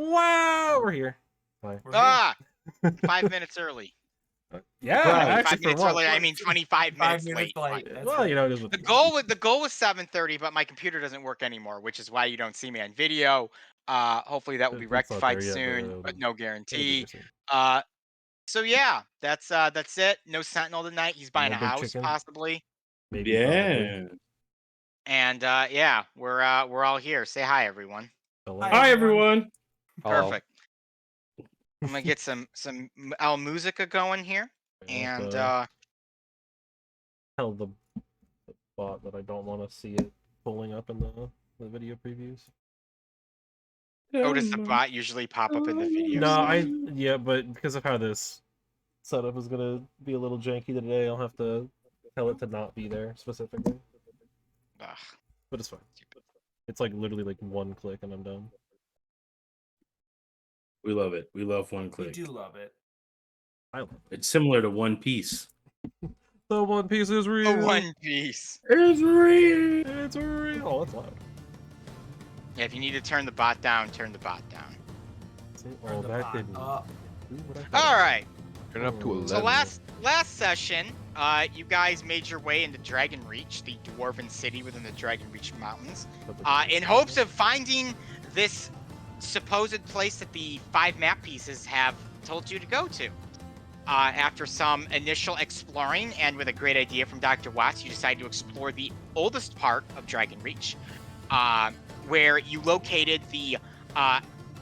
Wow, we're here. Hi. Ah, 5 minutes early. Yeah, Right. actually 5 for minutes once. early. I mean 25 minutes 5 minutes late. late. That's Well, right. you know, it is what The goal was 7:30, but my computer doesn't work anymore, which is why you don't see me on video. Hopefully that will be It's not rectified there yet, soon, but no it'll be guarantee. here soon. So yeah, that's it. No Sentinel tonight. He's buying No a big house chicken? possibly. Maybe. Yeah. And yeah, we're all here. Say hi, everyone. Hello. Hi. Hi, everyone. Perfect. I'm gonna get some El Musica going here, and Tell the bot that I don't want to see it pulling up in the video previews. oh, does the bot usually pop up in the video? No, stuff? yeah, but because of how this setup is gonna be a little janky today, I'll have to tell it to not be there specifically. Ugh. But it's fine. It's like literally like one click and I'm done. We love it. We love one We click. do love it. I love it. It's similar to One Piece. The One Piece is real. The One Piece. It's real. It's real. Oh, that's loud. Yeah, if you need to turn the bot down, turn the bot down. See? Turn Oh, the that bot didn't up. do what I thought. All right. Turn up to 11. So last session, you guys made your way into Dragon Reach, the dwarven city within the Dragon Reach Mountains, in hopes of finding this supposed place that the 5 map pieces have told you to go to. After some initial exploring and with a great idea from Dr. Watts, you decided to explore the oldest part of Dragon Reach, where you located the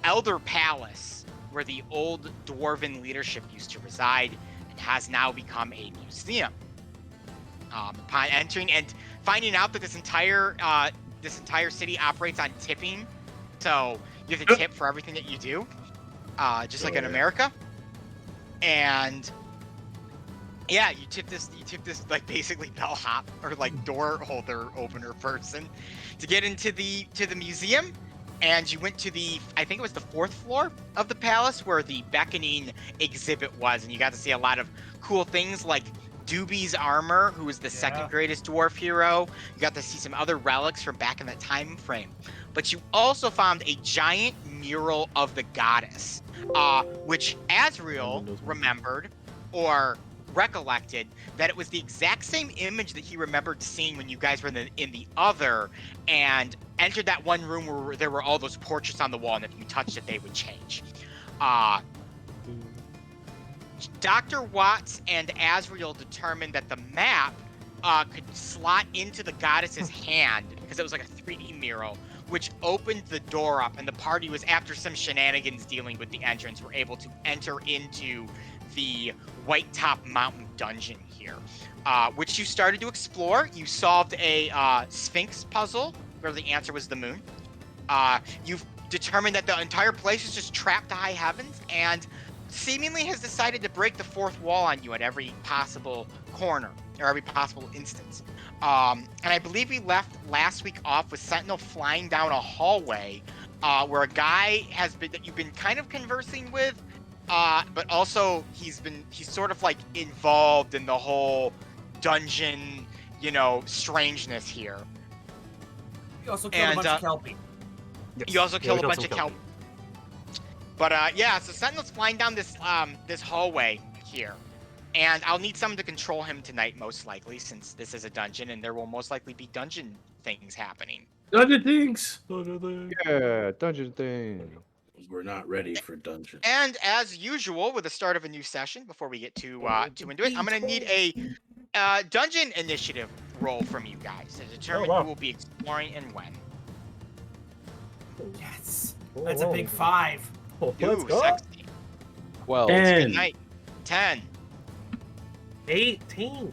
Elder Palace, where the old dwarven leadership used to reside and has now become a museum. Upon entering and finding out that this entire city operates on tipping, so you have to tip for everything that you do, just like in America. And yeah, you tip this like basically bellhop or like door holder opener person to get into the museum. And you went to I think it was the 4th floor of the palace where the beckoning exhibit was, and you got to see a lot of cool things like Doobie's armor, who was the second greatest dwarf hero. You got to see some other relics from back in that time frame. But you also found a giant mural of the goddess, which Azrael remembered or recollected that it was the exact same image that he remembered seeing when you guys were in the other and entered that one room where there were all those portraits on the wall, and if you touched it, they would change. Dr. Watts and Azrael determined that the map could slot into the goddess's hand because it was like a 3D mural, which opened the door up, and the party was, after some shenanigans dealing with the entrance, were able to enter into the White Top Mountain dungeon here, which you started to explore. You solved a Sphinx puzzle where the answer was the moon. You've determined that the entire place is just trapped to high heavens and seemingly has decided to break the 4th wall on you at every possible corner or every possible instance. And I believe we left last week off with Sentinel flying down a hallway where a guy that you've been kind of conversing with, but also he's sort of like involved in the whole dungeon, strangeness here. You also killed a bunch of Kelpie. Yes. You also killed a killed bunch some of Kelpie. But yeah, so Sentinel's flying down this hallway here. And I'll need someone to control him tonight, most likely, since this is a dungeon, and there will most likely be dungeon things happening. Dungeon things. Yeah, dungeon thing. We're not ready for dungeons. And as usual, with the start of a new session, before we get too into it, I'm gonna need a dungeon initiative roll from you guys to determine who will be exploring and when. Yes. That's a big 5. Let's go. Sexy. 12. Good night. 10. 18.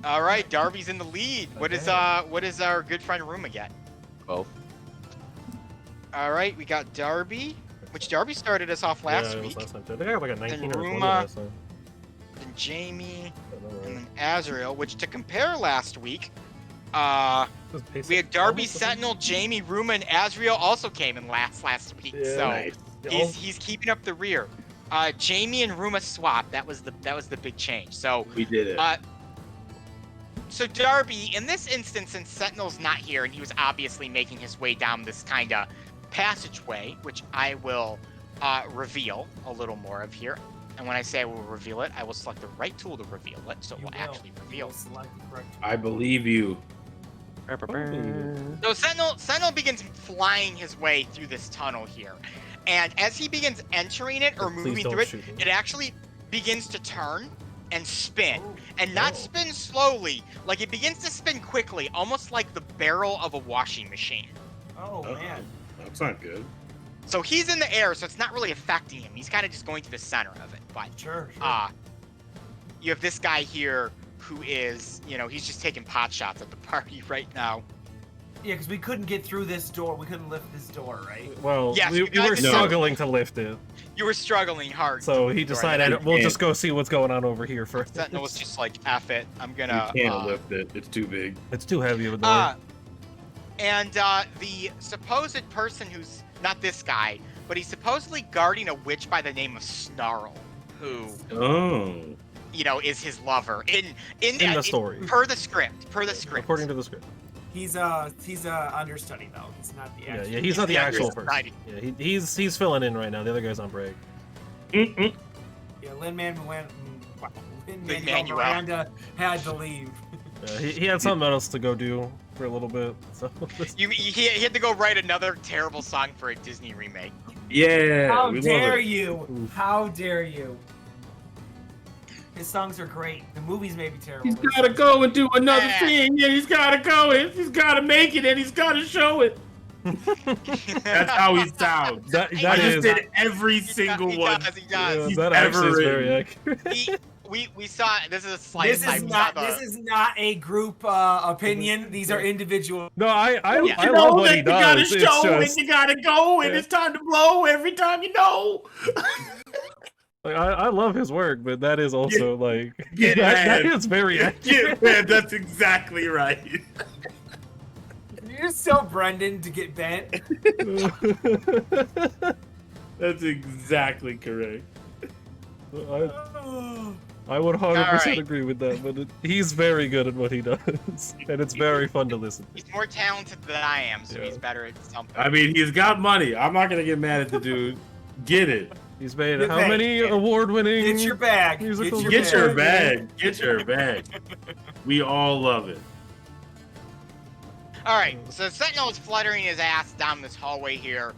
All right, Darby's in the lead. What is our good friend Ruma get? 12. All right, we got Darby, which Darby started us off last week. Last time too. I think I have like a 19 or 20 Ruma, last time. Then Jamie, Right. and then Azrael, which to compare last week, we had Darby, Sentinel, Jamie, Ruma, and Azrael also came in last week. Yeah, so nice. he's keeping up the rear. Jamie and Ruma swapped. That was the big change. So We did it. So Darby, in this instance, since Sentinel's not here and he was obviously making his way down this kind of passageway, which I will reveal a little more of here. And when I say I will reveal it, I will select the right tool to reveal it, so it will actually reveal. Select the correct tool. I believe you. So Sentinel begins flying his way through this tunnel here. And as he begins entering it or Please moving don't through it, shoot me. it actually begins to turn and spin. Oh, And not oh. spin slowly, like it begins to spin quickly, almost like the barrel of a washing machine. Oh man. That's not good. So he's in the air, so it's not really affecting him. He's kind of just going to the center of it. But Sure. you have this guy here who is, he's just taking pot shots at the party right now. Yeah, because we couldn't get through this door. We couldn't lift this door, right? Well, Yes, we you were guys- No. struggling to lift it, You were struggling hard. so he to lift decided it. we'll just go see what's going on over here first. Sentinel was just like, F it, I'm gonna... You can't lift it. It's too big. It's too heavy of a door. And the supposed person who's not this guy, but he's supposedly guarding a witch by the name of Snarl, who Oh. is his lover in the story. per the script. According to the script. He's understudy though. He's not the Yeah, actual. yeah, he's not the actual person. understudy. Yeah, he's filling in right now. The other guy's on break. Mm-mm. Yeah, Lin-Manuel Lin-Manuel. Miranda had to leave. He had something else to go do for a little bit. So He had to go write another terrible song for a Disney remake. Yeah. How we love dare it. you? Oof. How dare you? His songs are great. The movies may be terrible. He's but his gotta songs go and do another Yeah. thing, and he's gotta go, and he's gotta make it, and he's gotta show it. That's how he sounds. that I that just is did every single he one. Does, he yeah, does. he's that actually is ever very in. accurate. We saw this is a slight. This aside. is We not. saw the- This is not a group opinion. These are individual. No, I You I know love what that he you gotta does. show, It's and just you gotta go, and Yeah. it's time to blow every time you know. like, I love his work, but that is also like Get that mad. is very Yeah, accurate. man, that's exactly right. You just tell Brendan to get bent. That's exactly correct. I would 100% Alright. agree with that, but he's very good at what he does, and it's very fun to listen to. He's more talented than I am, so Yeah. he's better at something. I mean, he's got money. I'm not gonna get mad at the dude. Get it. He's made Get how back. many award-winning? Get your bag. Musicals. Get your bag. Get your bag. We all love it. All right, so Sentinel is fluttering his ass down this hallway here.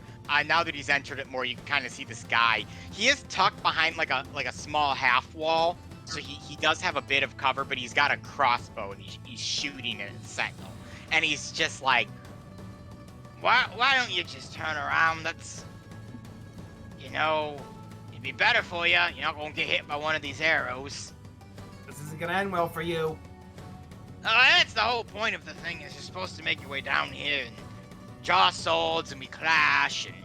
Now that he's entered it more, you can kind of see this guy. He is tucked behind like a small half wall, so he does have a bit of cover, but he's got a crossbow and he's shooting it at Sentinel. And he's just like, why don't you just turn around? That's, it'd be better for you. You're not gonna get hit by one of these arrows. This isn't gonna end well for you. That's the whole point of the thing, is you're supposed to make your way down here and draw swords and we clash and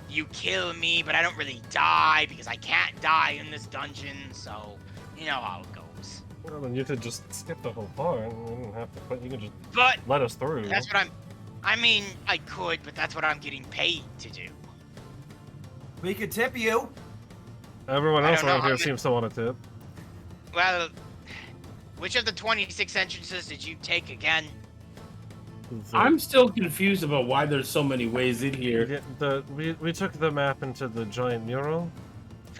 you kill me, but I don't really die because I can't die in this dungeon, so you know how it goes. Well, then you could just skip the whole part. You don't have to. You can just But let us through. that's what I mean, I could, but that's what I'm getting paid to do. We could tip you. Everyone I else don't know around how here many- seems to want a tip. Well, which of the 26 entrances did you take again? I'm still confused about why there's so many ways in here. We took the map into the giant mural.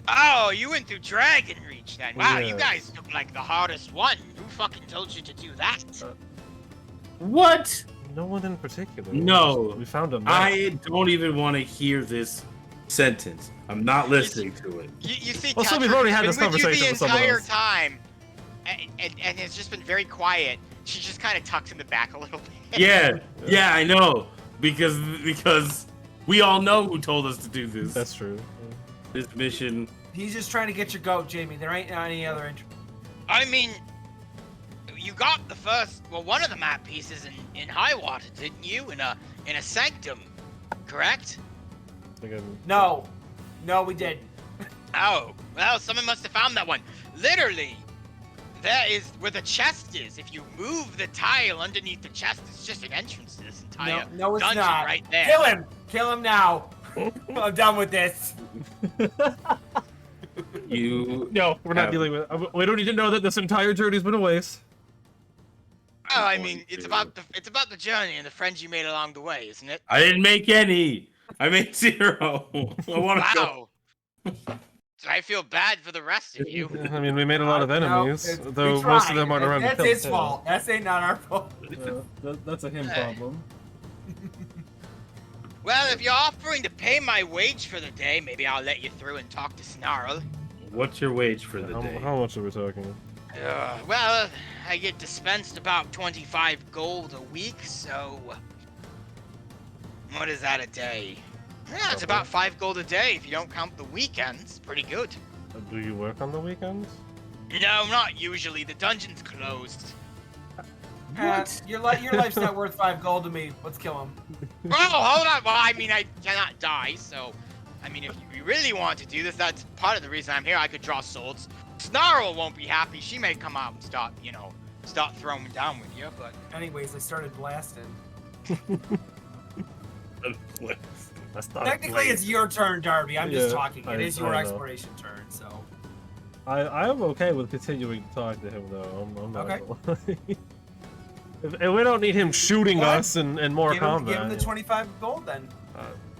Oh, you went through Dragon Reach then. Wow, you Yeah. guys took like the hardest one. Who fucking told you to do that? What? No one in particular. No. We found a map. I don't even want to hear this sentence. I'm not listening to it. You see, Well, so Tetra we've already had has this been with you conversation with someone the entire else. time, and it's just been very quiet. She just kind of tucks in the back a little bit. Yeah, I know. Because we all know who told us to do this. That's true. This mission. He's just trying to get your goat, Jamie. There ain't any other interest. I mean, you got one of the map pieces in Highwater, didn't you? In a sanctum, correct? Again, No, we did. Oh, well, someone must have found that one. Literally, that is where the chest is. If you move the tile underneath the chest, it's just an entrance to this entire No, it's dungeon not. right there. Kill him now. I'm done with this. You. No, we're not Yeah. dealing with. We don't need to know that this entire journey's been a waste. Oh, I I'm mean, going it's to- about the journey and the friends you made along the way, isn't it? I didn't make any. I made 0. I want to go. Wow. I feel bad for the rest of you. I mean, we made a lot of No, enemies, it's- we though most of tried. them aren't around. That's his fault. That's not our fault. That's a him Hey. problem. Well, if you're offering to pay my wage for the day, maybe I'll let you through and talk to Snarl. What's your wage for the How, day? how much are we talking? Well, I get dispensed about 25 gold a week, so... What is that a day? Yeah, it's about 5 gold a day if you don't count the weekends. Pretty good. Do you work on the weekends? No, not usually. The dungeon's closed. Your life's not worth 5 gold to me. Let's kill him. Oh, hold on. Well, I mean, I cannot die, so... I mean, if you really want to do this, that's part of the reason I'm here. I could draw swords. Snarl won't be happy. She may come out and start throwing down with you, but... Anyways, I started blasting. That's not Technically, it's your turn, Darby. I'm just Yeah, talking. It is I your know. exploration turn, so. I'm okay with continuing to talk to him, though. I'm not Okay. gonna lie. If we don't need him shooting What? us and more Give him combat. the 25 gold then.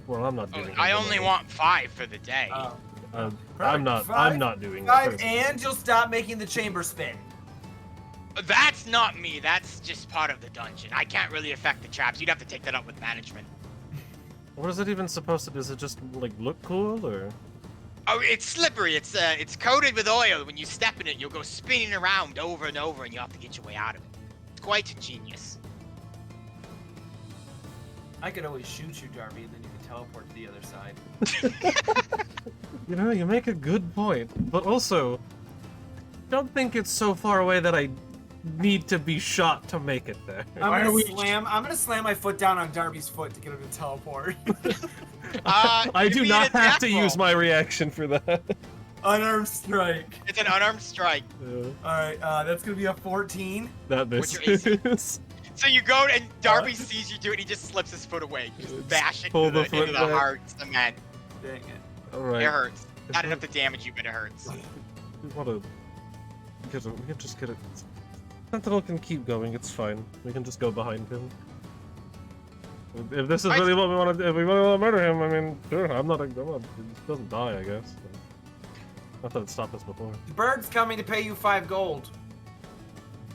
Well, I'm not Oh, doing. I it. only want 5 for the day. I'm not. Five- I'm not doing Five, that. and you'll stop making the chamber spin. That's not me. That's just part of the dungeon. I can't really affect the traps. You'd have to take that up with management. What is it even supposed to be? Is it just like look cool or? Oh, it's slippery. It's coated with oil. When you step in it, you'll go spinning around over and over, and you have to get your way out of it. It's quite ingenious. I could always shoot you, Darby, and then you could teleport to the other side. You know, you make a good point, but also, don't think it's so far away that I need to be shot to make it there. Why are we- I'm gonna slam my foot down on Darby's foot to get him to teleport. I give do me not an have to attack use roll. my reaction for that. Unarmed strike. It's an unarmed strike. Alright, that's gonna be a 14. That What's your AC? misses. So you go and Darby sees you do it. He just slips his foot away. You just bash it pull into the the, foot into the back. hard cement. Dang it. All right. It hurts. Not enough to damage you, but it hurts. We want to. We can just get it. Sentinel can keep going. It's fine. We can just go behind him. If this is really what we want to do, if we really want to murder him, I mean, sure. I'm not. He doesn't die, I guess. Not that it stopped us before. The bird's coming to pay you 5 gold.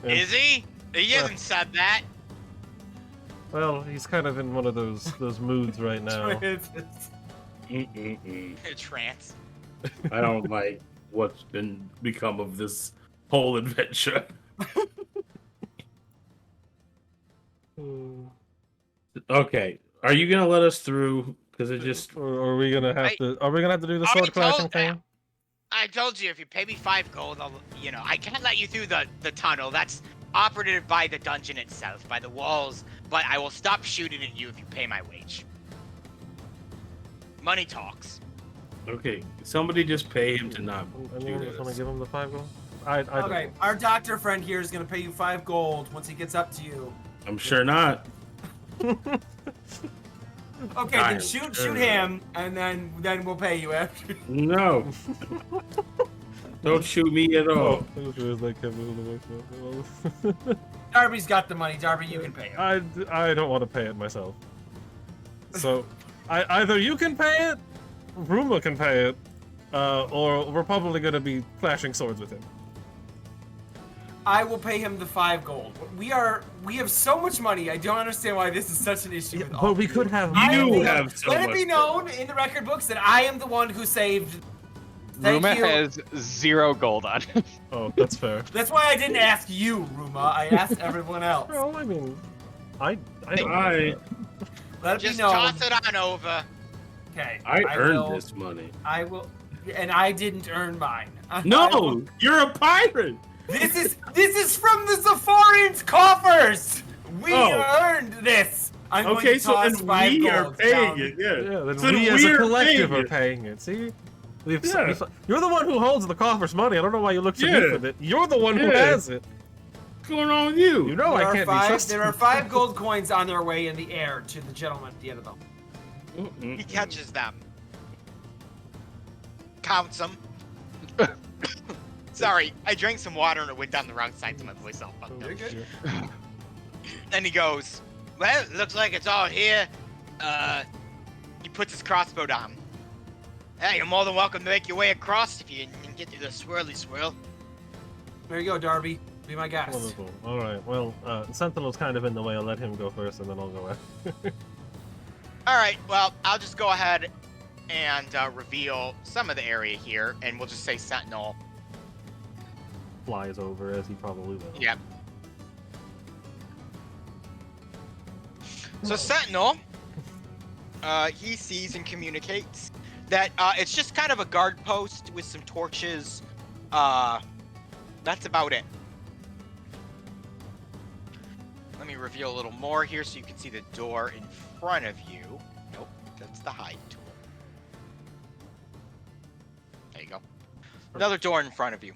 Yeah. Is he? He hasn't said that. Well, he's kind of in one of those moods right now. A trance. I don't like what's become of this whole adventure. Okay, are you gonna let us through? Because it just Or are we gonna have to? Are we gonna have to do the I sword clashing told- thing? I told you if you pay me 5 gold, I can't let you through the tunnel. That's operated by the dungeon itself, by the walls. But I will stop shooting at you if you pay my wage. Money talks. okay. Somebody just pay him to not Anyone do just want to this. give him the 5 gold? I Okay, our doctor friend here is gonna pay you 5 gold once he gets up to you. I'm sure not. Okay, then shoot him, and then we'll pay you after. No. Don't shoot me at all. Darby's got the money. Darby, you can pay him. I don't want to pay it myself. So, either you can pay it, Ruma can pay it, or we're probably gonna be clashing swords with him. I will pay him the 5 gold. We have so much money. I don't understand why this is such an issue. with all But we of could you. have. I am You the- have so Let it much be known in the record books that I am the one who saved. Thank Ruma you. has 0 gold on him. Oh, that's fair. That's why I didn't ask you, Ruma. I asked everyone else. Well, I mean, I don't. I Let it Just be known. toss it on over. Okay. I earned will, this money. I will, and I didn't earn mine. I will- No, you're a pirate. This is from the Zafarian's coffers. We Oh. earned this. I'm going Okay, to so toss and 5 we are gold paying down. it. Yeah. Yeah, then So we as a we're collective paying are it. paying it. See, Yeah. you're the one who holds the coffer's money. I don't know why you look so Yeah. good with it. You're the one who Yeah. has it. What's going on with you? You know I can't be trusted. There are 5 gold coins on their way in the air to the gentleman at the end of them. He catches them. Counts them. Sorry, I drank some water and it went down the wrong side, so my voice all fucked up. Then he goes, well, looks like it's all here. He puts his crossbow down. Hey, you're more than welcome to make your way across if you didn't get through the swirly swirl. There you go, Darby. Be my guest. Wonderful. All right. Well, Sentinel's kind of in the way. I'll let him go first, and then I'll go after. All right, well, I'll just go ahead and reveal some of the area here, and we'll just say Sentinel. Flies over as he probably will. Yep. So Sentinel, he sees and communicates that it's just kind of a guard post with some torches. That's about it. Let me reveal a little more here so you can see the door in front of you. Nope, that's the hide tool. There you go. Another door in front of you.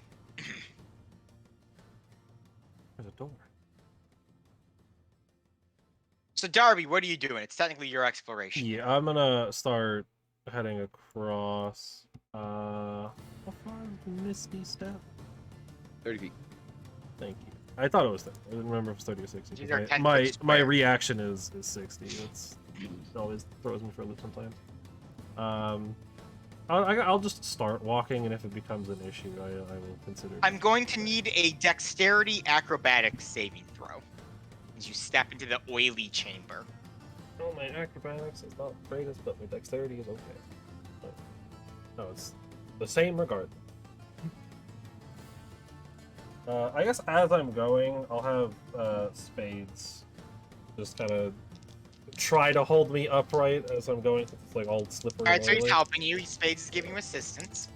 There's a door. So Darby, what are you doing? It's technically your exploration. Yeah, I'm gonna start heading across. How far is the Misty Step? 30 feet. Thank you. I thought it was 30. I didn't remember if it was 30 or 60. These are 10 My foot square. reaction is 60. It always throws me for a loop sometimes. I'll just start walking, and if it becomes an issue, I will consider. I'm going to need a dexterity acrobatics saving throw as you step into the oily chamber. Oh, my acrobatics is not the greatest, but my dexterity is okay. But, no, it's the same regard. I guess as I'm going, I'll have spades just kind of try to hold me upright as I'm going. It's like all slippery. All right, so he's oily. helping you. Spades is giving you assistance.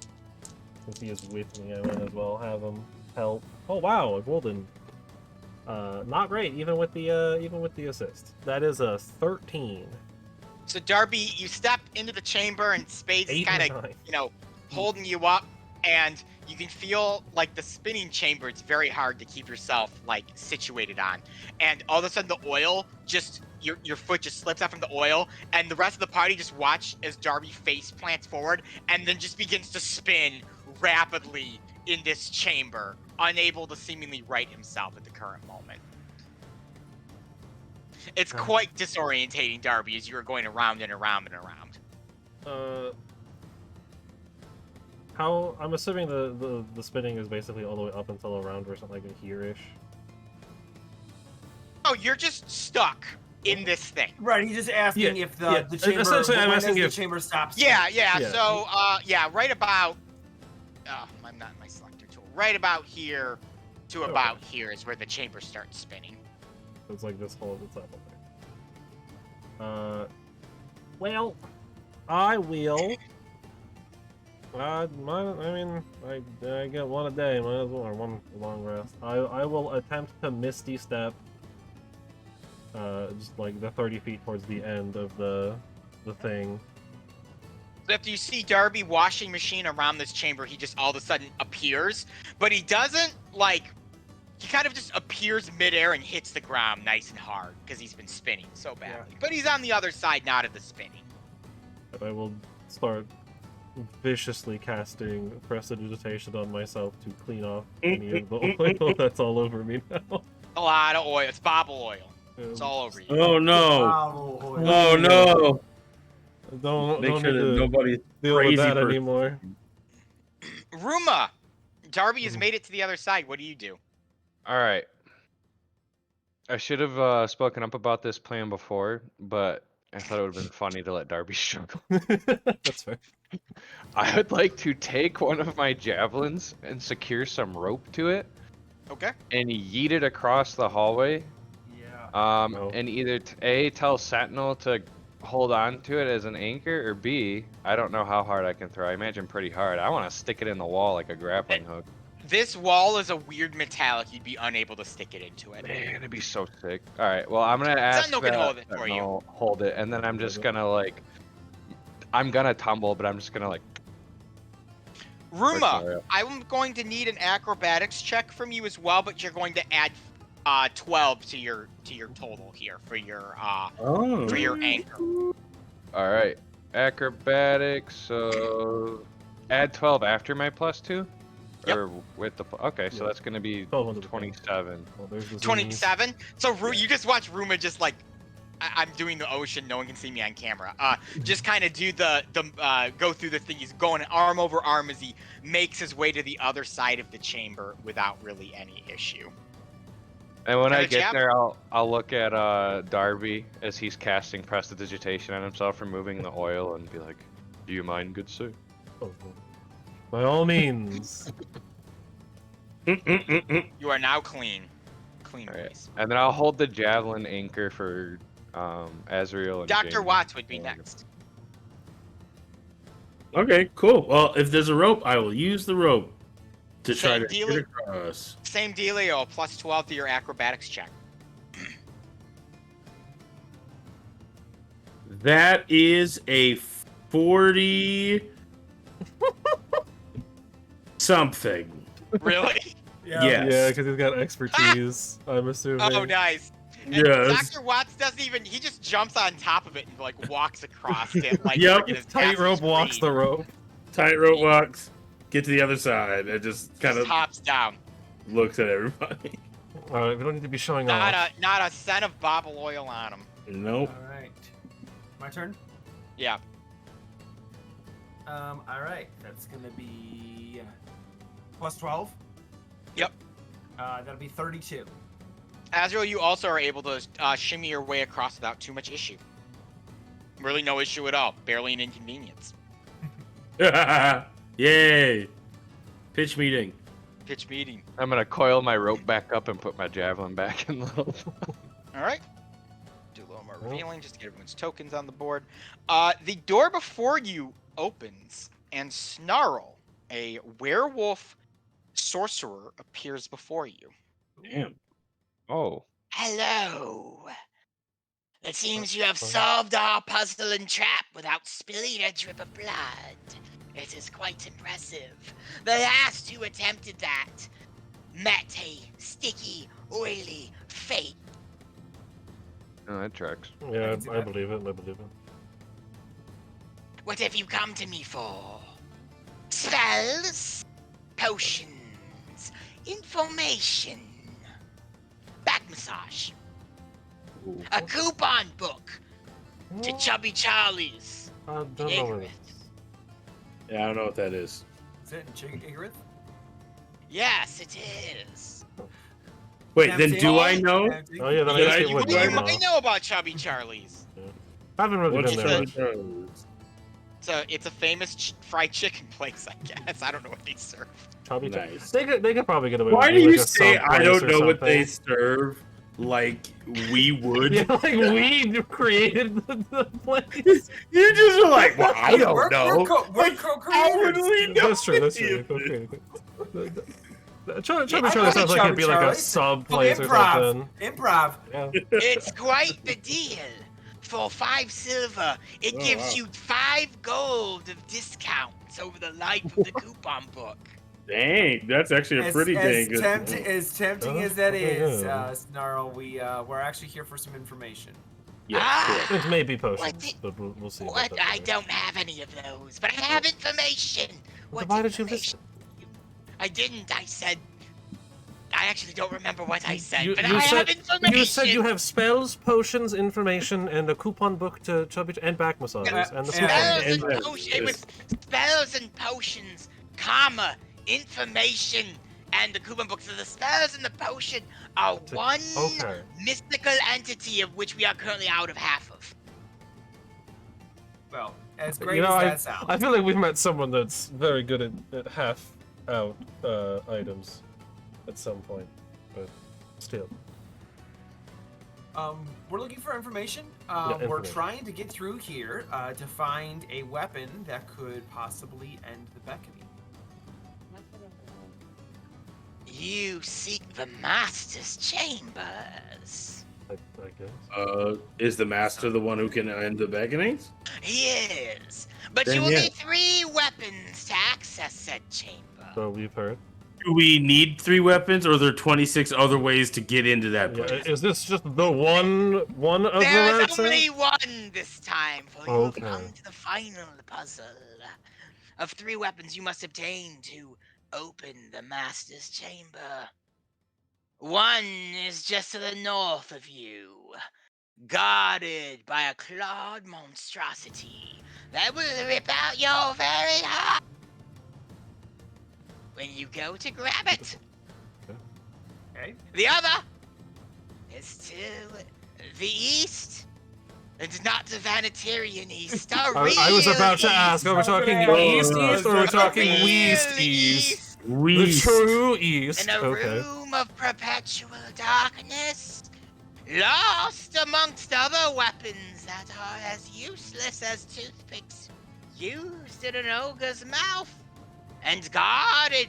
Since he is with me, I might as well have him help. Oh wow, a golden. Not great, even with the assist. That is a 13. So Darby, you step into the chamber, and Spades is 8 kind and of, 9. holding you up, and you can feel like the spinning chamber. It's very hard to keep yourself situated on, and all of a sudden the oil just your foot just slips out from the oil, and the rest of the party just watch as Darby face plants forward, and then just begins to spin rapidly in this chamber, unable to seemingly right himself at the current moment. It's quite disorientating, Darby, as you are going around and around and around. How I'm assuming the spinning is basically all the way up until around or something like here-ish. Oh, you're just stuck in this thing. Right, he's just asking if the chamber. Essentially, I'm when asking does if the chamber stops. Yeah. Yeah. So, right about. I'm not in my selector tool. Right about here to about here is where the chamber starts spinning. It's like this whole it's up there. Well, I will. I get one a day, might as well, or one long rest. I will attempt to Misty Step. Just like the 30 feet towards the end of the thing. So after you see Darby washing machine around this chamber, he just all of a sudden appears, but he doesn't he kind of just appears midair and hits the ground nice and hard because he's been spinning so badly. Yeah. But he's on the other side, not of the spinning. And I will start viciously casting prestidigitation on myself to clean off any of the oil that's all over me now. A lot of oil. It's bobble oil. It's all over you. Oh no! Wow. Oh no! Don't Make sure need that to nobody's deal with crazy that person. anymore. Ruma, Darby has made it to the other side. What do you do? All right. I should have spoken up about this plan before, but I thought it would have been funny to let Darby struggle. That's fair. I would like to take one of my javelins and secure some rope to it Okay. and yeet it across the hallway. Yeah. No. And either A, tell Sentinel to hold on to it as an anchor, or B, I don't know how hard I can throw. I imagine pretty hard. I want to stick it in the wall like a grappling hook. This wall is a weird metallic. You'd be unable to stick it into it. Man, it'd be so sick. All right, well, I'm gonna ask Sentinel can hold it for you. Sentinel hold it, and then I'm just gonna I'm gonna tumble, but I'm just gonna Ruma, I'm going to need an acrobatics check from you as well, but you're going to add 12 to your total here for your anchor. All right, acrobatics. So add 12 after my +2, Yep. or with the okay. So Yeah. that's gonna be 12 on the 27. Well, there's the zoomies. 27. So you just watch Ruma just I'm doing the ocean. No one can see me on camera. Just kind of do the go through the thing. He's going arm over arm as he makes his way to the other side of the chamber without really any issue. And when I Another get jab? there, I'll look at Darby as he's casting prestidigitation on himself, removing the oil, and be like, "Do you mind, good sir?" Oh, by all means. You are now clean. Clean, All right. boys. And then I'll hold the javelin anchor for Azrael and Dr. Jamie. Watts would be next. Okay, cool. Well, if there's a rope, I will use the rope to try Same to deal- get across. Same dealio, plus 12 to your acrobatics check. That is a 40 something. Really? Yes. Yeah, because he's got expertise, I'm assuming. Oh, nice. And Yes. Dr. Watts doesn't even, he just jumps on top of it and like walks across it. Like, Yep. friggin' his Tightrope Assassin's walks the Creed. rope. Tightrope walks, get to the other side, and just kind Just of hops down. looks at everybody. Alright, we don't need to be showing off. Not a cent of bobble oil on him. Nope. All right. My turn. Yeah. All right. That's gonna be plus 12. Yep. That'll be 32. Azrael, you also are able to shimmy your way across without too much issue. Really no issue at all. Barely an inconvenience. Yay! Pitch meeting. Pitch meeting. I'm gonna coil my rope back up and put my javelin back in the little. All right. Do a little more revealing just to get everyone's tokens on the board. The door before you opens, and Snarl, a werewolf sorcerer, appears before you. Damn. Oh. Hello. It seems you have solved our puzzle and trap without spilling a drip of blood. It is quite impressive. The last who attempted that met a sticky, oily fate. Oh, that tracks. Yeah, can see I that. believe it, I believe it. What have you come to me for? Spells? Potions? Information? Back massage? A coupon book to Chubby Charlie's? I don't know where Ignorant. Yeah, I don't know what that is. Is it Igarith? Yes, it is. Wait, then Tempting. do I know? Tempting. Oh yeah, then I Yeah, guess you it would do be. You I might know about Chubby Charlie's. I haven't really What's been there. Chubby Charlie's? It's a famous fried chicken place, I guess. I don't know what they serve. Chubby Nice. They could probably get away Why with do being you like a say sub I place don't or know what they something. serve like we would? Yeah, like we created the place. You just were like, well, I don't We're know. How would we know? That's true, that's any true. of this? Okay. Chubby I Charlie know sounds like it'd be like a Chubby sub place or Improv. something. Improv. Yeah. It's quite the deal. For 5 silver, it Oh, gives wow. you 5 gold of discounts over the life of the coupon book. Dang, that's actually a pretty dang good. As tempting Oh, as that okay, is, yeah. Snarl, we're actually here for some information. Yeah, Ah! cool. It may be potions, What but we'll see. about What? that I later. don't have any of those, but I have information. What Why did you information? I didn't. I said. I actually don't remember what I said, You, but you I said, have information. you said you have spells, potions, information, and a coupon book to Chubby and back massages and the Yeah. coupon Spells book. and potions. It was spells and potions, comma, information, and the coupon book. So the spells and the potion are one Okay. mystical entity of which we are currently out of half of. Well, as great You know, as that sounds. I feel like we've met someone that's very good at half out items at some point, but still. We're looking for information. Yeah, We're information. trying to get through here to find a weapon that could possibly end the beckoning. You seek the master's chambers. I guess. Is the master the one who can end the beckonings? He is. But Then you will yeah. need 3 weapons to access said chamber. So we've heard. Do we need 3 weapons, or are there 26 other ways to get into that Yeah, place? is this just the one of There the is rats? only one this time, for you Okay. have come to the final puzzle. Of 3 weapons you must obtain to open the master's chamber. One is just to the north of you. guarded by a clawed monstrosity that will rip out your very heart when you go to grab it. Okay. The other is to the east, and not the Vanitarian east. I was about to ask, are we talking east east or are we talking west east? The true east. In a Okay. room of perpetual darkness, lost amongst other weapons that are as useless as toothpicks used in an ogre's mouth, and guarded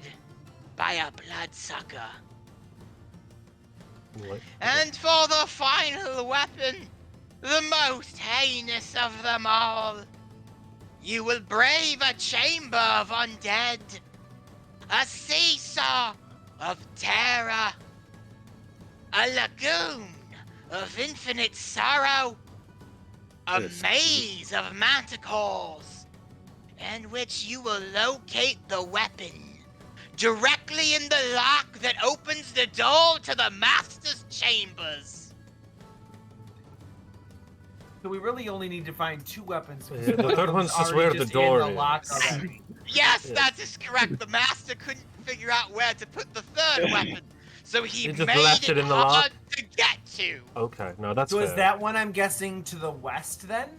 by a bloodsucker. What? And for the final weapon, the most heinous of them all, you will brave a chamber of undead, a seesaw of terror, a lagoon of infinite sorrow, a maze of manticores, in which you will locate the weapon directly in the lock that opens the door to the master's chambers. So we really only need to find 2 weapons. because Yeah, the third one's just where the in door the lock is. already. Yes, Yeah. that is correct. The master couldn't figure out where to put the third weapon, so he just made left it in the lock? hard to get to. Okay, no, that's So fair. is that one, I'm guessing, to the west then?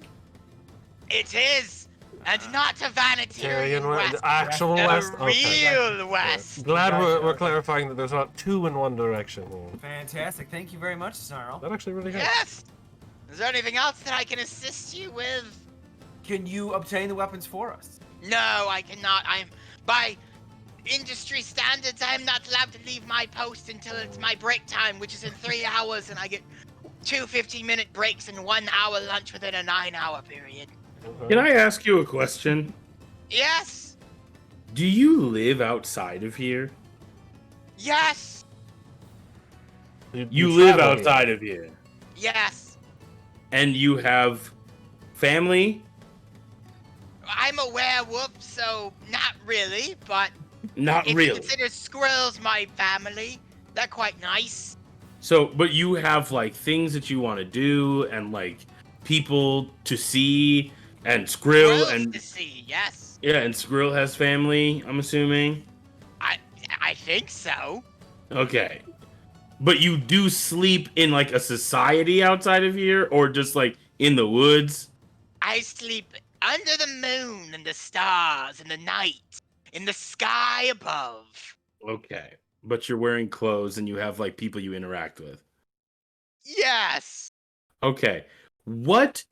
It is, and not a Vanitarian Tyrion, west, the actual the west? Okay. real west. Glad we're Gotcha. clarifying that there's not 2 in one direction here. Fantastic. Thank you very much, Snarl. That actually really helps. Yes. Is there anything else that I can assist you with? Can you obtain the weapons for us? No, I cannot. By industry standards, I'm not allowed to leave my post until it's my break time, which is in 3 hours, and I get 2 15-minute breaks and 1 hour lunch within a 9-hour period. Can I ask you a question? Yes. Do you live outside of here? Yes. You live travel here. outside of here. Yes. And you have family? I'm a werewolf, so not really, but Not if you really. consider squirrels my family, they're quite nice. So, but you have like things that you want to do and like people to see and Skrill Squirrels and to see, yes. yeah, and Skrill has family, I'm assuming. I think so. Okay. But you do sleep in like a society outside of here or just like in the woods? I sleep under the moon and the stars and the night, in the sky above. Okay. But you're wearing clothes and you have like people you interact with. Yes. Okay. What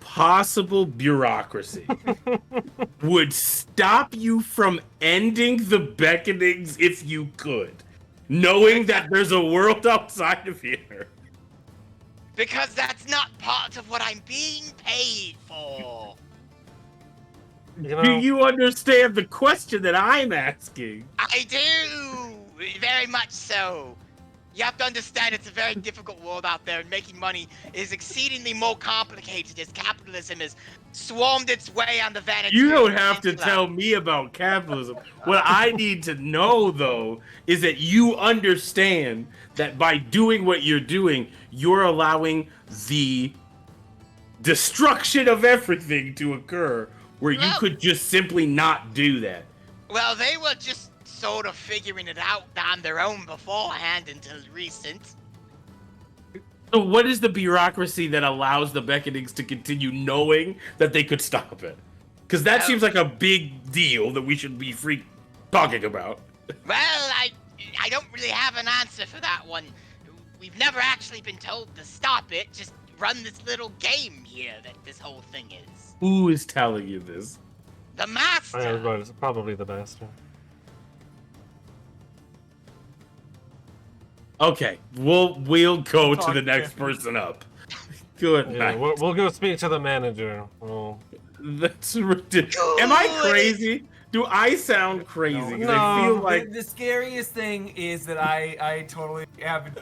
possible bureaucracy would stop you from ending the beckonings if you could? Knowing that there's a world outside of here. Because that's not part of what I'm being paid for. You know, Do you understand the question that I'm asking? I do! Very much so. You have to understand it's a very difficult world out there, and making money is exceedingly more complicated as capitalism has swarmed its way on the vanity. You don't have to tell me about capitalism. What I need to know, though, is that you understand that by doing what you're doing, you're allowing the destruction of everything to occur where you Well- could just simply not do that. Well, they were just sort of figuring it out on their own beforehand until recent. So what is the bureaucracy that allows the beckonings to continue knowing that they could stop it? Because that seems like a big deal that we should be free talking about. Well, I don't really have an answer for that one. We've never actually been told to stop it, just run this little game here that this whole thing is. Who is telling you this? The master! I was right, it's probably the master. Okay, we'll go to Talk the next to- person up. Good Yeah, night. we'll go speak to the manager. That's ridiculous. Am I crazy? Do I sound crazy? 'Cause I feel No. like The scariest thing is that I totally haven't.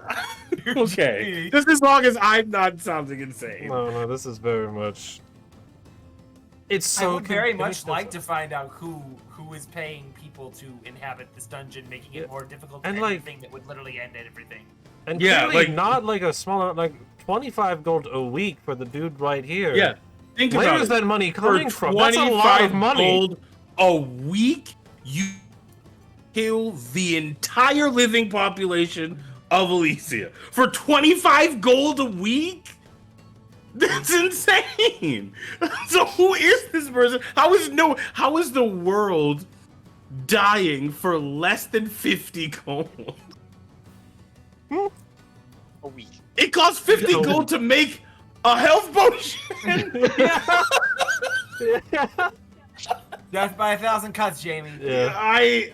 okay. Just as long as I'm not sounding insane. No, this is very much. It's so. I would very much convenient. like to find out who is paying people to inhabit this dungeon, making it more difficult And, than like- anything that would literally end everything. And Yeah, clearly like- not like a smaller, like 25 gold a week for the dude right here. Yeah. Think Where about is it. that money For coming from? That's a lot of 25 money. gold a week, you kill the entire living population of Elyssia. For 25 gold a week? That's insane. So who is this person? How is the world dying for less than 50 gold? A week. It costs 50 gold to make a health potion. Death by 1,000 cuts, Jamie. Yeah. I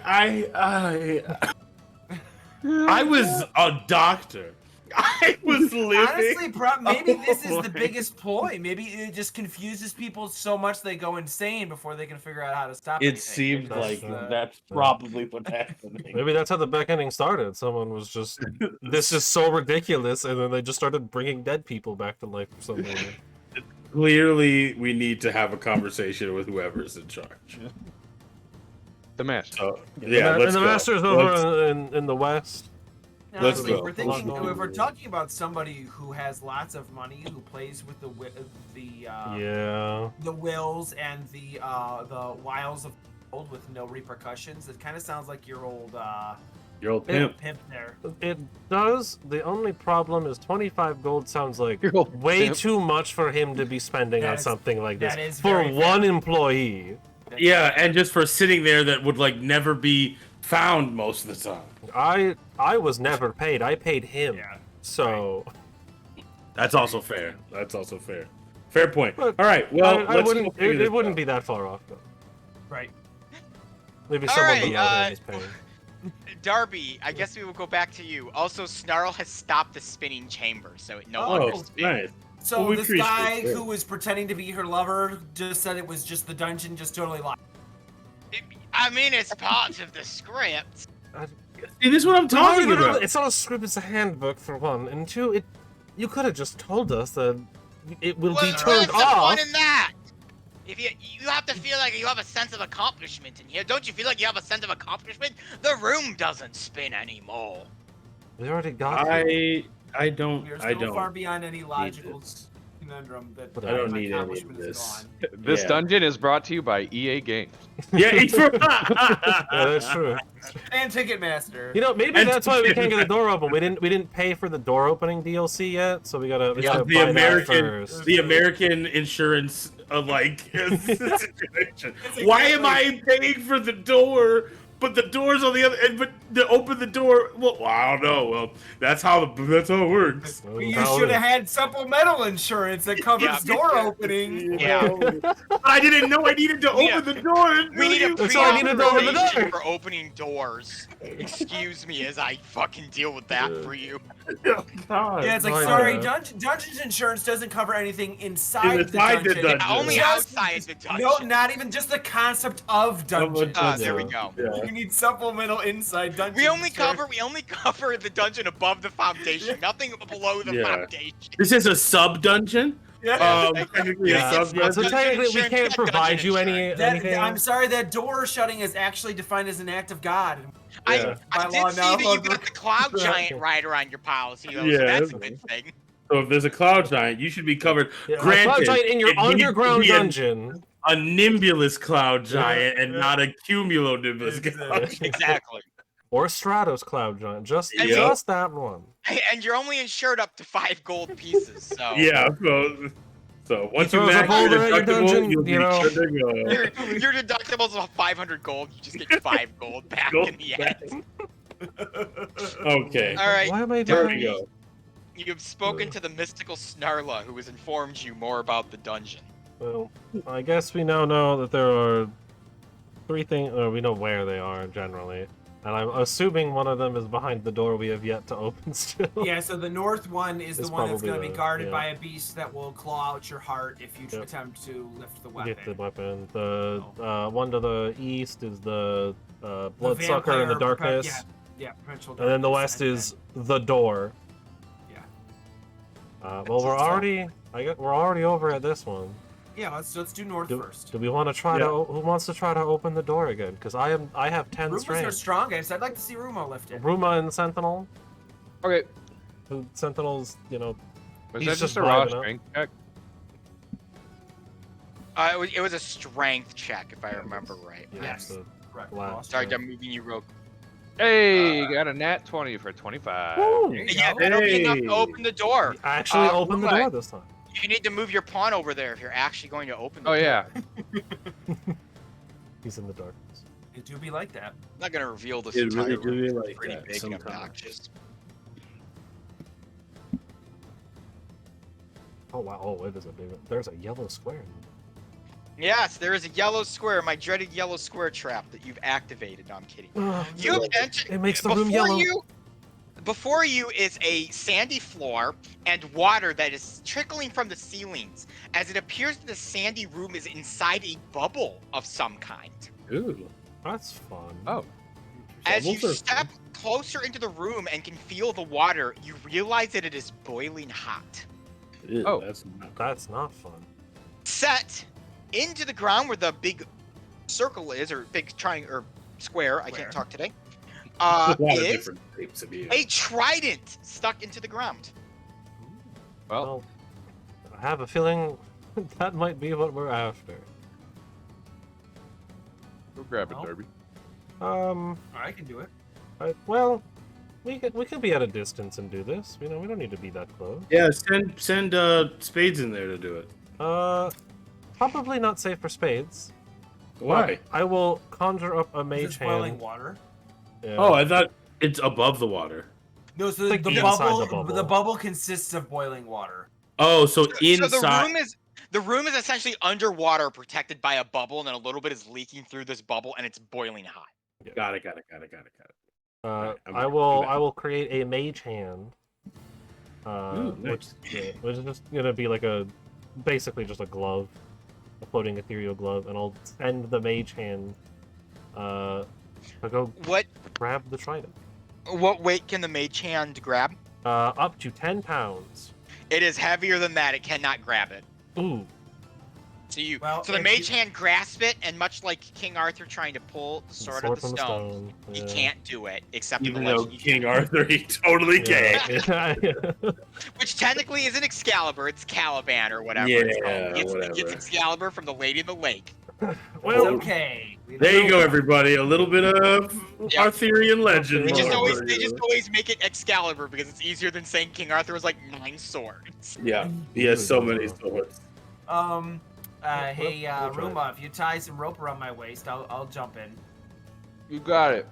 was a doctor. I was living. Honestly, maybe this is the Oh, biggest ploy. Maybe it just confuses people so much they go insane before they can figure out how to stop It anything. seems Maybe like that's, that's probably what's happening. Maybe that's how the beckoning started. Someone was just, this is so ridiculous, and then they just started bringing dead people back to life for some reason. Clearly, we need to have a conversation with whoever's in charge. The mask. So, And let's the go. master's over in the west. Let's honestly, go. if we're thinking, if we're talking about somebody who has lots of money, who plays with Yeah. the wills and the wiles of gold with no repercussions, it kind of sounds like your old Pimp. pimp there. It does. The only problem is 25 gold sounds like Your old way pimp. too much for him to be spending That on is- something like this that is for very one fair. employee. Yeah, and just for sitting there that would like never be found most of the time. I was never paid. I paid him. Yeah. So That's also fair. That's also fair. Fair point. But All right. Well, I let's wouldn't. go figure It this wouldn't out. be that far off. Though. Right. Maybe All someone right, below him is paying. Darby, I guess we will go back to you. Also, Snarl has stopped the spinning chamber, so it no Oh, longer Oh, spins. nice. So Well, we this appreciate guy it. who was pretending to be her lover just said it was just the dungeon, just totally lied. I mean, it's part of the script. See, this is what I'm talking Well, about. It's not a script. It's a handbook for one, and two. You could have just told us that it will be What's turned the off. point in that? If you have to feel like you have a sense of accomplishment in here. Don't you feel like you have a sense of accomplishment? The room doesn't spin anymore. We already got it. I don't. We are I still don't. far beyond any need logical this. conundrum that But I don't my need any of accomplishment is this. gone. This Yeah. dungeon is brought to you by EA Games. Yeah, it's for. Yeah, that's true. And Ticketmaster. You know, maybe And- that's why we can't get the door open. We didn't pay for the door opening DLC yet, so we gotta Yeah, buy the that American, first. the American insurance, situation. It's Why am exactly- I paying for the door, but the door's on the other end? But to open the door, well, I don't know. Well, that's how it works. Well, You now should it- have had supplemental insurance that covers Yeah. door opening. Yeah. But I didn't know I needed to Yeah. open the door. We need a That's all I needed to open the pre-authorization door. for opening doors. Excuse me as I fucking deal with that for you. Oh, God. Yeah, it's like, Oh, sorry, yeah. Dungeons Insurance doesn't cover anything inside the Inside the dungeon. dungeon. Yeah, only Just- outside the dungeon. No, not even just the concept of dungeon. There we go. Yeah. You need supplemental inside dungeon. We only insurance. cover the dungeon above the foundation, nothing below the Yeah. foundation. This is a sub dungeon. Yeah. Technically a Yeah, sub so dungeon. technically we Insurance, can't dungeon provide you insurance. anything. I'm sorry, that door shutting is actually defined as an act of God. Yeah. I By law did see now, that you got the cloud Right. giant rider on your policy, though, Yeah, so that's a that's- good thing. So if there's a cloud giant, you should be covered. Yeah, Granted, Cloud Giant in your it needs to underground be dungeon. a nimbulous cloud giant and Yeah. not a cumulonimbus Exactly. cloud giant. Exactly. Or Stratos Cloud Giant. Just Yeah. that one. And you're only insured up to 5 gold pieces, so Yeah, so once you throws a max your boulder at your deductible, dungeon, you'll be you know. good to go. your deductible's about 500 gold. You just get 5 gold back Gold in the back. end. Okay, All right, Why am I there doing we go. you have spoken to the mystical Snarla, who has informed you more about the dungeon. Well, I guess we now know that there are 3 things, or we know where they are generally. And I'm assuming one of them is behind the door we have yet to open still. Yeah, so the north one is the It's one that's probably going to be the- guarded yeah. by a beast that will claw out your heart if you Yep. attempt to lift the weapon. Get the weapon. The one to the east is the The bloodsucker in the vampire darkness. Yeah, perpetual And then the darkness, west is the door. Yeah. Well, we're already over at this one. Yeah, let's do north first. Do we want to try Yeah. to? Who wants to try to open the door again? Because I have 10 Rumors are strength. strongest. I'd like to see Rumo lift it. Ruma and Sentinel. Okay, The Sentinel's, you know, Was he's that just a vibing raw out. strength check? It was a strength check, if I remember right. Yeah, Yes. so Correct. Black. Lost. Sorry, I'm moving you real. Hey, got a nat 20 for 25. Woo! There you Yeah, go. that'll be enough to Hey. open the door. He actually opened the Ruma, door this time. You need to move your pawn over there if you're actually going to open the Oh door. yeah. He's in the darkness. It do be like that. I'm not going to reveal this It entire really room. do be It's like pretty that big and sometimes. obnoxious. Oh wow! Oh, it is a big. There's a yellow square. Yes, there is a yellow square, my dreaded yellow square trap that you've activated. No, I'm kidding. You've entered. It makes the room yellow. Before you is a sandy floor and water that is trickling from the ceilings, as it appears that the sandy room is inside a bubble of some kind. Ooh. That's fun. Oh. As you Bubbles are step closer into the room and can feel the water, you realize that it is boiling hot. Ew, Oh. That's not fun. Set into the ground where the big circle is, or big triangle, or square, I Square. can't talk today, a lot of is different shapes of you. a trident stuck into the ground. Well, Well, I have a feeling that might be what we're after. go grab it, Well. Derby. I can do it. Well, we could be at a distance and do this. You know, we don't need to be that close. Yeah, send Spades in there to do it. Probably not safe for Spades. Why? I will conjure up a Is mage this boiling hand. water? Yeah. Oh, I thought it's above the water. No, so Like the inside bubble, the bubble. the bubble consists of boiling water. Oh, so So inside. the room is essentially underwater, protected by a bubble, and then a little bit is leaking through this bubble, and it's boiling hot. Got it. Right, I'm I back. will create a mage hand. Ooh, Which nice. which is just gonna be like basically just a glove, a floating ethereal glove, and I'll send the mage hand to go What grab the trident. weight can the mage hand grab? Up to 10 pounds. It is heavier than that. It cannot grab it. Ooh. So Well, so the if mage you- hand grasps it, and much like King Arthur trying to pull the sword of the from stone, he yeah. can't do it except in the Even though legend. King Arthur, he totally can. Yeah. Which technically isn't Excalibur, it's Caliban or whatever. Yeah, it's called. He whatever. gets Excalibur from the Lady in the Lake. It's Well, okay. There you go, everybody. A little bit of Yeah. Arthurian legend. They They just Oh, always for they you. just always make it Excalibur because it's easier than saying King Arthur was like 9 swords. Yeah, he has so many swords. Hey, we'll try. Ruma, if you tie some rope around my waist, I'll jump in. You got it.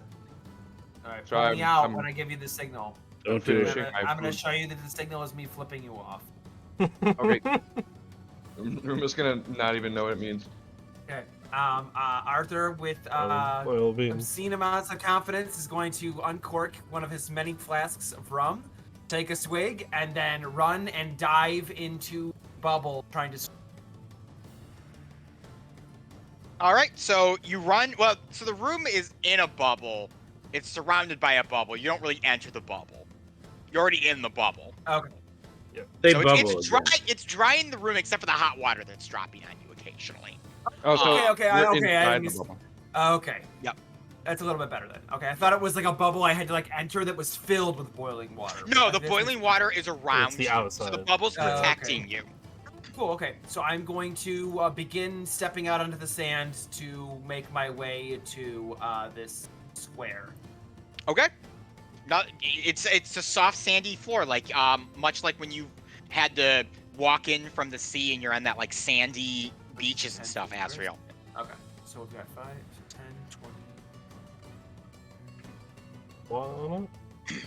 All right, So pull me I'm- out I'm- when I give you the signal. Don't do I'm it. Finishing gonna, my I'm gonna food. show you that the signal is me flipping you off. Okay. I'm just gonna not even know what it means. Okay. Arthur, with oil beans. obscene amounts of confidence, is going to uncork one of his many flasks of rum, take a swig, and then run and dive into bubble, trying to. All right, so you run. Well, so the room is in a bubble. It's surrounded by a bubble. You don't really enter the bubble. You're already in the bubble. Okay. They So bubble. it's dry. again. It's dry in the room except for the hot water that's dropping on you occasionally. Oh, so Okay, I you're didn't inside the use- bubble. Okay. Yep. That's a little bit better then. Okay, I thought it was like a bubble I had to like enter that was filled with boiling water. No, the This is- boiling water is around It's the you, outside. so the bubble's Oh, okay. protecting you. Cool. Okay, so I'm going to begin stepping out onto the sand to make my way to this square. Okay. Not. It's a soft sandy floor, like much like when you had to walk in from the sea and you're on that like sandy beaches and stuff, Asriel. Okay, so we've got 5, 10, 20. Well, Ooh.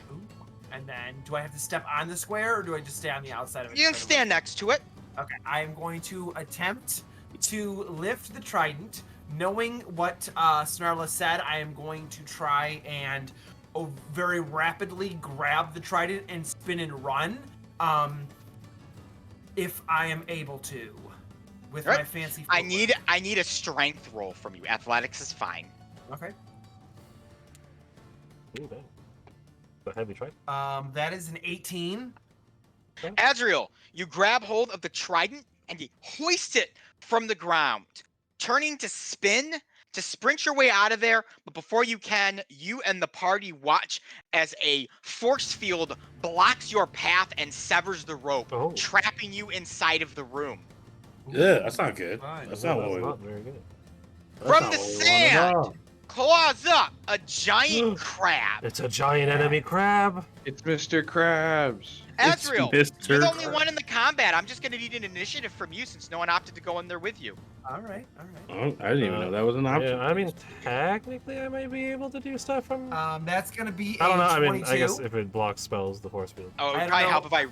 And then, do I have to step on the square, or do I just stay on the outside of it? You can stand next to it. Okay, I am going to attempt to lift the trident. Knowing what Snarla said, I am going to try and very rapidly grab the trident and spin and run. If I am able to, with Alright, my fancy. I footwork. need a strength roll from you. Athletics is fine. Okay. ooh, dang. The heavy trident. That is an 18. Azriel, you grab hold of the trident and you hoist it from the ground, turning to spin to sprint your way out of there, but before you can, you and the party watch as a force field blocks your path and severs the rope, Oh. trapping you inside of the room. Yeah, that's not good. Fine. That's No, not what that's we not very good. that's From not the what we want at all. sand, claws up, a giant crab. It's a giant enemy crab. It's Mr. Krabs. It's Ezreal, Mr. you're the only Crab. one in the combat. I'm just going to need an initiative from you since no one opted to go in there with you. All right, all right. Oh, I didn't even know that was an option. Yeah, I mean, technically, I might be able to do stuff from. That's gonna be I don't know. a I 22. mean, I guess if it blocks spells, the force field. Oh, it I would don't probably know. help if I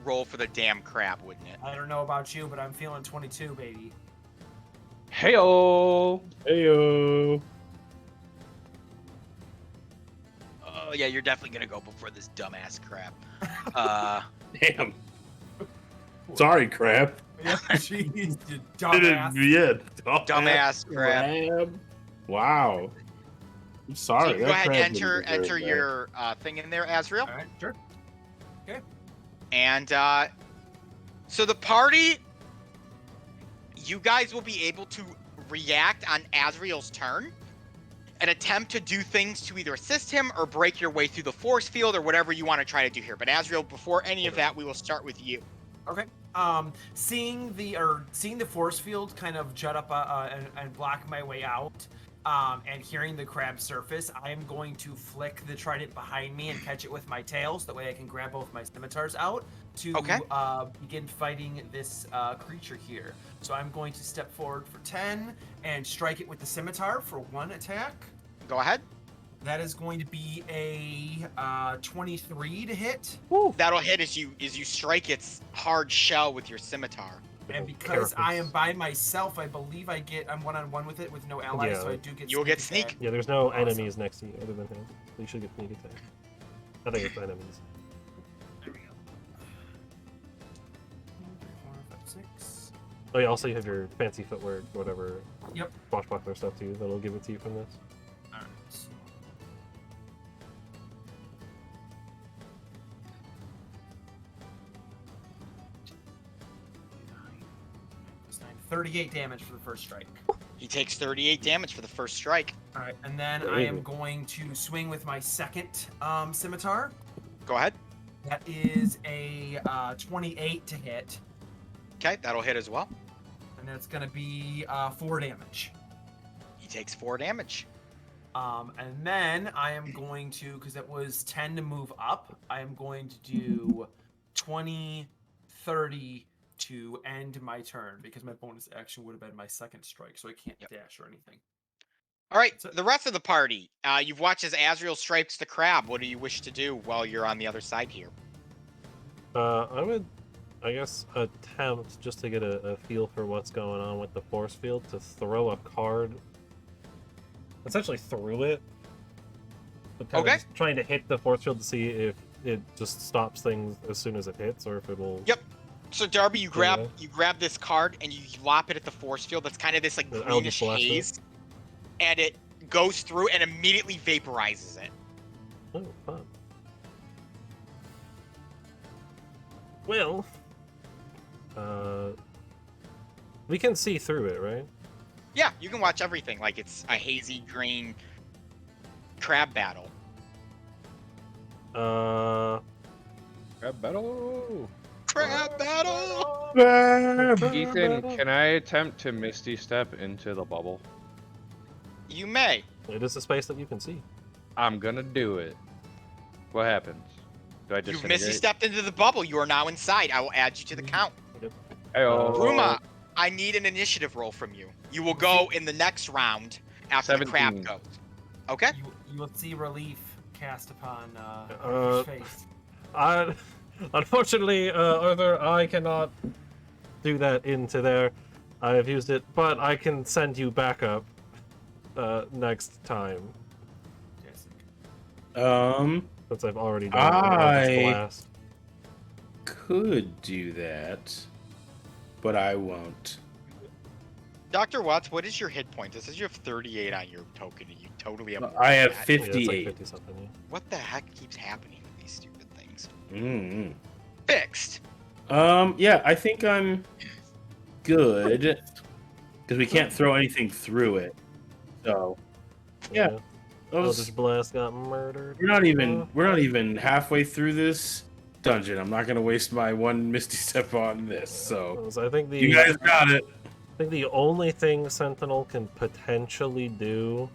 roll for the damn crab, wouldn't it? I don't know about you, but I'm feeling 22, baby. Heyo. Heyo. Oh, yeah, you're definitely going to go before this dumbass crab. Damn. Sorry, crap. Yeah, jeez, you dumbass. Yeah. Dumbass crab. Wow. I'm sorry. So you can go that ahead and crab didn't enter deserve that. your thing in there, Azrael. All right, sure. And so the party, you guys will be able to react on Azrael's turn and attempt to do things to either assist him or break your way through the force field or whatever you want to try to do here. But Azrael, before any of that, we will start with you. Okay. Seeing the force field kind of jut up and block my way out, and hearing the crab surface, I am going to flick the trident behind me and catch it with my tail, so that way I can grab both my scimitars out to begin fighting this creature here. So I'm going to step forward for 10 and strike it with the scimitar for 1 attack. Go ahead. That is going to be a 23 to hit. That'll hit as you strike its hard shell with your scimitar. And because I am by myself, I believe I'm one-on-one with it with no allies, Yeah. so I do get. You'll get attack. sneak. Yeah, there's no Awesome. enemies next to you other than him. So you should get sneak attack. I think it's enemies. There we go. 4, 5, 6. Oh yeah, also you have your fancy footwear, whatever. Yep. Swashbuckler stuff too. That'll give it to you from this. All right. It's 38 damage for the first strike. He takes 38 damage for the first strike. All right, and then I am going to swing with my second scimitar. Go ahead. That is a 28 to hit, Okay, that'll hit as well. and that's going to be 4 damage. He takes 4 damage. And then I am going to, because it was 10 to move up, I am going to do 20, 30 to end my turn, because my bonus action would have been my second strike, so I can't dash or anything. All right, That's it. the rest of the party. You've watched as Azrael strikes the crab. What do you wish to do while you're on the other side here? I would, I guess, attempt just to get a feel for what's going on with the force field to throw a card essentially through it. But kind of Okay. just trying to hit the force field to see if it just stops things as soon as it hits, or if it'll. Yep. So Darby, you grab Yeah. this card and you lop it at the force field. That's kind of this like The greenish Eldritch Blast it. haze, and it goes through and immediately vaporizes it. Oh, fun. Well, we can see through it, right? Yeah, you can watch everything like it's a hazy green crab battle. Crab battle. Crab battle. Ethan, can I attempt to Misty Step into the bubble? You may. It is a space that you can see. I'm gonna do it. What happens? Do I You've disintegrate? misty stepped into the bubble. You are now inside. I will add you to the count. Heyo. Ruma, I need an initiative roll from you. You will go in the next round after the crab 17. goes. Okay? You will see relief cast upon Uh, his face. Unfortunately, Arthur, I cannot do that into there. I have used it, but I can send you backup next time, since I've already done Eldritch Blast. Could do that, but I won't. Dr. Watts, what is your hit point? It says you have 38 on your token, and you totally have more I than have that. Yeah, it's like 58. 50 something. Yeah. What the heck keeps happening with these stupid things? Mm-hmm. Fixed. Yeah, I think I'm good because we can't throw anything through it. So yeah, Eldritch Blast got murdered. we're not even halfway through this dungeon. I'm not gonna waste my one Misty Step on this. So So I think you guys got it. I think the only thing Sentinel can potentially do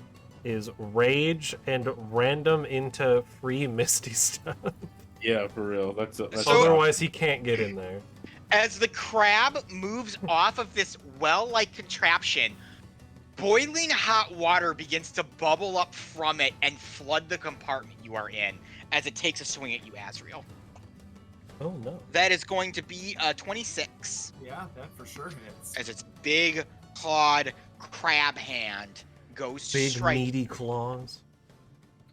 is rage and random into free Misty Step. Yeah, for real. That's So- Otherwise, he can't get in there. As the crab moves off of this well-like contraption, boiling hot water begins to bubble up from it and flood the compartment you are in as it takes a swing at you, Azrael. Oh no. That is going to be 26 Yeah, that for sure hits. as its big clawed crab hand goes Big straight. meaty claws.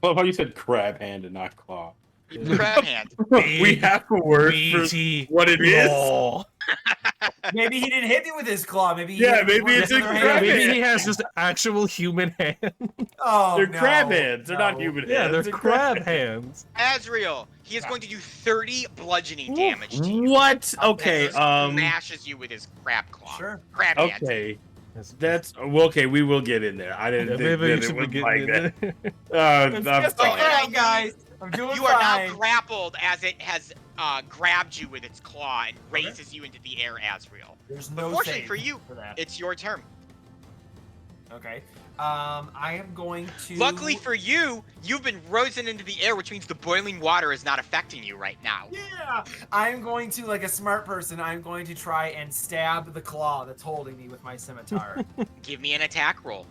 I love how you said crab hand and not claw. Crab hand. We have a word Meaty for what it is. claw. Maybe he didn't hit me with his claw. Maybe he Yeah, hit me maybe with it's his a other Yeah, crab hand. maybe he has just actual human hands. Oh, They're no, crab hands. They're not no. human Yeah, hands. they're crab hands. Azrael, he is going to do 30 bludgeoning damage to you. What? As Okay. he smashes you with his crab claw. Sure. Crab hand. Okay. That's well, okay. We will get in there. I didn't Yeah, think maybe you that it should be was like getting that. in. I'm Just sorry. like that, guys. I'm doing You are fine. now grappled as it has grabbed you with its claw and raises you into the air, Azrael. There's no Fortunately save for you, for that. it's your turn. Okay. I am going to. Luckily for you, you've been risen into the air, which means the boiling water is not affecting you right now. Yeah, I'm going to, like a smart person, I'm going to try and stab the claw that's holding me with my scimitar. Give me an attack roll.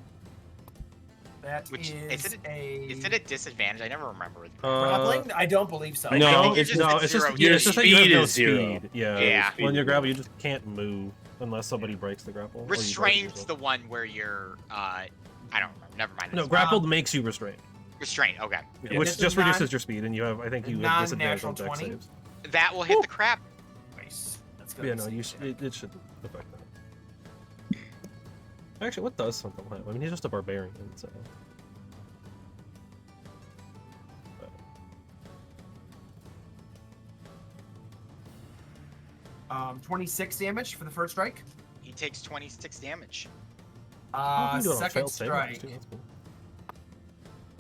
That Which- is is a. it a disadvantage? I never remember. grappling? I don't believe so. No, No, you're just no, at it's zero. just Your it's just that you have speed no is zero. speed. Yeah. Yeah. When you grapple, you just can't move unless somebody breaks the grapple. or you break it Restrained's yourself. the one where you're, I don't remember. Never mind. No, It's grappled makes you restrained, restrained. Okay. which This is just non- reduces your speed, and you have, I think, you have disadvantage on non-natural dex 20? saves. That will hit the crab. Nice. That's good. Yeah, no, it shouldn't affect that. Actually, what does something have? I mean, he's just a barbarian, so. 26 damage for the first strike. He takes 26 damage. Oh, you can do it on Second failed save damage, strike too, that's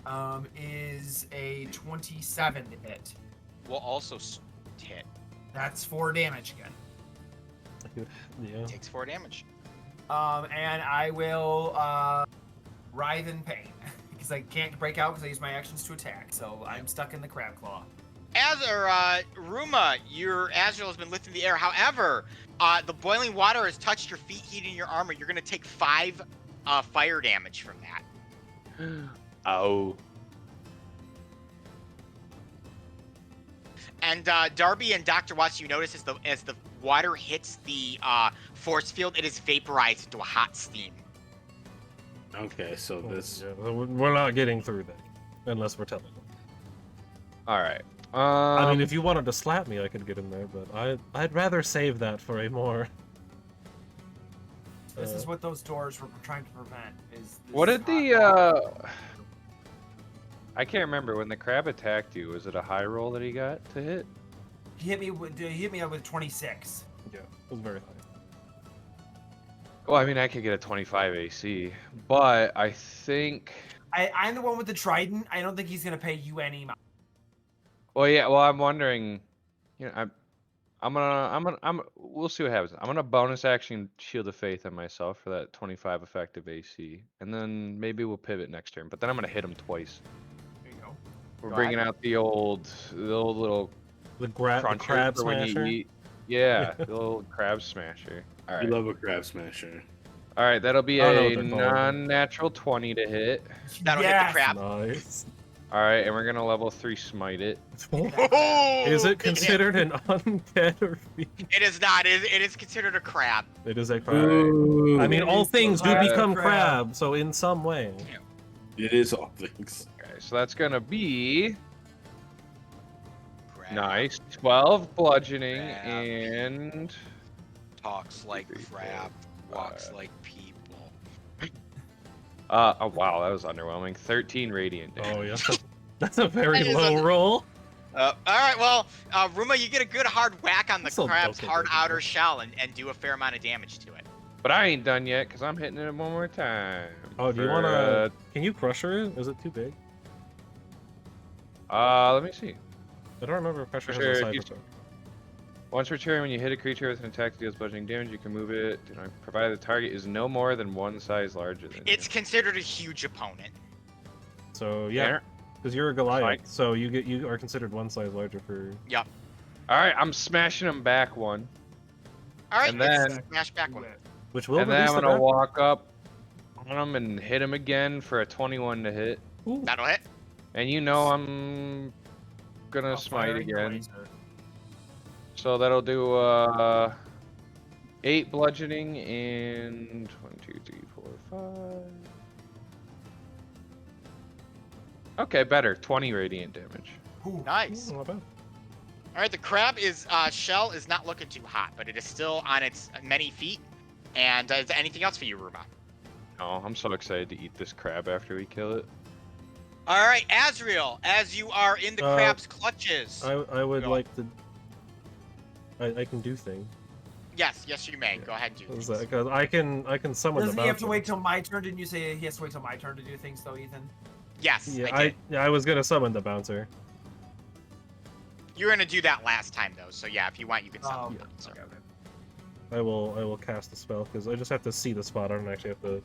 cool. is a 27 to hit. Will also hit. That's 4 damage again. Yeah. Takes 4 damage. And I will writhe in pain because I can't break out because I use my actions to attack. So I'm stuck in the crab claw. Ruma, your Azrael has been lifted in the air. However, the boiling water has touched your feet, heating your armor. You're going to take 5 fire damage from that. Oh. And Darby and Dr. Watts, you notice as the water hits the force field, it is vaporized into a hot steam. Okay, so this. Yeah, we're not getting through that unless we're telling them. All right. I mean, if you wanted to slap me, I could get in there, but I'd rather save that for a more. This is what those doors were trying to prevent. what is did hot the water. I can't remember when the crab attacked you. Was it a high roll that he got to hit? He hit me up with 26. Yeah, it was very high. Well, I mean, I could get a 25 AC, but I think. I'm the one with the trident. I don't think he's gonna pay you any amount. Well, yeah. Well, I'm wondering. You know, we'll see what happens. I'm gonna bonus action Shield of Faith on myself for that 25 effective AC, and then maybe we'll pivot next turn. But then I'm gonna hit him twice. There you go. We're Go bringing ahead. out the old little The cruncher crab for when smasher. you eat. Yeah, the little crab smasher. All You right. love a crab smasher. All right, that'll be I don't know a what they're called. non-natural 20 to hit. That'll hit the crab. Nice. All right, and we're gonna level 3 smite it. Is it considered an undead or fiend? It is not. It is considered a crab. It is a crab. Ooh, I mean, all things do crab. become crab, so in some way. it is all things. Okay, so that's gonna be Crab nice 12 bludgeoning Crab. and talks like 3, 4, crab, walks 5. like people. oh wow, that was underwhelming. 13 radiant damage. Oh, yeah. That's a very That is low a- roll. All right, well, Ruma, you get a good hard whack on the That's a crab's okay hard damage. outer shell and do a fair amount of damage to it. But I ain't done yet because I'm hitting it one more time. Oh, do you for, wanna? Can you crusher it? Is it too big? Let me see. I don't remember if crusher has Sure, a if side you- effect. Once per turn, when you hit a creature with an attack that deals bludgeoning damage, you can move it, provided the target is no more than one size larger than It's you. considered a huge opponent. So yeah, There. because you're a Goliath, Fine. so you are considered one size larger for. Yep. All right, I'm smashing him back one, All right, And let's then- smash back one. Which will and then reduce I'm the gonna grapple. walk up on him and hit him again for a 21 to hit. Ooh. That'll hit. And you know I'm gonna I'll smite fire your again. laser. So that'll do 8 bludgeoning and 1, 2, 3, 4, 5. Okay, better. 20 radiant damage. Ooh. Nice. Ooh, not bad. All right, the crab is shell is not looking too hot, but it is still on its many feet. And is there anything else for you, Ruma? Oh, I'm so excited to eat this crab after we kill it. All right, Azrael, as you are in the crab's clutches. I would Go. like to. I can do things. Yes, you may. Go ahead and do What is this. that? Because I can summon Doesn't the he have to bouncer. wait till my turn? Didn't you say he has to wait till my turn to do things, though, Ethan? Yes, Yeah, I did. I was gonna summon the bouncer. You were gonna do that last time though, so yeah, if you want, you can summon. Oh, the bouncer. I will cast the spell because I just have to see the spot. I don't actually have to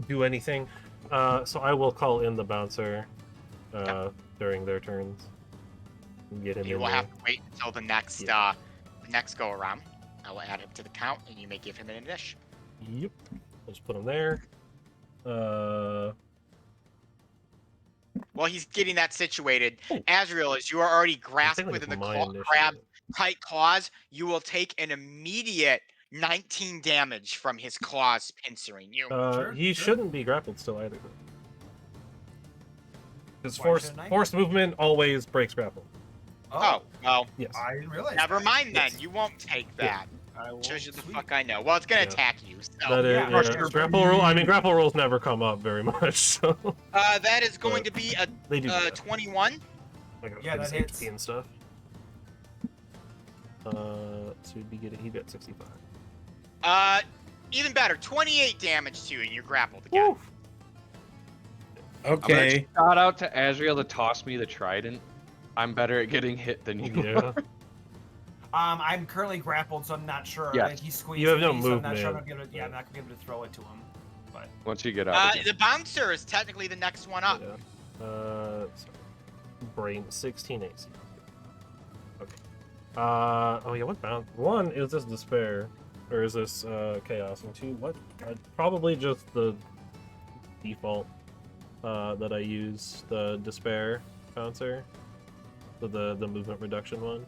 do anything. So I will call in the bouncer during their turns. And get him You in will there. have to wait until the next Yeah. the next go around. I will add him to the count, and you may give him an initiative. Yep. I'll just put him there. While he's getting that situated, Oh. Azrael, as you are already grasped Technically within the it's my crab initiative. tight claws, you will take an immediate 19 damage from his claws pincering you. Sure, He sure. shouldn't be grappled still either. Because Why shouldn't I? forced movement always breaks grapple. Oh, well, Yes. I didn't realize. never that. mind then. Yes. You won't take Yeah. that. I won't. Shows you the Sweet. fuck I know. Well, it's gonna Yeah. attack you. So. That is, yeah, yeah, sure. grapple rule. I mean, grapple rules never come up very much. So That is going to be a they do. 21. Like Yeah, that hits. HP and stuff. So he'd be at 65. Even better, 28 damage to you, and you're grappled again. Woo. Okay. Shout out to Azrael to toss me the trident. I'm better at getting hit than you. Yeah. I'm currently grappled, so I'm not sure. Yeah. Like, he's squeezing You have no me, so I'm not sure I'm movement. gonna be able to, I'm not gonna be able to throw it to him. But Once you get out. The bouncer is technically the next one up. Yeah. Sorry. Brain 16 AC. Okay. Oh yeah. What bound? One is this despair, or is this chaos? And two, what? Probably just the default that I use, the despair bouncer, so the movement reduction one.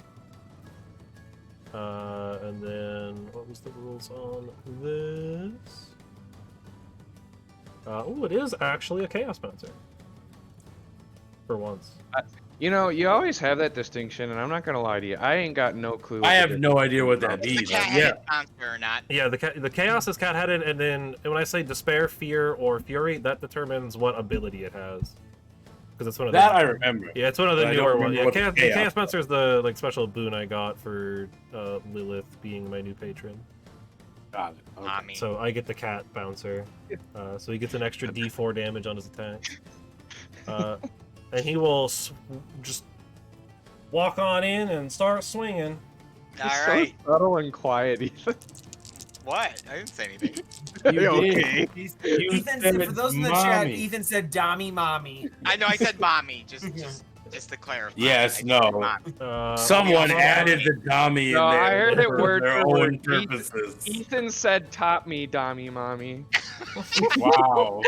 And then what was the rules on this? Oh, it is actually a chaos bouncer. For once. You know, you always have that distinction, and I'm not gonna lie to you. I ain't got no clue. I what have the no idea what difference that is. It's a means. cat-headed Yeah. bouncer or not. Yeah, the chaos is cat-headed, and then when I say despair, fear, or fury, that determines what ability it has. Because it's one of That the I remember. yeah, it's one of the but I don't newer ones. remember Yeah, what the chaos, the chaos chaos bouncer is the like special boon I got for Lilith being my new patron. Got it. Okay. Mommy. So I get the cat bouncer. So he gets an extra D4 damage on his attack. And he will just walk on in and start swinging. All He's right. So subtle and quiet, Ethan. What? I didn't say anything. Okay. Ethan said, for those in the chat, Ethan said "Dommy, mommy." I know I said mommy, just to clarify. Yes, I said no. mommy. Someone yeah, added the dummy No, in there I heard it for word their for own word. purposes. Ethan said, "Top me, Dommy, mommy." Wow.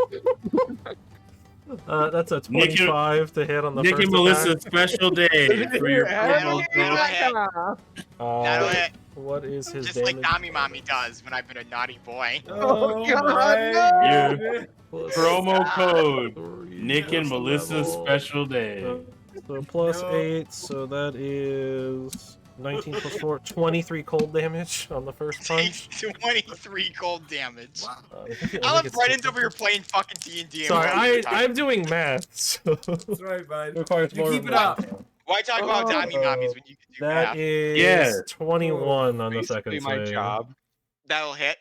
That's a Nick and- 25 to hit on the Nick first and Melissa, attack. special day for your That'll promo. hit. That'll hit. What is his Just damage? like Mommy Mommy does when I've been a naughty boy. Oh, God, my no! Your Plus promo code three, Nick and plus Melissa's level. special day. So plus No. 8, so that is 19 plus 4, 23 cold damage on the first punch. Takes 23 cold damage. I think I love it's Brennan's 60. over here playing fucking D&D. Sorry, I'm doing math, so That's right, it bud. requires You more keep of it my- up. Why talk about Dommy Mommies when you can do That math? is Yeah. 21 on the Basically second my swing. job. That'll hit.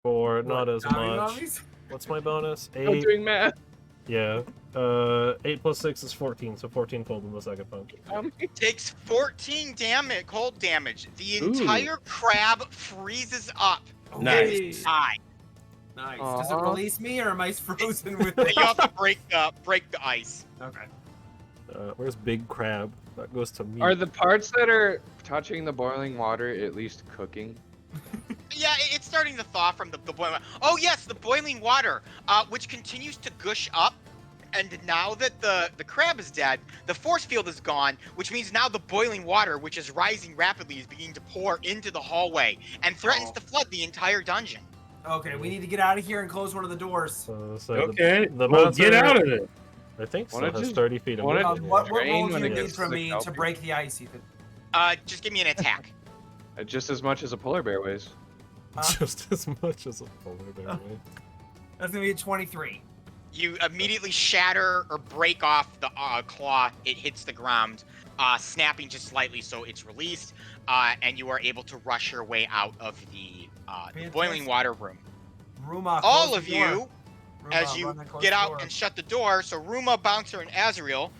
For not as Tommy much. mummies? What's my bonus? I'm 8. doing math. Yeah. 8 plus 6 is 14, so 14 total in the second punch. Takes 14 damage, cold damage. The Ooh. entire crab freezes up. Nice. And die. Nice. Does it release me, or am I frozen with You it? have to break the ice. Okay. Where's Big Crab? That goes to me. Are the parts that are touching the boiling water at least cooking? Yeah, it's starting to thaw from the boiling. Oh yes, the boiling water, which continues to gush up. And now that the crab is dead, the force field is gone, which means now the boiling water, which is rising rapidly, is beginning to pour into the hallway and threatens to flood the entire dungeon. Okay, we need to get out of here and close one of the doors. So Okay. The Well, monster, get out of it. I think Wanna still has just- 30 feet of wanna movement. What Drain roll do when you it need gets from to the me to kelpie. break the ice, Ethan? Just give me an attack. Just as much as a polar bear weighs. Just as much as a polar bear. Right? That's gonna be a 23. You immediately shatter or break off the claw. It hits the ground, snapping just slightly, so it's released, and you are able to rush your way out of the boiling water room. Ruma, All close of the door. you, Ruma, as you run and close get the out door. and shut the door, so Ruma, Bouncer, and Azrael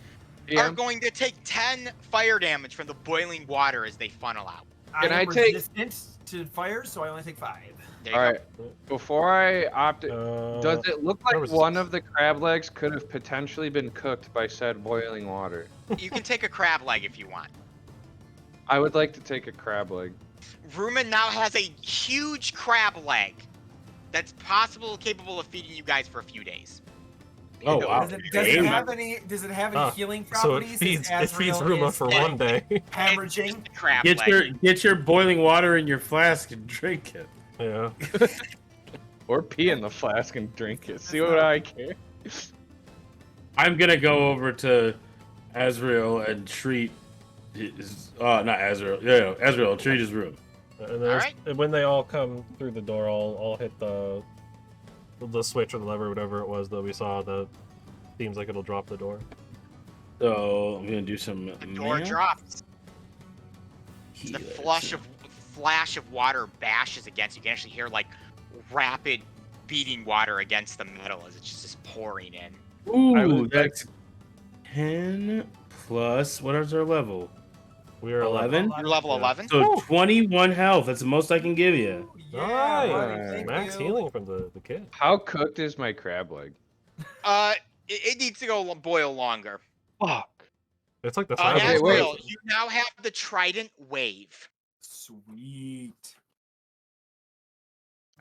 Yeah. are going to take 10 fire damage from the boiling water as they funnel out. Can I am take- resistant to fire, so I only take 5. There you All go. right. Before I opt, does it look I like was- one of the crab legs could have potentially been cooked by said boiling water? You can take a crab leg if you want. I would like to take a crab leg. Ruma now has a huge crab leg that's capable of feeding you guys for a few days. Oh wow. Does it have any? Does it have any Ah, healing So it properties? feeds Is Azrael Ruma is for one day. hemorrhaging. Crab Get leg. your boiling water in your flask and drink it. Yeah. Or pee in the flask and drink it. See what I care. I'm gonna go over to Azrael and treat his not Azrael. Yeah, Azrael, treat his room. And Alright. when they all come through the door, I'll hit the switch or the lever, whatever it was that we saw. That seems like it'll drop the door. So I'm gonna do some The door math. drops. He- The flash of water bashes against you. You can actually hear like rapid beating water against the metal as it's just pouring in. I Ooh, would that's 10 plus. What is our level? We are 11? You're level Yeah. 11. So 21 health. That's the most I can give you. Yeah, Nice. buddy, thank Max you. healing from the kid. How cooked is my crab leg? It needs to go boil longer. Fuck. It's like the Uh, Okay, final wait. Azrael, you now have the Trident Wave. Sweet.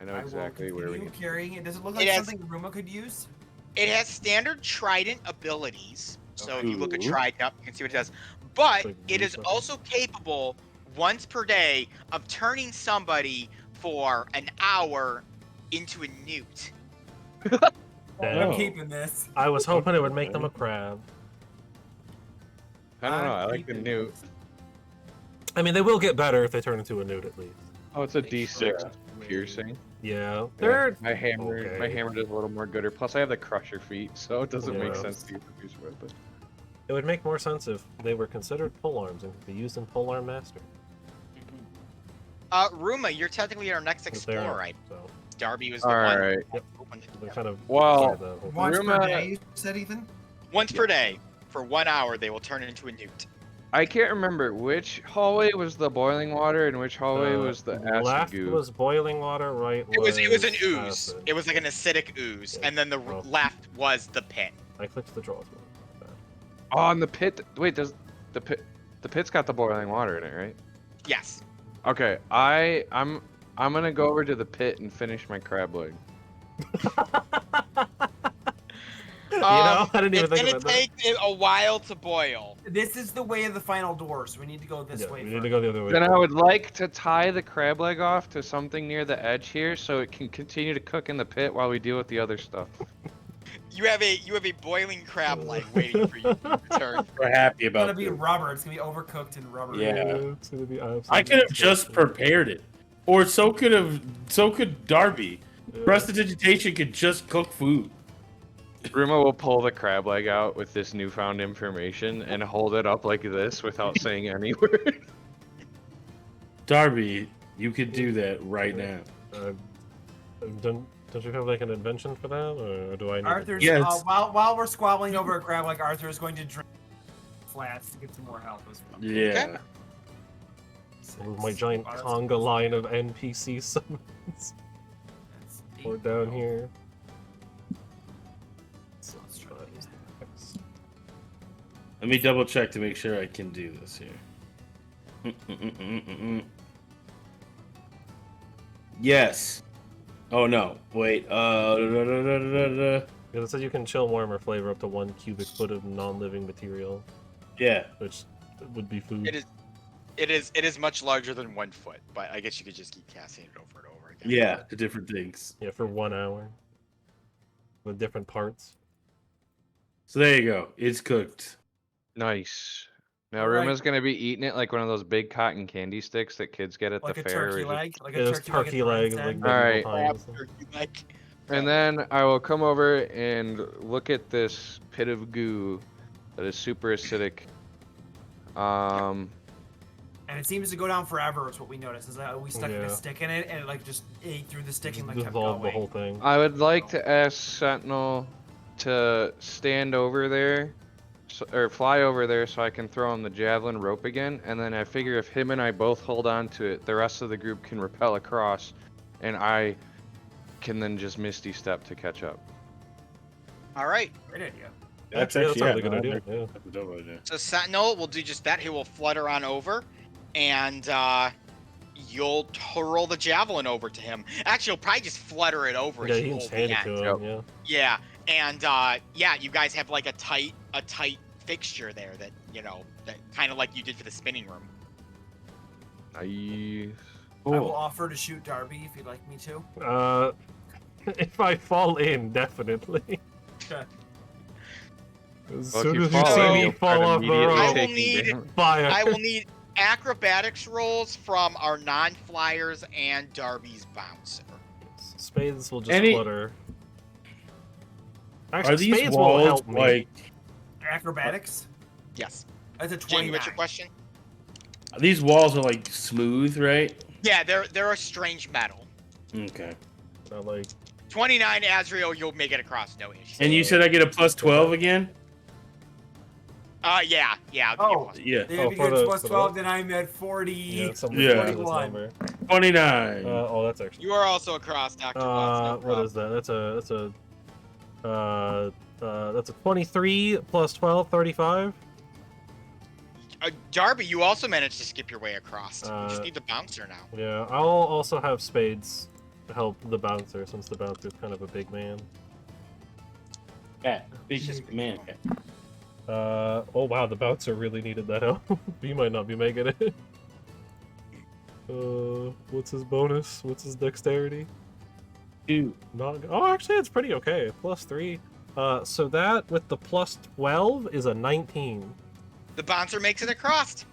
I know I will exactly where we continue need. carrying it. Does it look like It has- something Ruma could use? It has standard Trident abilities. So if you look at Ooh. Trident up, you can see what it does. But Like it is reset. also capable once per day of turning somebody for an hour into a newt. I'm Oh. keeping this. I was hoping it would make them a crab. I don't know. I'm I like the keeping newt. this. I mean, they will get better if they turn into a newt at least. Oh, it's a D6 piercing. Yeah, Yeah, they're my hammer. okay. My hammer does a little more gooder. Plus, I have the crusher feet, so it doesn't make Yeah. sense to use the pierce weapon. It would make more sense if they were considered polearms and could be used in Polearm Master. Ruma, you're technically our next If they explorer, are, right? so Darby was the All one. right. who opened it. they're kind of Well, the whole- Once per Ruma- day, you said, Ethan? Once per day, for 1 hour, they will turn into a newt. I can't remember which hallway was the boiling water and which hallway was the acid left goo. was boiling water, right? It was an ooze. acid. It was like an acidic ooze, Yeah. and then the Oh. left was the pit. I clicked the draws. Bad. Oh, and the pit. Wait, does the pit? The pit's got the boiling water in it, right? Yes. Okay, I'm gonna go over to the pit and finish my crab leg. You know, I didn't even it's think gonna about that. take it a while to boil. This is the way of the final door, so we need to go this Yeah, way we first. need to go the other way. Then I would like to tie the crab leg off to something near the edge here, so it can continue to cook in the pit while we deal with the other stuff. You have a boiling crab leg waiting for you to return. We're happy It's gonna about be this. rubber. It's gonna be overcooked in rubber. Yeah. It's gonna be absolutely I could have just disgusting. prepared it. Or so could Darby. Yeah. Prestidigitation could just cook food. Ruma will pull the crab leg out with this newfound information and hold it up like this without saying any word. Darby, you could do that right now. Don't you have like an invention for that, or do I need? Arthur's Yes. while we're squabbling over a grab, like Arthur is going to drink flats to get some more health as well. Yeah. My giant conga line of NPC summons. That's Or 8. down here. So let's try to use that. Let me double check to make sure I can do this here. Yes. Oh no. Wait. Because it says you can chill, warm, or flavor up to 1 cubic foot of non-living material, Yeah. which would be food. It is much larger than 1 foot, but I guess you could just keep casting it over and over again. Yeah. The different things. Yeah, for 1 hour. With different parts. So there you go. It's cooked. Nice. Now Alright. Ruma's gonna be eating it like one of those big cotton candy sticks that kids get at Like the a fair. turkey where you leg, like Yeah, a there's turkey turkey leg. legs, like Alright. medieval times. Like, just- And then I will come over and look at this pit of goo that is super acidic. And it seems to go down forever. Is what we noticed. Is that we stuck Yeah. a stick in it and it like just ate through the stick and like kept Dissolve the going. whole thing. I would like to ask Sentinel to stand over there, or fly over there, so I can throw him the javelin rope again. And then I figure if him and I both hold on to it, the rest of the group can rappel across, and I can then just Misty Step to catch up. all right. Great idea. That's Yeah, that actually sounds like a no, good idea. Yeah. that's a dope idea. So Sentinel will do just that. He will flutter on over, and you'll hurl the javelin over to him. Actually, you'll probably just flutter it over Yeah, as you you can hold just hand the it end. to him. Yeah. Yeah, and yeah, you guys have like a tight fixture there that that kind of like you did for the spinning room. Nice. I will Cool. offer to shoot Darby if you'd like me to. If I fall in, definitely. Okay. As Well, if soon you as you fall see in, me you'll fall start off the immediately I will rope, taking need- damage. fire. I will need acrobatics rolls from our non-flyers and Darby's bouncer. Spades will just Any- flutter. Are Actually, these spades won't walls help me. like? Acrobatics. Yes. That's a Jamie, 29. what's your question? These walls are like smooth, right? Yeah, they're a strange metal. Okay. Not like 29 Azrael, you'll make it across, no issue. And you said I get a plus 12 again? Yeah, I'll give you a Oh. plus. Yeah. If Oh, he for gets the- plus for the- 12, then I'm at 40. yeah, something Yeah. like this 41. number. 29. Oh, that's actually. You are also across, Dr. Watts. No What problem. is that? That's a 23 plus 12, 35. Darby, you also managed to skip your way across. You just Uh, need the bouncer now. Yeah, I'll also have spades to help the bouncer since the bouncer's kind of a big man. Cat. Big man. Cat. Oh wow, the bouncer really needed that help. He might not be making it. What's his bonus? What's his dexterity? 2. Not. Oh, actually, it's pretty okay. Plus 3. So that with the plus 12 is a 19. The bouncer makes it across.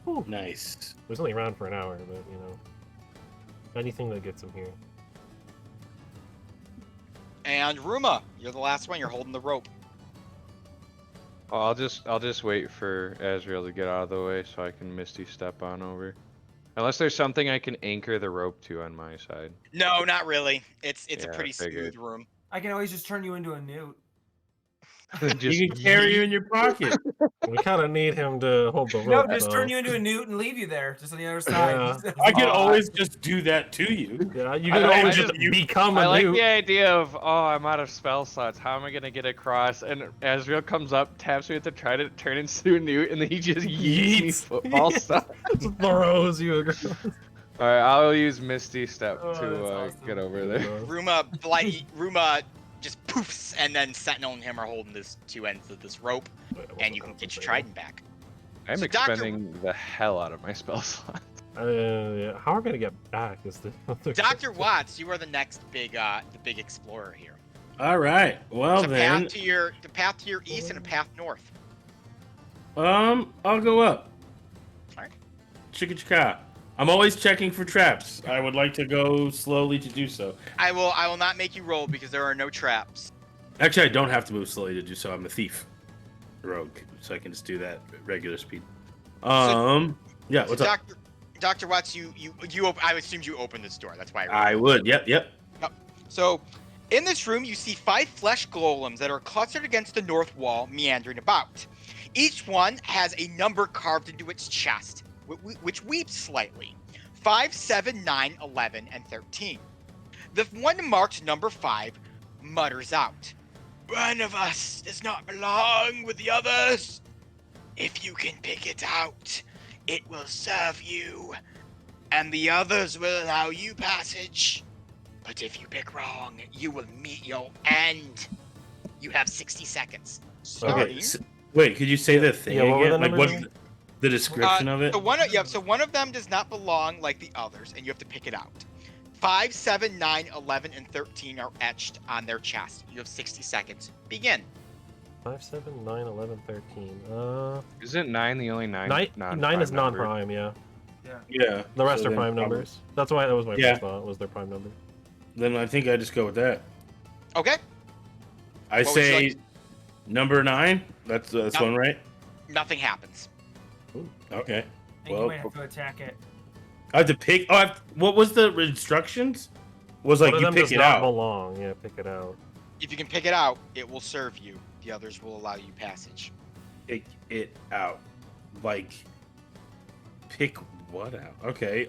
Whew. Nice. It was only around for an hour, but anything that gets him here. And Ruma, you're the last one. You're holding the rope. Oh, I'll just wait for Azrael to get out of the way so I can Misty Step on over. Unless there's something I can anchor the rope to on my side. No, not really. It's Yeah, a I pretty figured. smooth room. I can always just turn you into a newt. Just You can carry you in your pocket. We kind of need him to hold the No, rope. just though. turn you into a newt and leave you there, just on the other side. Yeah. I could Oh, always just do that to you. Yeah, you I can like- always I just just- become I a like new. the idea of, oh, I'm out of spell slots. How am I gonna get across? And Azrael comes up, taps me with the trident, turn into a newt, and then he just yeets me Yeets. football style. Just throws you across. All right, I'll use Misty Step Oh, to that's awesome. get over there. Ruma just poofs, and then Sentinel and him are holding this two ends of this rope, and you can get your trident back. I'm So, Doctor- expending the hell out of my spell slot. Yeah. How are we gonna get back? Is the other Dr. Watts, you are the next big explorer here. All right. Well There's a then, path to your east and a path north. I'll go up. Alright. Chicka chicka. I'm always checking for traps. I would like to go slowly to do so. I will not make you roll because there are no traps. Actually, I don't have to move slowly to do so. I'm a thief, rogue, so I can just do that at regular speed. Yeah. What's up? Dr. Watts, I assumed you opened this door. That's why I would. Yep. So, in this room, you see 5 flesh golems that are clustered against the north wall, meandering about. Each one has a number carved into its chest, which weeps slightly. 5, 7, 9, 11, and 13. The one marked number 5 mutters out, "One of us does not belong with the others. If you can pick it out, it will serve you, and the others will allow you passage. But if you pick wrong, you will meet your end. You have 60 seconds. Starting. Okay. Wait, could you say the thing what were again? the Like, numbers what's again? the description of it? So one of them does not belong like the others, and you have to pick it out. 5, 7, 9, 11, and 13 are etched on their chest. You have 60 seconds. Begin. 5, 7, 9, 11, 13. Isn't 9 the only 9? 9 is number? non-prime, yeah. Yeah. The rest so are then prime probably- numbers. That's why that was my Yeah. first thought, was their prime number. Then I think I just go with that. Okay. I What would you say like number 9. That's No. one, right? Nothing happens. Okay. And you Well, might have to attack it. I have to pick. Oh, what was the instructions? Was like One of you them pick does it not out. belong. Yeah, pick it out. If you can pick it out, it will serve you. The others will allow you passage. Pick it out. Like, pick what out? Okay.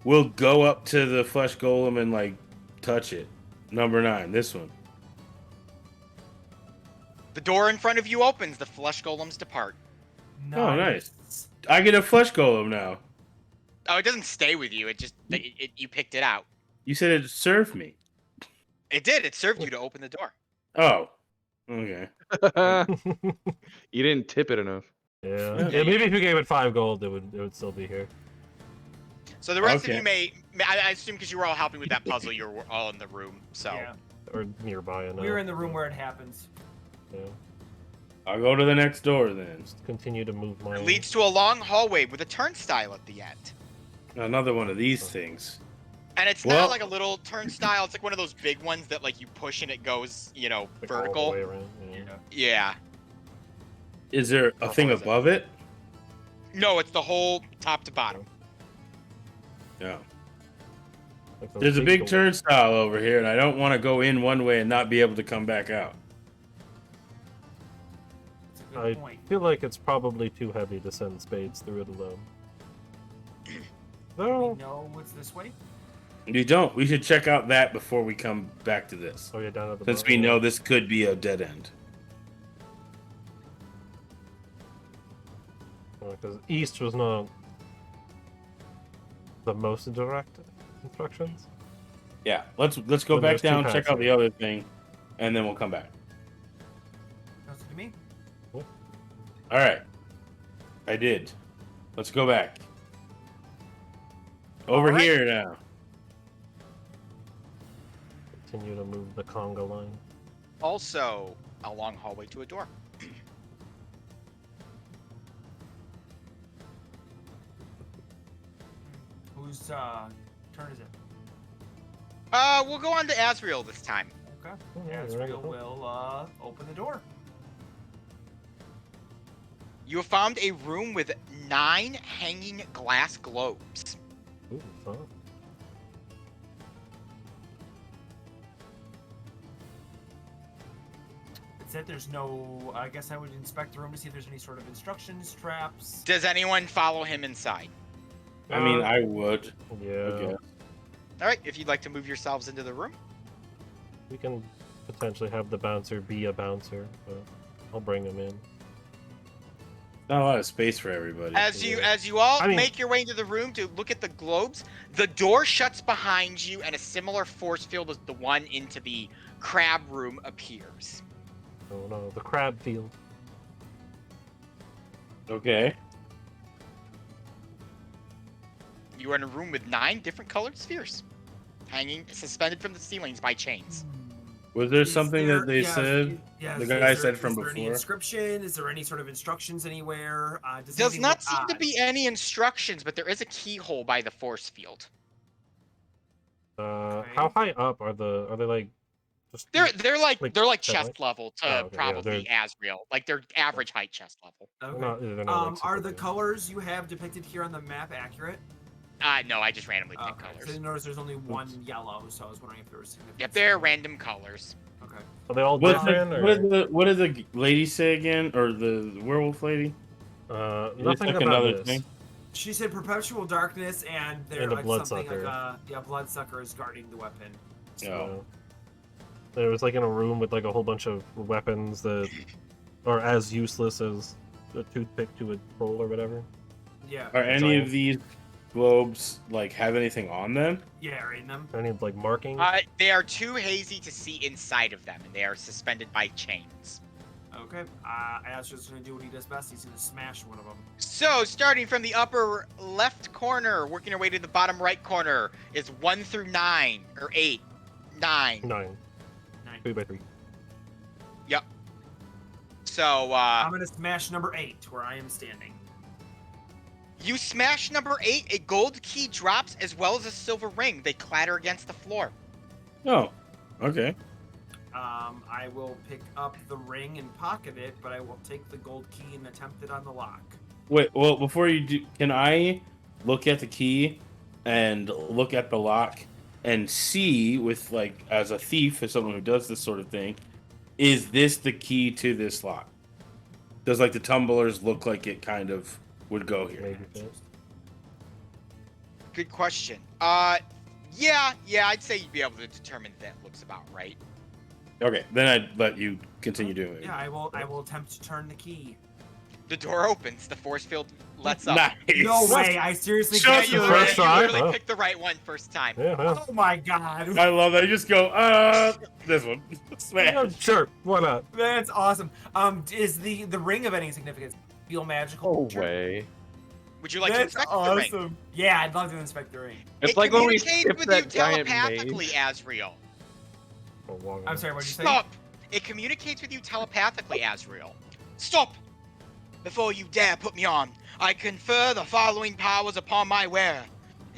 We'll go up to the flesh golem and like touch it. Number 9. This one. The door in front of you opens. The flesh golems depart. Oh, nice. I get a flesh golem now. Oh, it doesn't stay with you. You picked it out. You said it served me. It did. It served you to open the door. Oh. Okay. You didn't tip it enough. Yeah. Yeah, maybe if you gave it 5 gold, it would still be here. So the rest of Okay. you I assume because you were all helping with that puzzle, you were all in the room. So Yeah. Or nearby enough. We were in the room where it happens. Yeah. I'll go to the next door then. Just continue to move my... it leads to a long hallway with a turnstile at the end. Another one of these things. And it's Well- not like a little turnstile. It's like one of those big ones that like you push and it goes, like, all the vertical. way around, yeah. Yeah. Is there a thing is it? above it? No, it's the whole top to bottom. No. Like those There's a big doors. turnstile over here, and I don't want to go in one way and not be able to come back out. That's a good I point. feel like it's probably too heavy to send spades through it alone. We No. know what's this way. You don't. We should check out that before we come back to this. Oh, yeah, down at the Since bottom. we know this could be a dead end. Because east was not the most direct instructions. Yeah. Let's go So back there's two down, check paths out the here. other thing, and then we'll come back. Sounds good to me. All right. I did. Let's go back. Over All right. here now. Continue to move the conga line. Also, a long hallway to a door. Whose turn is it? We'll go on to Asriel this time. Okay. Oh, yeah, there we Asriel go. will open the door. You have found a room with 9 hanging glass globes. Ooh, fun. It said there's no. I guess I would inspect the room to see if there's any sort of instructions, traps. Does anyone follow him inside? I mean, I would. Yeah. Okay. All right, if you'd like to move yourselves into the room. We can potentially have the bouncer be a bouncer, but I'll bring him in. Not a lot of space for everybody. As you all I mean- make your way into the room to look at the globes, the door shuts behind you and a similar force field as the one into the crab room appears. Oh no, the crab field. Okay. You are in a room with 9 different colored spheres, hanging suspended from the ceilings by chains. Was there Is something there- that they yeah, said? Yeah, The is guy there- said from is there any before? inscription? Is there any sort of instructions anywhere? Does anything not look seem to odd? be any instructions, but there is a keyhole by the force field. How high up are they like Just They're like Like, they're like that chest height? level to Oh, okay, yeah, probably Asriel. Like they're average height chest level. Okay. they're not, like, Are super the big. colors you have depicted here on the map accurate? No, I just randomly pick Okay. So colors. you notice there's only one yellow, so I was wondering if there was significant. Yep, they're random colors. Okay. Are they all What, different? what did the lady say again? Or the werewolf lady? Nothing like about another this. thing? She said perpetual darkness, and they're And a like something bloodsucker. like a bloodsucker is guarding the weapon. No. There was like in a room with like a whole bunch of weapons that are as useless as a toothpick to a troll or whatever. Yeah. Are any giant. of these globes like have anything on them? Yeah, reading them. I need like marking. They are too hazy to see inside of them, and they are suspended by chains. Okay. Asher's gonna do what he does best. He's gonna smash one of them. So, starting from the upper left corner, working our way to the bottom right corner, is 1 through 9, or 8, 9. 9. 3 by 3. So, I'm gonna smash number 8, where I am standing. you smash number 8, a gold key drops as well as a silver ring. They clatter against the floor. Oh, okay. I will pick up the ring and pocket it, but I will take the gold key and attempt it on the lock. Wait, well, before you do, can I look at the key and look at the lock and see, with like, as a thief, as someone who does this sort of thing, is this the key to this lock? Does like the tumblers look like it kind of would go here? Maybe so. Good question. Yeah, I'd say you'd be able to determine that looks about right. Okay, then I'd let you continue doing it. Yeah, I will attempt to turn the key. The door opens, the force field lets up. Nice. No way! I seriously Shut can't Yeah, you the do literally, first you try, literally huh? picked the right one first time. Yeah. Oh my god! I love that. You just go, this one. Smash. Yeah, sure. Why not? That's awesome. Is the ring of any significance? Feel magical? No creature? way. Would you like to That's inspect awesome. the ring? Yeah, I'd love to inspect the ring. It's It like when we communicates skipped with you that giant telepathically, maze. Asriel. Oh, long I'm sorry, what'd you say? Stop! It communicates with you telepathically, Asriel. Stop! Before you dare put me on, I confer the following powers upon my wearer.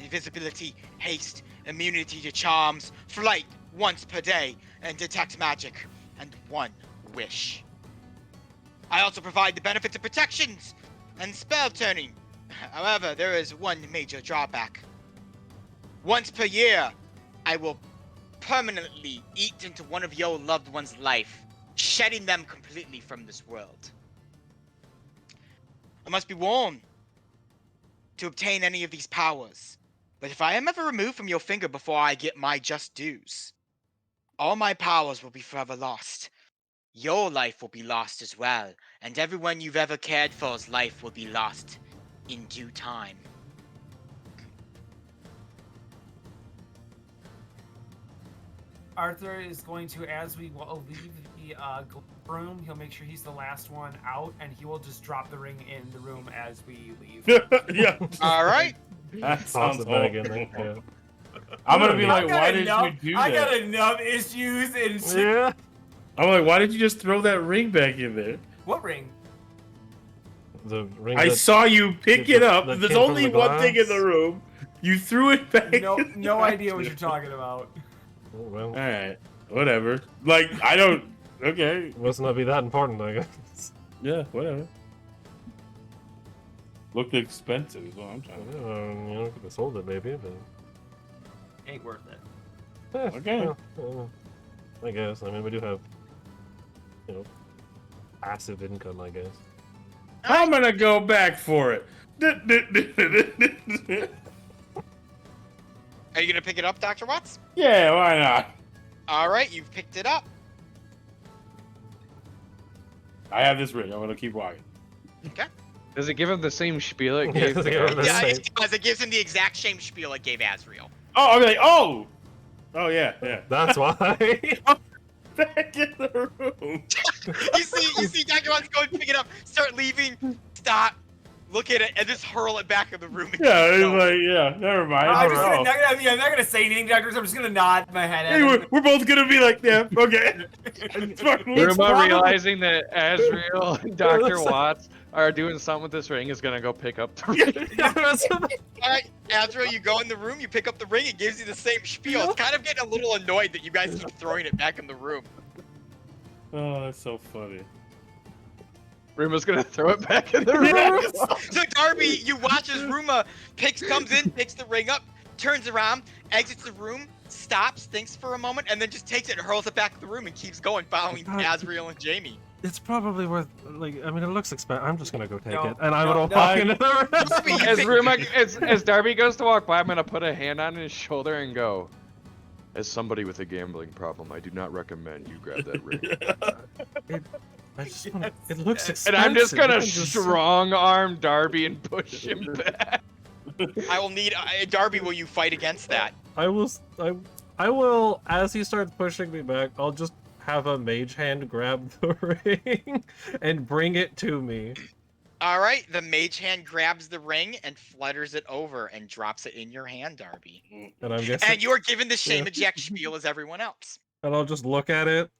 Invisibility, haste, immunity to charms, flight once per day, and detect magic, and one wish. I also provide the benefits of protections and spell turning. However, there is one major drawback. Once per year, I will permanently eat into one of your loved one's life, shedding them completely from this world. I must be warned to obtain any of these powers, but if I am ever removed from your finger before I get my just dues, all my powers will be forever lost. Your life will be lost as well, and everyone you've ever cared for's life will be lost in due time. Arthur is going to, as we leave the room, he'll make sure he's the last one out, and he will just drop the ring in the room as we leave. Yeah. All right. That Toss sounds it back in there. horrible. Yeah. I'm gonna be like, I got why did enough- you do I that? got enough issues and shit. Yeah. I'm like, why did you just throw that ring back in there? What ring? The ring. I that- saw you pick that- it up. that There's came from only the one thing in the glass? room. You threw it back. No idea what you're talking about. Oh, well, All right, whatever. Like, I don't. Okay. must not be that important, I guess. Yeah, whatever. Looked expensive is what I'm trying to. You know, could have sold it maybe, but. Ain't worth it. Okay. Well, I guess. I mean, we do have, you know, passive income, I guess. I'm gonna go back for it. Are you gonna pick it up, Dr. Watts? Yeah, why not? All right, you've picked it up. I have this ring. I'm gonna keep walking. Does it give him the same spiel it Yeah, gave? does it give him the Yeah, same- it does. It gives him the exact same spiel it gave Asriel. Oh, I'm like, oh yeah. That's why. Back in the room. You see Dr. Watts go and pick it up, start leaving, stop, look at it, and just hurl it back in the room. And Yeah, keep it's going. like, yeah, never mind. I'm Oh. not gonna say anything, Doctor. I'm just gonna nod my head at Hey, him. we're both gonna be like, yeah, okay. It's fucking- Ruma probably- realizing that Azrael and Dr. Watts are doing something with this ring is gonna go pick up the ring. All right, Azrael, you go in the room, you pick up the ring, it gives you the same spiel. It's kind of getting a little annoyed that you guys keep throwing it back in the room. Oh, that's so funny. Ruma's gonna throw it back in the room. So Darby, you watch as Ruma comes in, picks the ring up, turns around, exits the room, stops, thinks for a moment, and then just takes it and hurls it back in the room and keeps going, following Azrael and Jamie. It's probably worth, like, I mean, it looks expensive. I'm just gonna go take No, it, and I'm no, gonna no. walk into the room. Darby, you As pick- Ruma, as Darby goes to walk by, I'm gonna put a hand on his shoulder and go. As somebody with a gambling problem, I do not recommend you grab that ring. I just wanna, it looks And expensive. I'm just You gonna can just- strong arm Darby and push him back. I will need Darby. Will you fight against that? I will, as he starts pushing me back, I'll just have a mage hand grab the ring and bring it to me. All right, the mage hand grabs the ring and flutters it over and drops it in your hand, Darby. And I'm guessing, And you are given the same exact spiel as everyone else. and I'll just look at it.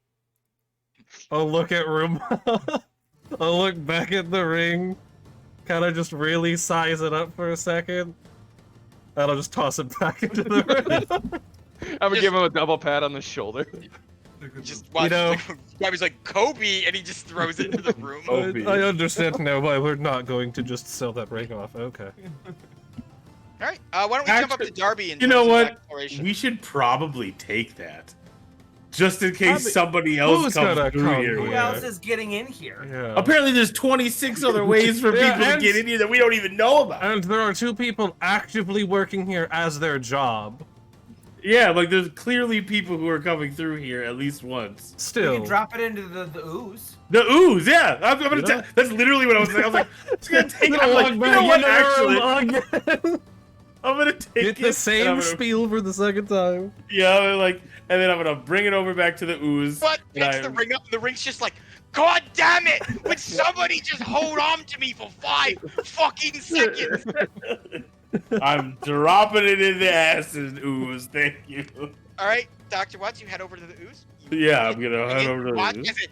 I'll look at Ruma. I'll look back at the ring. Kind of just really size it up for a second. And I'll just toss it back into the ring. I'm gonna give him a double pat on the shoulder. Just watch, know- Darby's like Kobe, and he just throws it into the room. Oh. I understand now why we're not going to just sell that ring off. Okay. All right, why don't we jump up to Actually, Darby and you know what? Exploration. We should probably take that. Just in case I mean, somebody else who's comes gonna through come here. Who with else it. is getting in here? Yeah. Apparently there's 26 other ways for Yeah, people to and- get in here that we don't even know about. And there are 2 people actively working here as their job. Yeah, like there's clearly people who are coming through here at least once. We Still. can drop it into the ooze. The ooze, yeah. I'm gonna You know? that's literally what I was saying. I was like, it's gonna take it. I'm like, you Walk know what, back into actually, the room again. I'm gonna take Get it. the and I'm same gonna- spiel for the second time. Yeah, I'm like, and then I'm gonna bring it over back to the ooze. But and picks the ring up, and the ring's just like, God damn it! Would somebody just hold on to me for 5 fucking seconds? I'm dropping it in the asses, ooze. Thank you. All right, Dr. Watts, you head over to the ooze. You Yeah, I'm gonna head begin over to watch the ooze. as it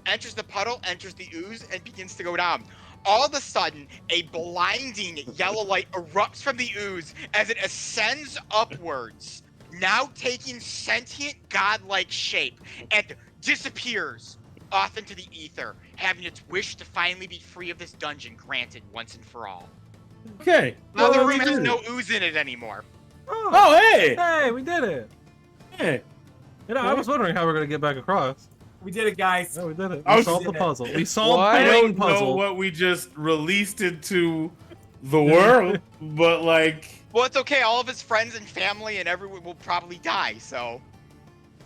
enters the puddle, enters the ooze, and begins to go down. All of a sudden, a blinding yellow light erupts from the ooze as it ascends upwards, now taking sentient godlike shape, and disappears off into the ether, having its wish to finally be free of this dungeon granted once and for all. Okay. Now the well, room we has did no it. ooze in it anymore. Oh, hey! Hey, we did it. Hey. You know, I was wondering how we're gonna get back across. We did it, guys. No, we did it. I We was- solved the puzzle. We solved What? the I ring don't know puzzle. what we just released into the world, but like, Well, it's okay. All of his friends and family and everyone will probably die, so.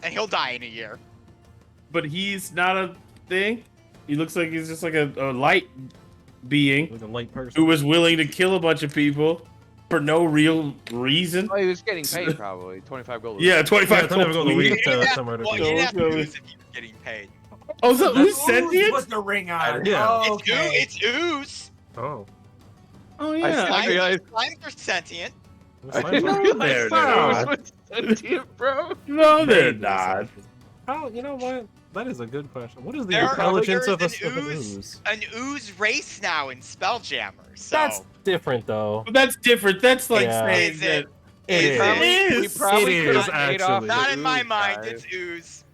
And he'll die in a year. but he's not a thing. He looks like he's just like a light being Like a light person. who was willing to kill a bunch of people for no real reason. Oh, he was getting paid probably 25 gold. Yeah, 25 Yeah, don't ever go to gold. leave to somewhere to Well, do you it. didn't have to Okay. lose if he was getting paid. Oh, so The who's ooze sentient? was the ring on. Yeah. Oh, It's, okay. it's ooze. Oh. Oh I yeah. see. realized- Slimes are sentient. I Slime didn't ball. realize They're Thurs not. was sentient, bro. No, they're Maybe not. How? You know what? That is a good question. What is the There are- intelligence of there's a an of an ooze. ooze? An ooze race now in Spelljammer, so. That's different, though. But that's different. That's like Yeah. saying Is that. it? It Is is. it? We probably It could is, have paid off actually. the Not in my ooze, mind, guys. it's ooze.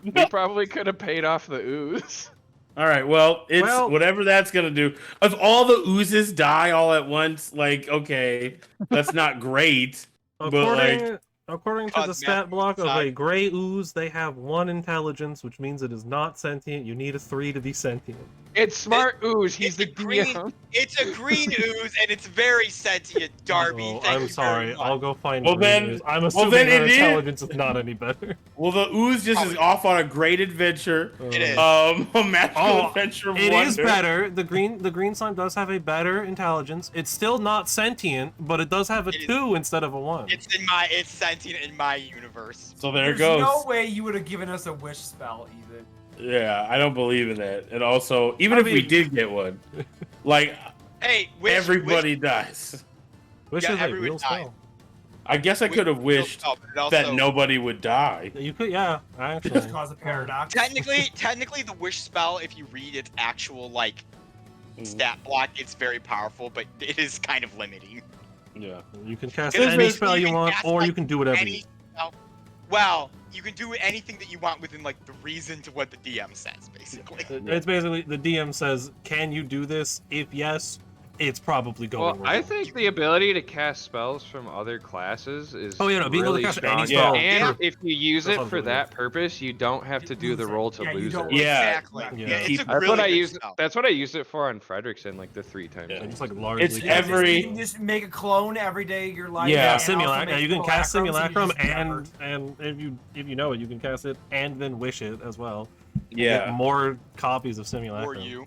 We probably could have paid off the ooze. All right, well, it's Well- whatever that's gonna do. If all the oozes die all at once, like, okay, that's not great. But According to the Cosmetic stat block of a side. gray ooze, they have 1 intelligence, which means it is not sentient. You need a 3 to be sentient. It's smart ooze. He's it's the a green- DM. It's a green ooze, and it's very sentient, Darby. Oh, Thank I'm you sorry. very much. I'll go find Well, green then- ooze. I'm assuming then their it is- intelligence is not any better. well, the ooze just is off on a great adventure. It is. A magical Oh, adventure of It wonder. is better. The green slime does have a better intelligence. It's still not sentient, but it does have a It is. 2 instead of a 1. It's sentient in my universe. So there it There's goes. no way you would have given us a wish spell, either. Yeah, I don't believe in that. And also, even I if we mean- did get one, like, Hey, everybody dies. Wish Yeah, is a everyone real died. spell. I guess I could have wished that nobody would die. You could, yeah, Just actually. cause a paradox. Technically, the wish spell, if you read its actual stat block, it's very powerful, but it is kind of limiting. Yeah. You can cast Because any basically spell you can want, cast, or like, you can do whatever you any spell. Well, you can do anything that you want within the reason to what the DM says, basically. It's basically the DM says, "Can you do this? If yes, it's probably going Well, wrong." I think the ability to cast spells from other classes is Oh, yeah, no, being able to really cast strong. any spell, And sure. if you use That it sounds for really that good. purpose, you don't have to do the roll to Yeah, you lose don't it. Yeah. Exactly. Yeah. Yeah, it's a That's really what I good use. spell. That's what I used it for on Fredrickson, like the 3 times. Yeah. I just largely. It's cast every- You can just make a clone every day of your life. Yeah. Yeah, and also simulacrum. make You can cast simulacrums, simulacrum, you just never- and if you know it, you can cast it and then wish it as well. Yeah. Get more copies of Or simulacrum. you.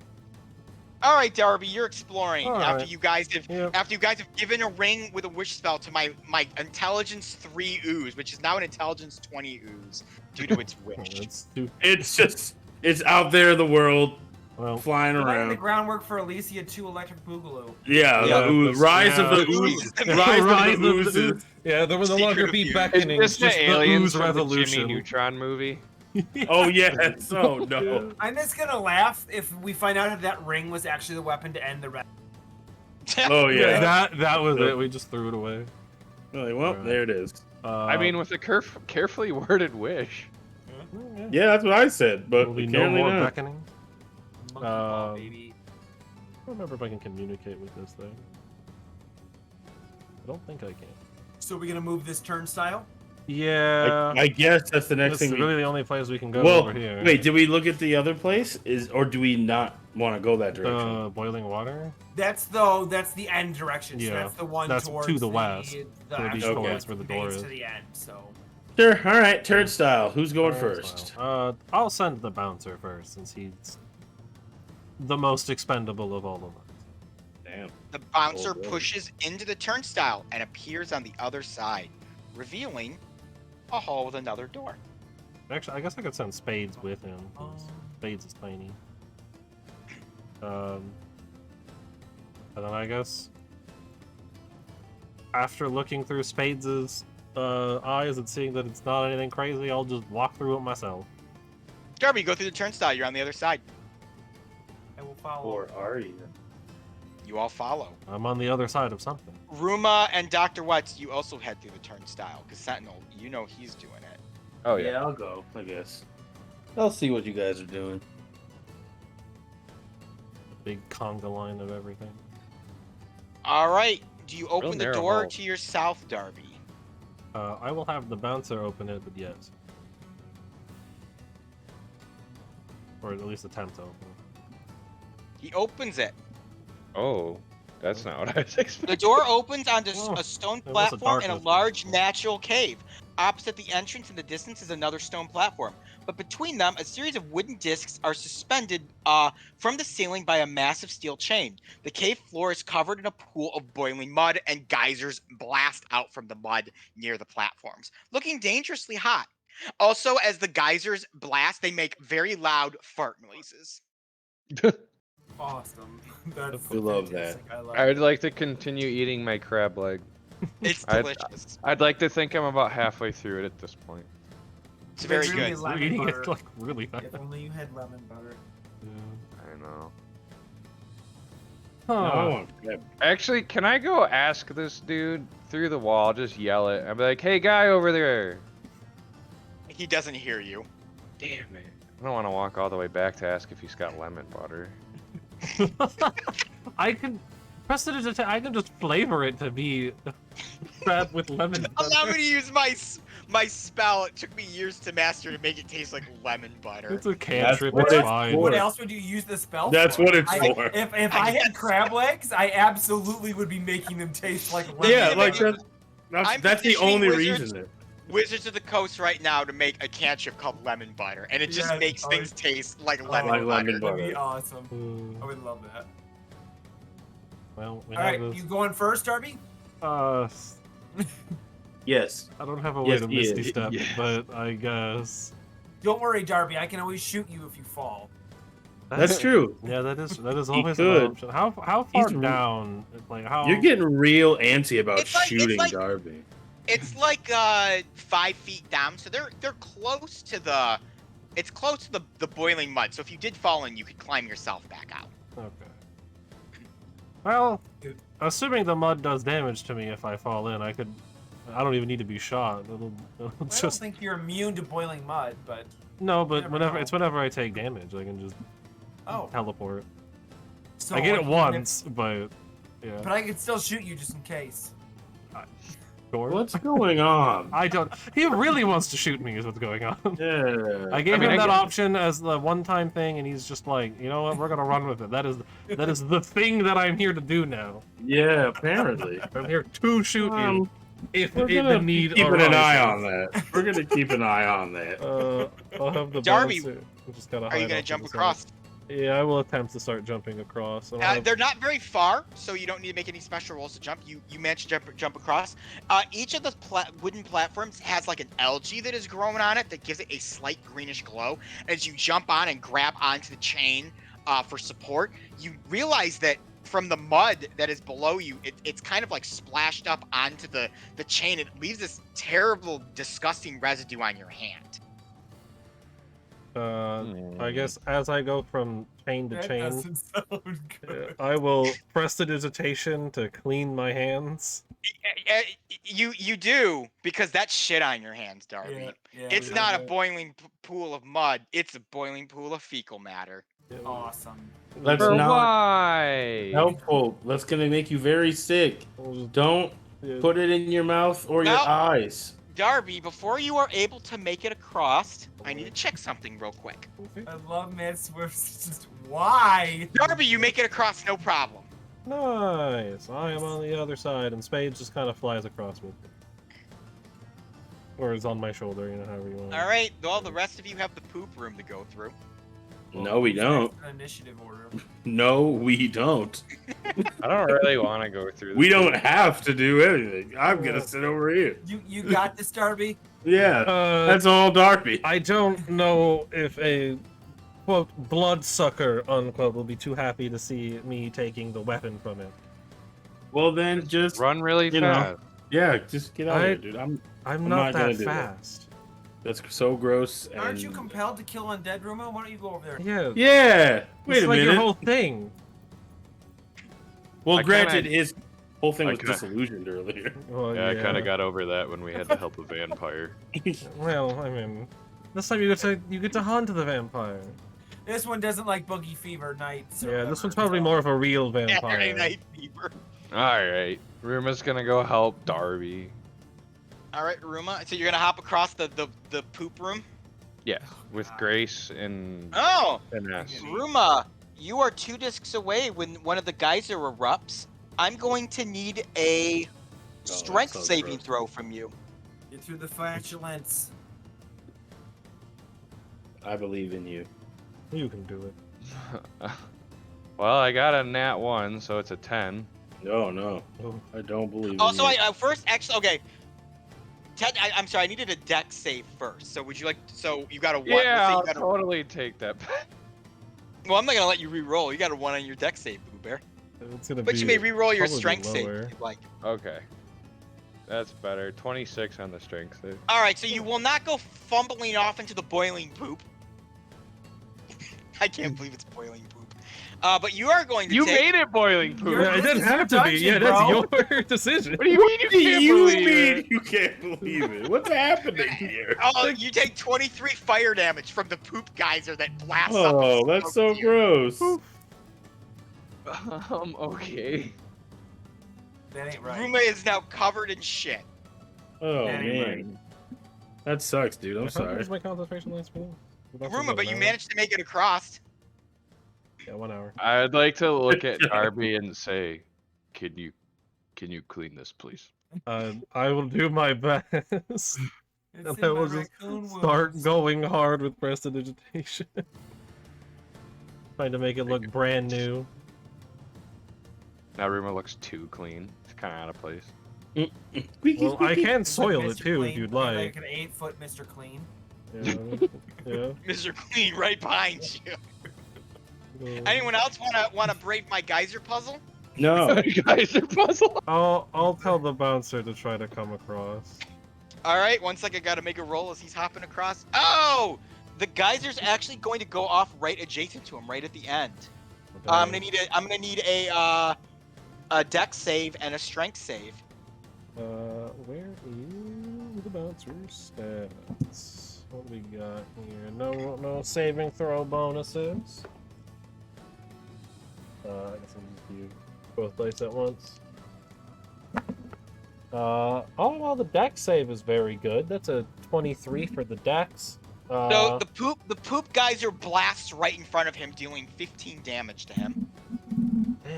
All right, Darby, you're exploring All after right. you guys have Yep. given a ring with a wish spell to my intelligence 3 ooze, which is now an intelligence 20 ooze due to its wish. It's too It's out there in the world, well. flying Laying the around. groundwork for Elyssia 2 Electric Boogaloo. Yeah, Yeah, the ooze, rise of the yeah. ooze, Yeah. rise of the oozes. Yeah, there will no Secret longer of be you. beckoning. It's It's just just the the aliens ooze from the Jimmy revolution. Neutron movie. Oh yes. Oh no. I'm just gonna laugh if we find out that that ring was actually the weapon to end the red. Oh Yeah, yeah. that was Yeah. it. We just threw it away. Well, Alright. there it is. I mean, with a carefully worded wish. Yeah, that's what I said, but There'll be no apparently more not. beckoning. Monkey ball, Um, baby. I don't remember if I can communicate with this thing. I don't think I can. So we're gonna move this turnstile? Yeah. I guess that's the next this thing. is really the only place we can go Well, over here. wait, did we look at the other place? Or do we not want to go that direction? The boiling water? That's the end direction. So Yeah, that's the one that's towards to the west, The where these actual doors, where the conveyance door to is. the end. So Sure. All right. Turnstile. Who's going Alright, first? so, I'll send the bouncer first, since he's the most expendable of all of us. Damn. The bouncer Oh, boy. pushes into the turnstile and appears on the other side, revealing a hall with another door. Actually, I guess I could send Spades with him. 'cause Spades is tiny. And then I guess after looking through Spades' eyes and seeing that it's not anything crazy, I'll just walk through it myself. Darby, go through the turnstile. You're on the other side. I will follow. Or are you? You all follow. I'm on the other side of something. Ruma and Dr. Watts, you also head through the turnstile, because Sentinel, you know he's doing it. Oh yeah. I'll go. I guess. I'll see what you guys are doing. Big conga line of everything. All right. Do you open the narrow door hall. to your south, Darby? I will have the bouncer open it, but yes. Or at least attempt to open it. He opens it. Oh, that's not what I was expecting. The door opens onto Oh, a stone it was a platform in a darkness. large natural cave. Opposite the entrance in the distance is another stone platform. But between them, a series of wooden discs are suspended from the ceiling by a massive steel chain. The cave floor is covered in a pool of boiling mud, and geysers blast out from the mud near the platforms, looking dangerously hot. Also, as the geysers blast, they make very loud fart noises. Awesome. That's We love fantastic. I love I would it. like to continue eating my crab leg. It's I'd- delicious. I'd like to think I'm about halfway through it at this point. It's very It's really good. lemon We're eating butter. it really fast. If only you had lemon butter. I know. No, I Huh. want crab. Actually, can I go ask this dude through the wall? Just yell it. I'd be like, "Hey, guy over there." He doesn't hear you. Damn it! I don't want to walk all the way back to ask if he's got lemon butter. I can press it as I can just flavor it to be crab with lemon. Allow me butter. to use my spell. It took me years to master to make it taste like lemon butter. It's a cantrip. what It's it's fine. for. What else would you use the spell That's for? what it's I- for. If I I had guess. crab legs, I absolutely would be making them taste like lemon. Yeah, I'm like petitioning- that's I'm the petitioning only wizards. reason. That, Wizards of the Coast right now to make a cantrip called lemon butter, and it just Yes, makes oh, things taste like Oh, lemon like butter. lemon butter. That'd be awesome. I Uh, would love that. well, we All have right, this. you going first, Darby? yes. I don't have a way Yes, to he misty is. step, Yes. but I guess. Don't worry, Darby. I can always shoot you if you fall. That's true. Yeah, that is He always an could. option. How far He's re- down? Like how? You're getting real antsy about It's like- it's shooting like- Darby. It's like 5 feet down, so they're close to the. It's close to the boiling mud. So if you did fall in, you could climb yourself back out. Okay. Well, assuming the mud does damage to me if I fall in, I don't even need to be shot. It'll I don't just think you're immune to boiling mud, but no. But never whenever know. whenever I take damage, I can just oh, teleport. so I get like, it even once, but yeah. if- but I can still shoot you just in case. Sure. What's going on? I don't. He really wants to shoot me. Is what's going on. Yeah. I gave mean, him I that get- option as the one-time thing, and he's just like, you know what? We're gonna run with it. That is the thing that I'm here to do now. Yeah, apparently. I'm here to shoot you if We're the gonna need keep an eye on arises. that. We're gonna keep an eye on that. I'll have the Darby, bonus here. I'm just gonna Are you hide gonna off to jump the side. across? Yeah, I will attempt to start jumping across. I'll have- They're not very far, so you don't need to make any special rolls to jump. You manage to jump across. Each of the wooden platforms has like an algae that is growing on it that gives it a slight greenish glow. As you jump on and grab onto the chain for support, you realize that from the mud that is below you, it's kind of like splashed up onto the chain. It leaves this terrible, disgusting residue on your hand. I guess as I go from chain to That chain, doesn't sound good. I will prestidigitation to clean my hands. You do, because that's shit on your hands, Darby. Yeah, It's yeah. not a boiling pool of mud. It's a boiling pool of fecal matter. Awesome. Let's For not why? helpful. That's gonna make you very sick. Don't Yeah. put it in your mouth or your No. eyes. Darby, before you are able to make it across, I need to check something real quick. I love Matt Swift's just why? Darby, you make it across, no problem. Nice. I am on the other side, and Spades just kind of flies across me. Or is on my shoulder, you know, however you want. All right, well, the rest of you have the poop room to go through. No, we don't. Initiative order. No, we don't. I don't really want to go through. We this. don't have to do anything. I'm gonna sit over here. You got this, Darby? Yeah, that's all Darby. I don't know if a quote bloodsucker unquote will be too happy to see me taking the weapon from it. Well, then just Run really You know. fast. yeah, just get out I- here, dude. I'm not not gonna that do that. fast. That's so gross. And... Aren't you compelled to kill undead, Ruma? Why don't you go over there? Yeah. Yeah. Wait it's a like minute. your whole thing. Well, I granted, kinda- his whole thing I was kinda- disillusioned earlier. Well, Yeah, I kind of got over that when we had to help a vampire. Well, I mean, this time you get to hunt the vampire. This one doesn't like Boogie Fever Nights. or Yeah, this whatever one's probably it's more called. of a real Saturday vampire. Night Fever. All right, Ruma's gonna go help Darby. All right, Ruma. So you're gonna hop across the poop room? Yeah, with Grace and Oh, Finesse. Ruma, you are 2 discs away when one of the geyser erupts. I'm going to need a strength sounds saving gross. throw from you. Get through the flatulence. I believe in you. You can do it. Well, I got a nat 1, so it's a 10. No, Oh. I don't believe in Also, you. first, actually, okay. I'm sorry, I needed a deck save first. So would you like? So you got a 1. Yeah, let's say I'll you got a, totally take that. well, I'm not gonna let you re-roll. You got a 1 on your deck save, Boo Bear. It's gonna But be you may re-roll your probably strength save lower. if you'd like. Okay, that's better. 26 on the strength save. All right, so you will not go fumbling off into the boiling poop. I can't believe it's boiling poop. But you are going to You take. made it boiling poop. You're- Yeah, it This didn't is your have to be. Yeah, dungeon, that's your decision. What do you mean you What do can't you believe mean it? you can't believe it? What's happening here? Oh, you take 23 fire damage from the poop geyser that blasts up. Oh, and that's so smokes you. gross. Okay. That ain't right. Ruma is now covered in shit. Oh That ain't man, that sucks, dude. I'm How sorry. much is my concentration last minute? Ruma, but you managed to make it across. Yeah, 1 hour. I'd like to look at Darby and say, can you clean this, please? I will do my best. It's And in I my will just raccoon start wounds. going hard with prestidigitation. Trying to make it look brand new. Now Ruma looks too clean. It's kind of out of place. Well, I can It's like soil it Mr. too Clean, if you'd like like. an 8-foot Mr. Clean. Yeah, yeah. Mr. Clean right behind you. Anyone else wanna brave my geyser puzzle? No. Geyser puzzle. I'll tell the bouncer to try to come across. All right, 1 second. Gotta make a roll as he's hopping across. Oh, the geyser's actually going to go off right adjacent to him, right at the end. I'm gonna need a dex save and a strength save. Where is the bouncer's stats? What do we got here? No saving throw bonuses. I guess I'll just do both dice at once. Oh well, the dex save is very good. That's a 23 for the dex. So the poop geyser blasts right in front of him, dealing 15 damage to him.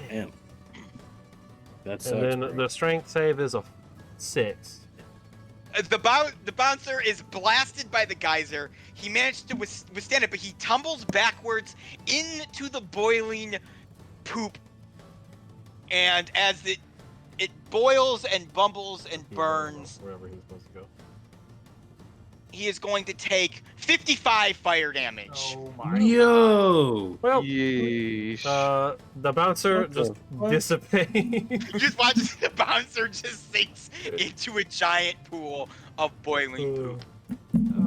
Damn. That sucks. And then bro. the strength save is a 6. The bouncer is blasted by the geyser. He managed to withstand it, but he tumbles backwards into the boiling poop. And as it boils and bumbles and burns, Wherever he's supposed to go. he is going to take 55 fire damage. Oh my. Yo. Well, Yeesh. the bouncer What the just fuck? dissipates. You just watch as the bouncer just sinks into a giant pool of boiling poop.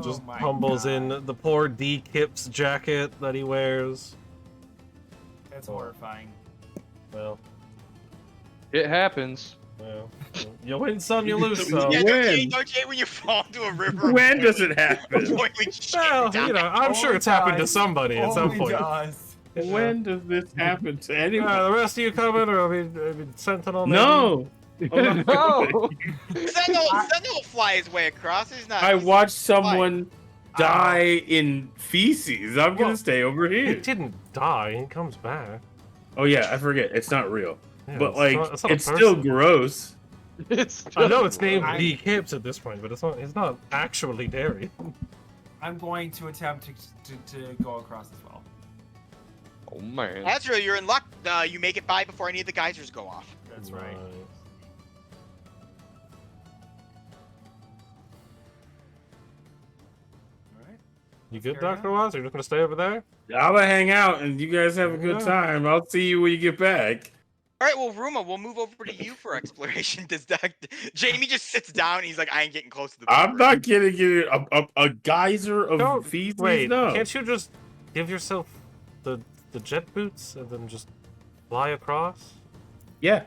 Just Oh my tumbles God. in the poor D-Kip's jacket that he wears. That's horrifying. Well, It happens. you win some, you lose some. Yeah, When? don't you when you fall into a river? of When does boiling- it happen? boiling shit, Well, die. you know, I'm sure Only it's happened to does. somebody at some Only point. does. When does this happen to anyone? The rest of you coming, or I mean Sentinel? Maybe? No. No. Sentinel will fly his way across. He's not. I he's- watched someone die in feces. I'm gonna Well, stay over He here. didn't die. He comes back. Oh yeah, I forget. It's not real. Yeah, But it's like, not- it's not a it's still person. gross. It's I know it's named I- D-Kips at this point, but it's not. It's not actually Darian. I'm going to attempt to go across as well. Oh man. Ezra, you're in luck. You make it by before any of the geysers go off. That's right. Nice. All right. You good, Carry Dr. Waz? Are you just gonna stay over there? I'm gonna hang out and you guys have a good Yeah. time. I'll see you when you get back. All right, well, Ruma, we'll move over to you for exploration. Jamie just sits down and he's like, I ain't getting close to the I'm river." not kidding you. A geyser of Don't feces? wait. No. Can't you just give yourself the jet boots and then just fly across? Yeah.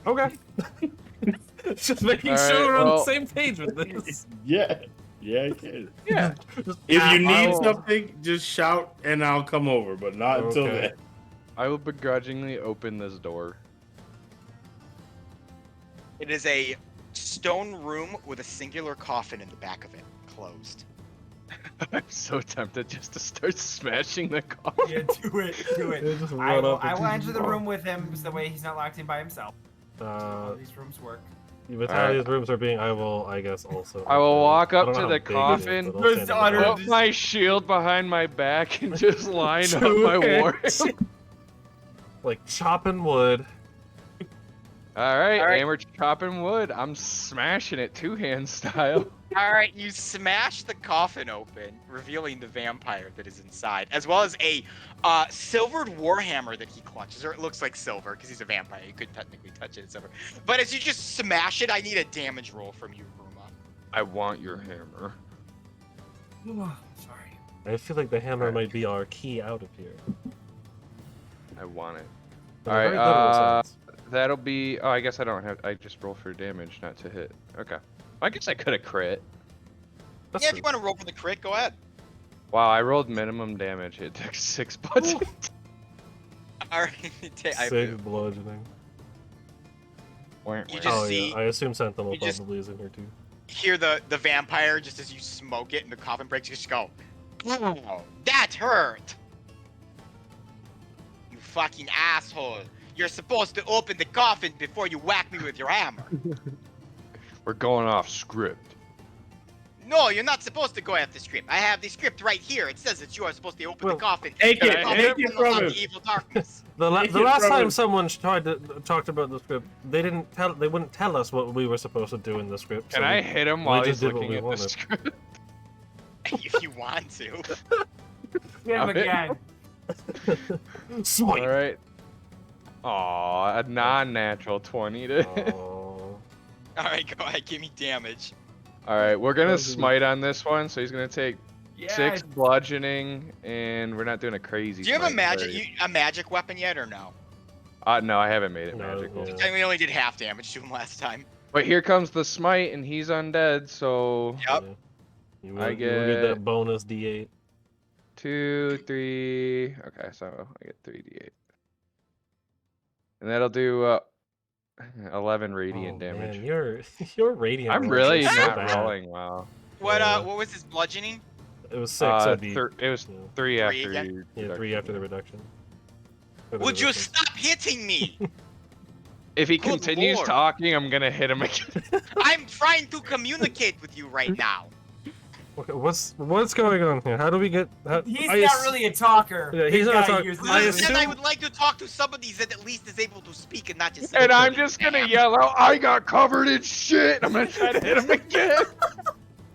Okay. Just making All right, sure we're on the well- same page with this. Yeah. Yeah, I can. Yeah. Just- If you need I'll- something, just shout and I'll come over, but not until Okay. then. I will begrudgingly open this door. It is a stone room with a singular coffin in the back of it, closed. I'm so tempted just to start smashing the coffin. Yeah, do it. Do Yeah, it. just I run will, up I and- will enter the room with him so that way he's not locked in by himself. Uh, These rooms work. Vitalia's rooms are being. I will, I guess, also. I will walk I up don't know to how the big it is, coffin, but I'll There's stand in the honor- back. put my shield behind my back, and just line up Two my war. hands. Like chopping wood. All right, All right. and we're chopping wood. I'm smashing it two-hand style. All right, you smash the coffin open, revealing the vampire that is inside, as well as a silvered warhammer that he clutches, or it looks like silver because he's a vampire. You could technically touch it, it's silver. But as you just smash it, I need a damage roll from you, Ruma. I want your hammer. Sorry. I feel like the hammer might be our key out of here. I want it. In a All right, very literal sense. That'll be. Oh, I guess I don't have. I just roll for damage, not to hit. Okay. I guess I could have crit. That's Yeah, if true. you want to roll for the crit, go ahead. Wow, I rolled minimum damage. It took 6 buttons. All right, I Save bludgeoning. You just Oh see- yeah, I assume Sentinel you just- probably is in here too. hear the vampire just as you smoke it and the coffin breaks. You just go, "Oh, that hurt! You fucking asshole! You're supposed to open the coffin before you whack me with your hammer." We're going off script. No, you're not supposed to go after the script. I have the script right here. It says that you are supposed to open Well, the coffin. take and it, the coffin take it will from unlock him. the evil darkness. The Take it last from time him. someone tried to talked about the script, they wouldn't tell us what we were supposed to do in the script. Can so I we- hit him we while just he's did what looking we at the wanted. script? If you want to. Hit him again. Sweet. All right. Aw, a non-natural 20 to. Oh. All right, go ahead. Give me damage. All right, we're gonna Okay. smite on this one, so he's gonna take Yeah. 6 bludgeoning, and we're not doing a crazy. Do you have a smite, a magic weapon yet or no? No, I haven't made it No, magical. yeah. And we only did half damage to him last time. But here comes the smite, and he's undead, so Yep. Yeah. You I will get that get- bonus D8. 2, 3. Okay, so I get 3d8, and that'll do 11 radiant damage. Man, your radiant. I'm rolls really are so not bad. rolling well. What Yeah. what was his bludgeoning? It was 6. So it'd be, It was yeah. 3 Three after again? you. Yeah, 3 after the reduction. For the Would you resistance. stop hitting me? If he Good continues lord. talking, I'm gonna hit him again. I'm trying to communicate with you right now. Okay, what's going on here? How do we get? He's not really a talker. Yeah, he's This not a guy talker. here's I not- assume- Then I would like to talk to somebody that at least is able to speak and not just. And I'm just gonna yell out, "I got covered in shit!" I'm gonna try to hit him again.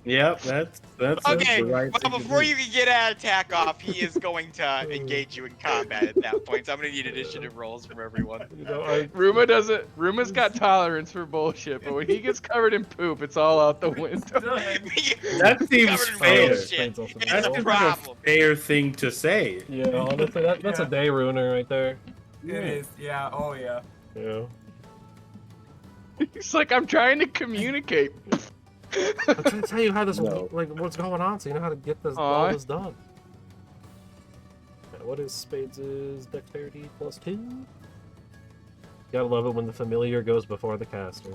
Yep, that's Okay, the right well, thing to before do. you can get an attack off, he is going to engage you in combat at that point. So I'm gonna need initiative rolls from everyone. You know, I Ruma doesn't. Ruma's got tolerance for bullshit, but when he gets covered in poop, it's all out the window. That seems Covered in fair. bullshit. That's It's That's a kind of problem. a fair thing to say. yeah, honestly, that's a day ruiner right there. It is. Yeah. Oh yeah. Yeah. He's like, I'm trying to communicate. I'm trying to tell you how this, No. like, what's going on, so you know how to get this Aw. all this done. What is Spades' dexterity +2? Gotta love it when the familiar goes before the caster.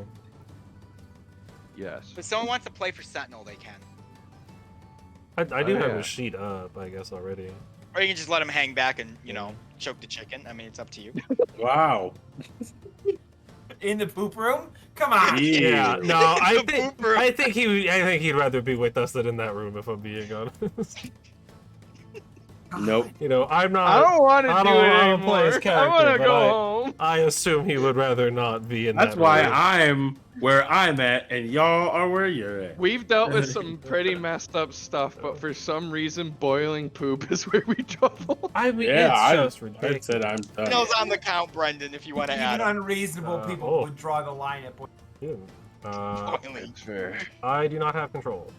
Yes. If someone wants to play for Sentinel, they can. I do Oh, have yeah. a sheet up, I guess, already. Or you can just let him hang back and, you know, choke the chicken. I mean, it's up to you. Wow. In the poop room? Come on. Yeah, no, I The think pooper. I think he'd rather be with us than in that room, if I'm being honest. Nope. You know, I'm not. I don't want to I do don't it wanna anymore. play his I character, want to but go I- home. I assume he would rather not be in That's that why room. I'm where I'm at, and y'all are where you're at. We've dealt with some pretty messed up stuff, but for some reason, boiling poop is where we trouble. I mean, Yeah, it's I just I ridiculous. said I'm done. Sentinel's on the count, Brendan, if you want to add Even him. unreasonable people oh. would draw the line at. Yeah. Boiling. fair. I do not have control.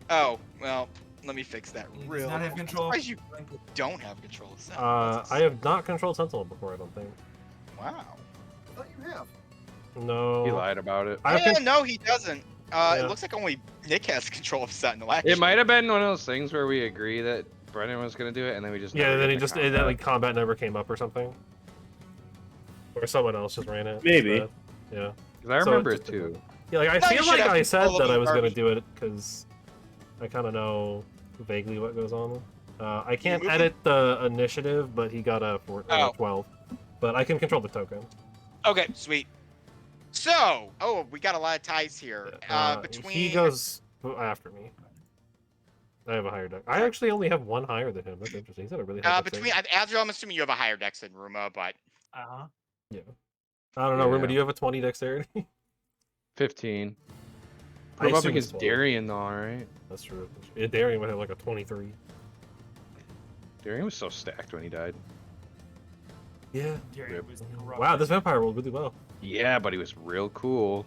Oh, well, let me fix that He does real not have quick. control. I'm surprised you don't have control of Sentinel. I have not controlled Sentinel before, I don't think. Wow. I thought you have. No. He lied about it. I've Yeah, con- no, he doesn't. Yeah. It looks like only Nick has control of Sentinel, actually. It might have been one of those things where we agree that Brennan was gonna do it, and then we just yeah, never then did he the just combat. like combat never came up or something, or someone else just ran it. Maybe. instead. Yeah. 'Cause I So remember it it too. Yeah, like I No, you feel should like have I said control of that I the was gonna garbage. do it because I kind of know vaguely what goes on. I can't moving? edit the initiative, but he got a 12. But I can control the token. Okay, sweet. So, we got a lot of ties here. Between He goes after me. I have a higher deck. I actually only have one higher than him. That's interesting. He's got a really high deck between save. Azrael, I'm assuming you have a higher dex than Ruma, but Uh-huh. Yeah. I don't know, Ruma, Yeah. do you have a 20 dexterity? 15. I Put him up assume it's against 12. Darian though, alright? That's true. Yeah, Darian would have like a 23. Darian was so stacked when he died. Yeah. Darian was corrupt. Wow, this vampire rolled really well. Yeah, but he was real cool.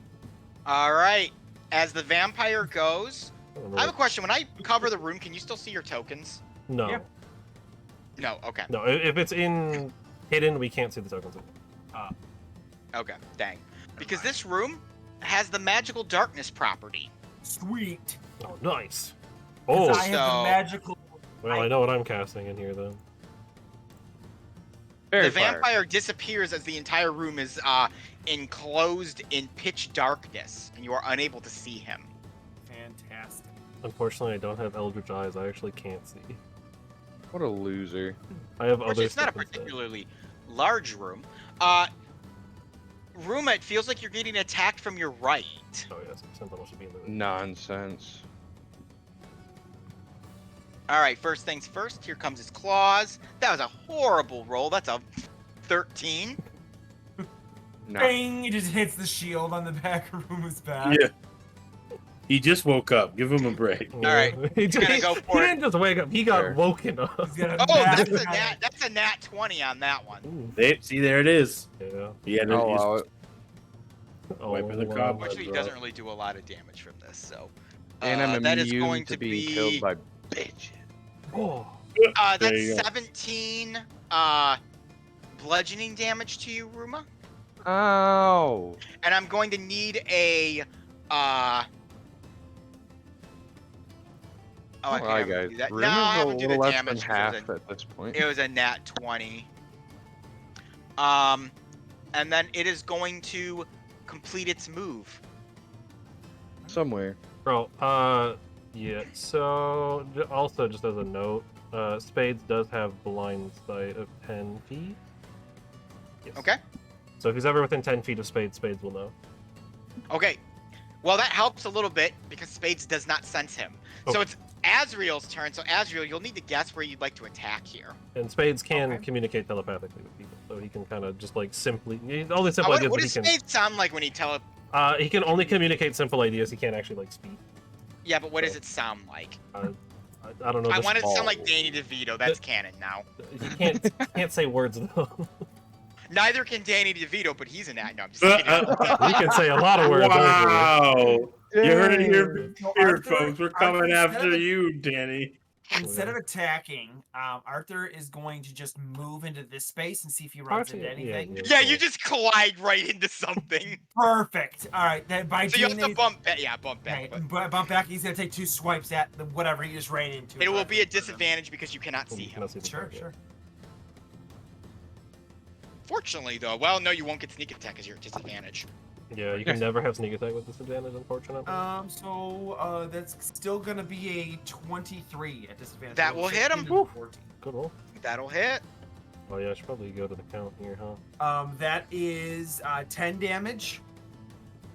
all right. As the vampire goes, I don't I have a know. question. When I cover the room, can you still see your tokens? No. Yeah. No. Okay. No, if it's in hidden, we can't see the tokens. Okay. Dang. Because this room has the magical darkness property. Sweet. Oh, nice. 'Cause Oh, I have So- the magical. well, I know what I'm casting in here then. Very The fire. vampire disappears as the entire room is enclosed in pitch darkness, and you are unable to see him. Fantastic. Unfortunately, I don't have Eldritch Eyes. I actually can't see. What a loser. I have Which other it's not a stuff instead. particularly large room. Ruma, it feels like you're getting attacked from your right. Oh, yes. Sentinel should be in the room. Nonsense. All right, first things first. Here comes his claws. That was a horrible roll. That's a 13. No. Bang! It just hits the shield on the back of Ruma's back. Yeah. He just woke up. Give him a break. Yeah. right, He, gonna go he for it. didn't just wake up. He got Sure. woken up. He's got a Oh, massive that's a headache. that's a nat 20 on that one. Ooh, See, there it is. yeah. Yeah, Oh, wow. Wiping the wow. cobwebs. Unfortunately, he doesn't really do a lot of damage from this, so. And I'm that is immune going to to being be killed by bitches. Oh. There that's you go. 17 bludgeoning damage to you, Ruma. Ow. And I'm going to need a Oh, I Well, hi, can't guys. do that. Room No, I is a haven't do the little less damage than 'cause half at this point. it was a nat 20. And then it is going to complete its move. Somewhere. Bro, yeah, so, also just as a note, Spades does have blind sight of 10 feet. Yes. Okay. So if he's ever within 10 feet of Spades, Spades will know. Okay. Well, that helps a little bit because Spades does not sense him. So Oh. it's Azriel's turn. So Azriel, you'll need to guess where you'd like to attack here. And Spades can Okay. communicate telepathically with people, so he can kind of just like all the simple ideas What that does he can. Spades sound like when he He can only communicate simple ideas. He can't actually like speak. Yeah, but what does it sound like? I don't know. I this- want it to sound like Danny DeVito. That's canon now. He can't say words though. Neither can Danny DeVito, but he's an act. No, I'm just kidding. He can say a lot of words. Wow. You heard it here, So here, Arthur- folks. We're coming Arthur, instead after of- you, Danny. Instead of attacking, Arthur is going to just move into this space and see if he runs into Actually, yeah, anything. Yeah, you just collide right into something. Perfect. All right. Then by So you have to doing bump back. Yeah, bump back. right, But bump back. He's gonna take 2 swipes at the whatever he just ran into. it will be a disadvantage because you cannot see You him. cannot see the Sure, target. sure. Fortunately, though, well, no, you won't get sneak attack because you're at disadvantage. Yeah, you can never have sneak attack with disadvantage, unfortunately. So that's still gonna be a 23 at disadvantage. That So will hit him. 16 to 14. Good roll. That'll hit. Oh yeah, I should probably go to the count here, huh? That is 10 damage.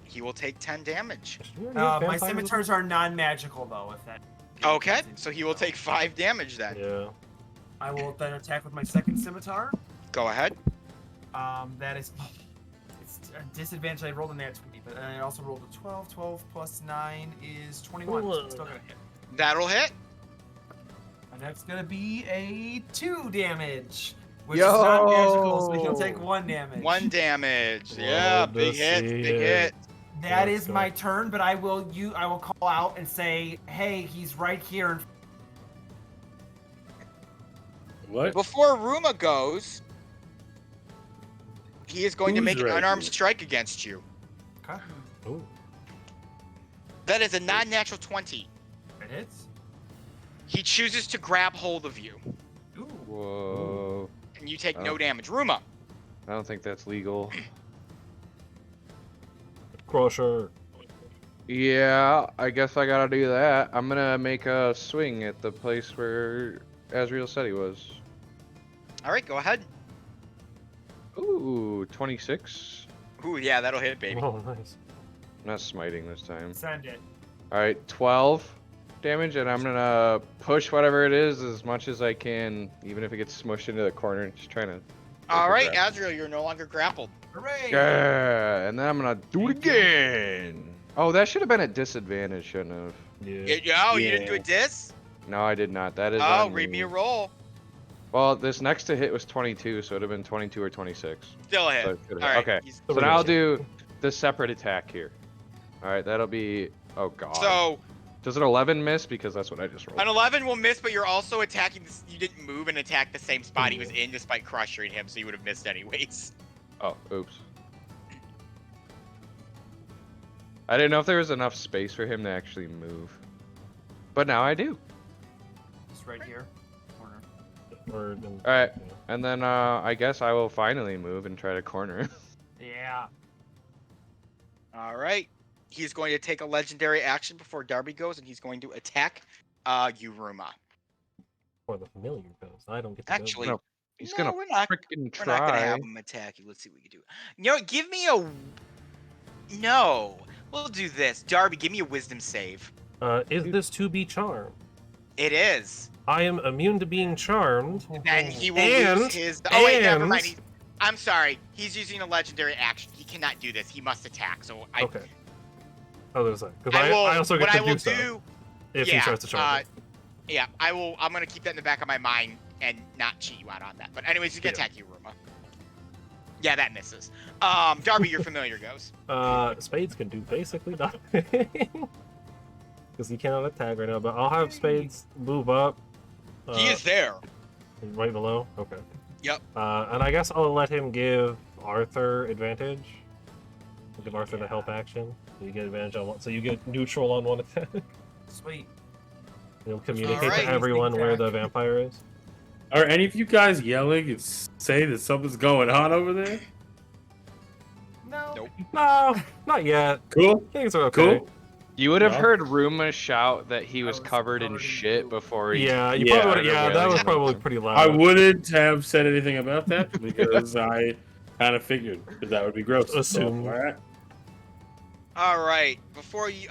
He will take 10 damage. My scimitars are non-magical though. If that. Okay, so he will take 5 damage then. Yeah. I will then attack with my second scimitar. Go ahead. That is. It's a disadvantage. I rolled a nat 20, but I also rolled a 12. 12 plus 9 is 21. So it's still gonna hit. That'll hit. And that's gonna be a 2 damage, which is not magical, so he'll take 1 damage. 1 damage. Love Yeah, to big hit, see big it. hit. That Let's is go. my turn, but I will call out and say, "Hey, he's right here." In What? Before Ruma goes, he is going to Who's make an right unarmed here? strike against you. okay. Ooh. That is a non-natural 20. It hits. He chooses to grab hold of you, Ooh. Whoa. and you take Oh. no damage. Ruma. I don't think that's legal. Crusher. Yeah, I guess I gotta do that. I'm gonna make a swing at the place where Azriel said he was. All right, go ahead. Ooh, 26. Ooh, yeah, that'll hit, baby. Oh, nice. Not smiting this time. Send it. Alright, 12 damage, and I'm gonna push whatever it is as much as I can, even if it gets smushed into the corner. Just trying to. All right, grab. Azriel, you're no longer grappled. Hooray! Yeah, and then I'm gonna do it Thank you. again. Oh, that should have been at disadvantage, shouldn't have. Yeah. You didn't do a Yeah. dis? No, I did not. That is. Oh, on read me a roll. Well, this next to hit was 22, so it'd have been 22 or 26. Still a hit. So it should've All hit. right. Okay. he's- So now I'll do the separate attack here. All right, that'll be. Oh God. So Does an 11 miss? Because that's what I just rolled. an 11 will miss, but you're also attacking. You didn't move and attack the same spot he was in, despite crushing him, so you would have missed anyways. Oh, oops. I didn't know if there was enough space for him to actually move. But now I do. It's right here. Corner. Alright, and then I guess I will finally move and try to corner. Yeah. All right. He's going to take a legendary action before Darby goes, and he's going to attack you, Ruma. For the familiar goes. I don't get to Actually, No, He's no, gonna we're not. freaking We're not gonna try. have him attack you. Let's see what we can do. You know, what, give me a. No, we'll do this. Darby, give me a wisdom save. Is this to be charmed? It is. I am immune to being charmed. And he will And- lose his. Oh wait, never and- mind. I'm sorry. He's using a legendary action. He cannot do this. He must attack. So I. Okay. I was gonna say, because I also get what to I will do stuff do. if he starts to charge. Yeah, I will. I'm gonna keep that in the back of my mind and not cheat you out on that. But anyways, you can attack you, Ruma. Yeah, that misses. Darby, your familiar goes. Spades can do basically nothing. Because he cannot attack right now, but I'll have Spades move up. He is there. Right below? Okay. Yep. And I guess I'll let him give Arthur advantage. I'll give Arthur the help action. So you get advantage on one. So you get neutral on one attack. Sweet. He'll communicate Alright. to everyone where the vampire is. Are any of you guys yelling and saying that something's going on over there? No. Nope. No, not yet. Cool. Things are okay. Cool. You would have Yeah. heard Ruma shout that he was was covered in covered in shit poop. before he. Yeah, you Yeah, probably would. Yeah, that was yeah. probably pretty loud. I wouldn't have said anything about that because I kind of figured that that would be gross. Assume. So, all right. All right. Before you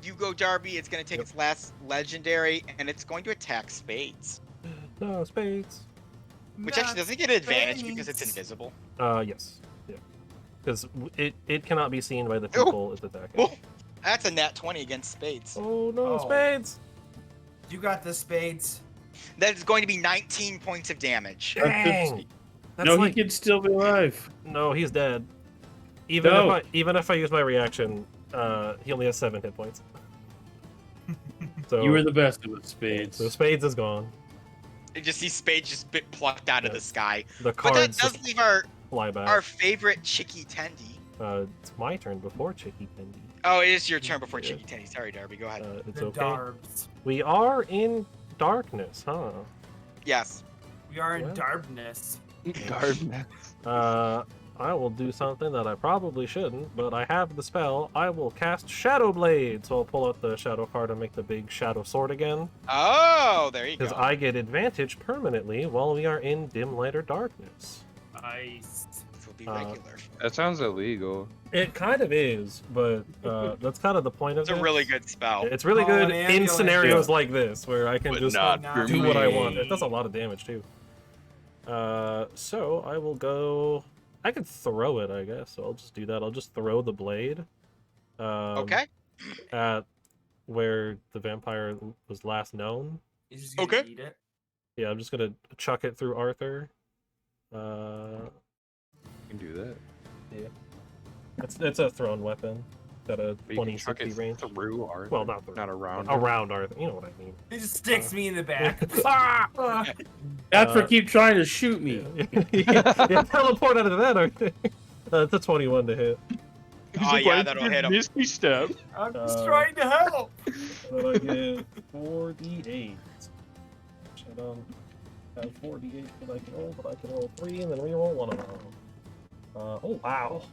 you go, Darby. It's gonna take its last legendary, and it's going to attack Spades, No, Spades. which actually doesn't get an advantage because it's invisible. Yes. Yeah. Because it cannot be seen by the people it's attacking. Oh, that's a nat 20 against Spades. Oh no, Oh. Spades! You got the Spades. That is going to be 19 points of damage. Dang! That's No, like, he can still be alive. no, he's dead. Even if I use my reaction, he only has 7 hit points. So You were the best of the Spades. so Spades is gone. You just see Spades just bit plucked out of the Yes. sky. The But that cards does leave our fly back. favorite Chicky Tendy. It's my turn before Chicky Candy. Oh, it is your turn before Yeah. Chicky Tendy. Sorry, Darby. Go ahead. It's The okay. Darbs. We are in darkness, huh? Yes. We are in Yeah. Darbness. Garden. I will do something that I probably shouldn't, but I have the spell. I will cast Shadow Blade, so I'll pull out the Shadow card and make the big Shadow Sword again. Oh, there you Because go. I get advantage permanently while we are in dim light or darkness. Nice. This will be uh, regular. That sounds illegal. It kind of is, but that's kind of the point of It's a this. really good spell. It's really Oh, good an in ambulance. scenarios like this, where I can But just not for do what I me. want. It does a lot of damage, too. So I will go... I could throw it, I guess, so I'll just do that. I'll just throw the blade. Okay. At where the vampire was last known. He's just gonna Okay. eat it. Yeah, I'm just gonna chuck it through Arthur. You can do that. It's a thrown weapon. Got a But you 20, can chuck 60 it range. through Arthur. Well, not through. Not around. Around Arthur. You know what I mean. He just sticks me in the back. That's for keep trying to shoot me. Yeah, teleport out of that, Arthur. It's a 21 to hit. Oh, yeah, that'll hit him. Misty step. I'm just trying to help. So I get 4d8. Which I don't have 4d8 that I can roll, but I can roll 3 and then reroll one of them. Oh, wow.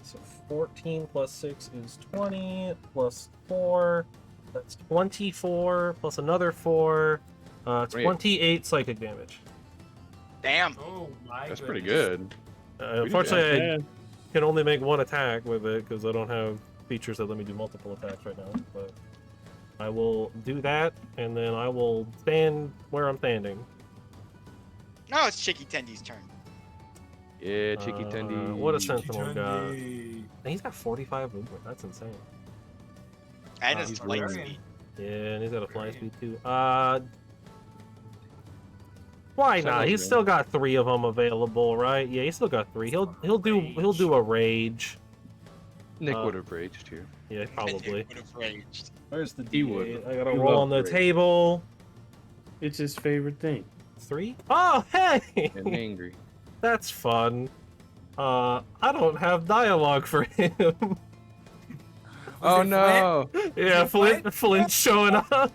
So 14 plus 6 is 20, plus 4, that's 24, plus another 4, 28 psychic damage. Damn. Oh my That's pretty goodness. good. Unfortunately, I Yeah. can only make one attack with it because I don't have features that let me do multiple attacks right now. But I will do that, and then I will stand where I'm standing. No, it's Chicky Tendy's turn. Yeah, Chicky Tendy. What a sentinel got. Tunde. And he's got 45 movement. That's insane. And He's his light barbarian. speed. Yeah, and he's got a fly Okay. speed too. Why Sounds not? like He's it. still got 3 of them available, right? Yeah, he's still got 3. He'll do a rage. Nick Uh, would have raged here. Yeah, probably. Would have raged. Where's the He would. D8? I gotta He roll on loved the rage. table. It's his favorite thing. 3? Oh, hey! And angry. That's fun. I don't have dialogue for him. Oh it no! Yeah, Flint's showing up.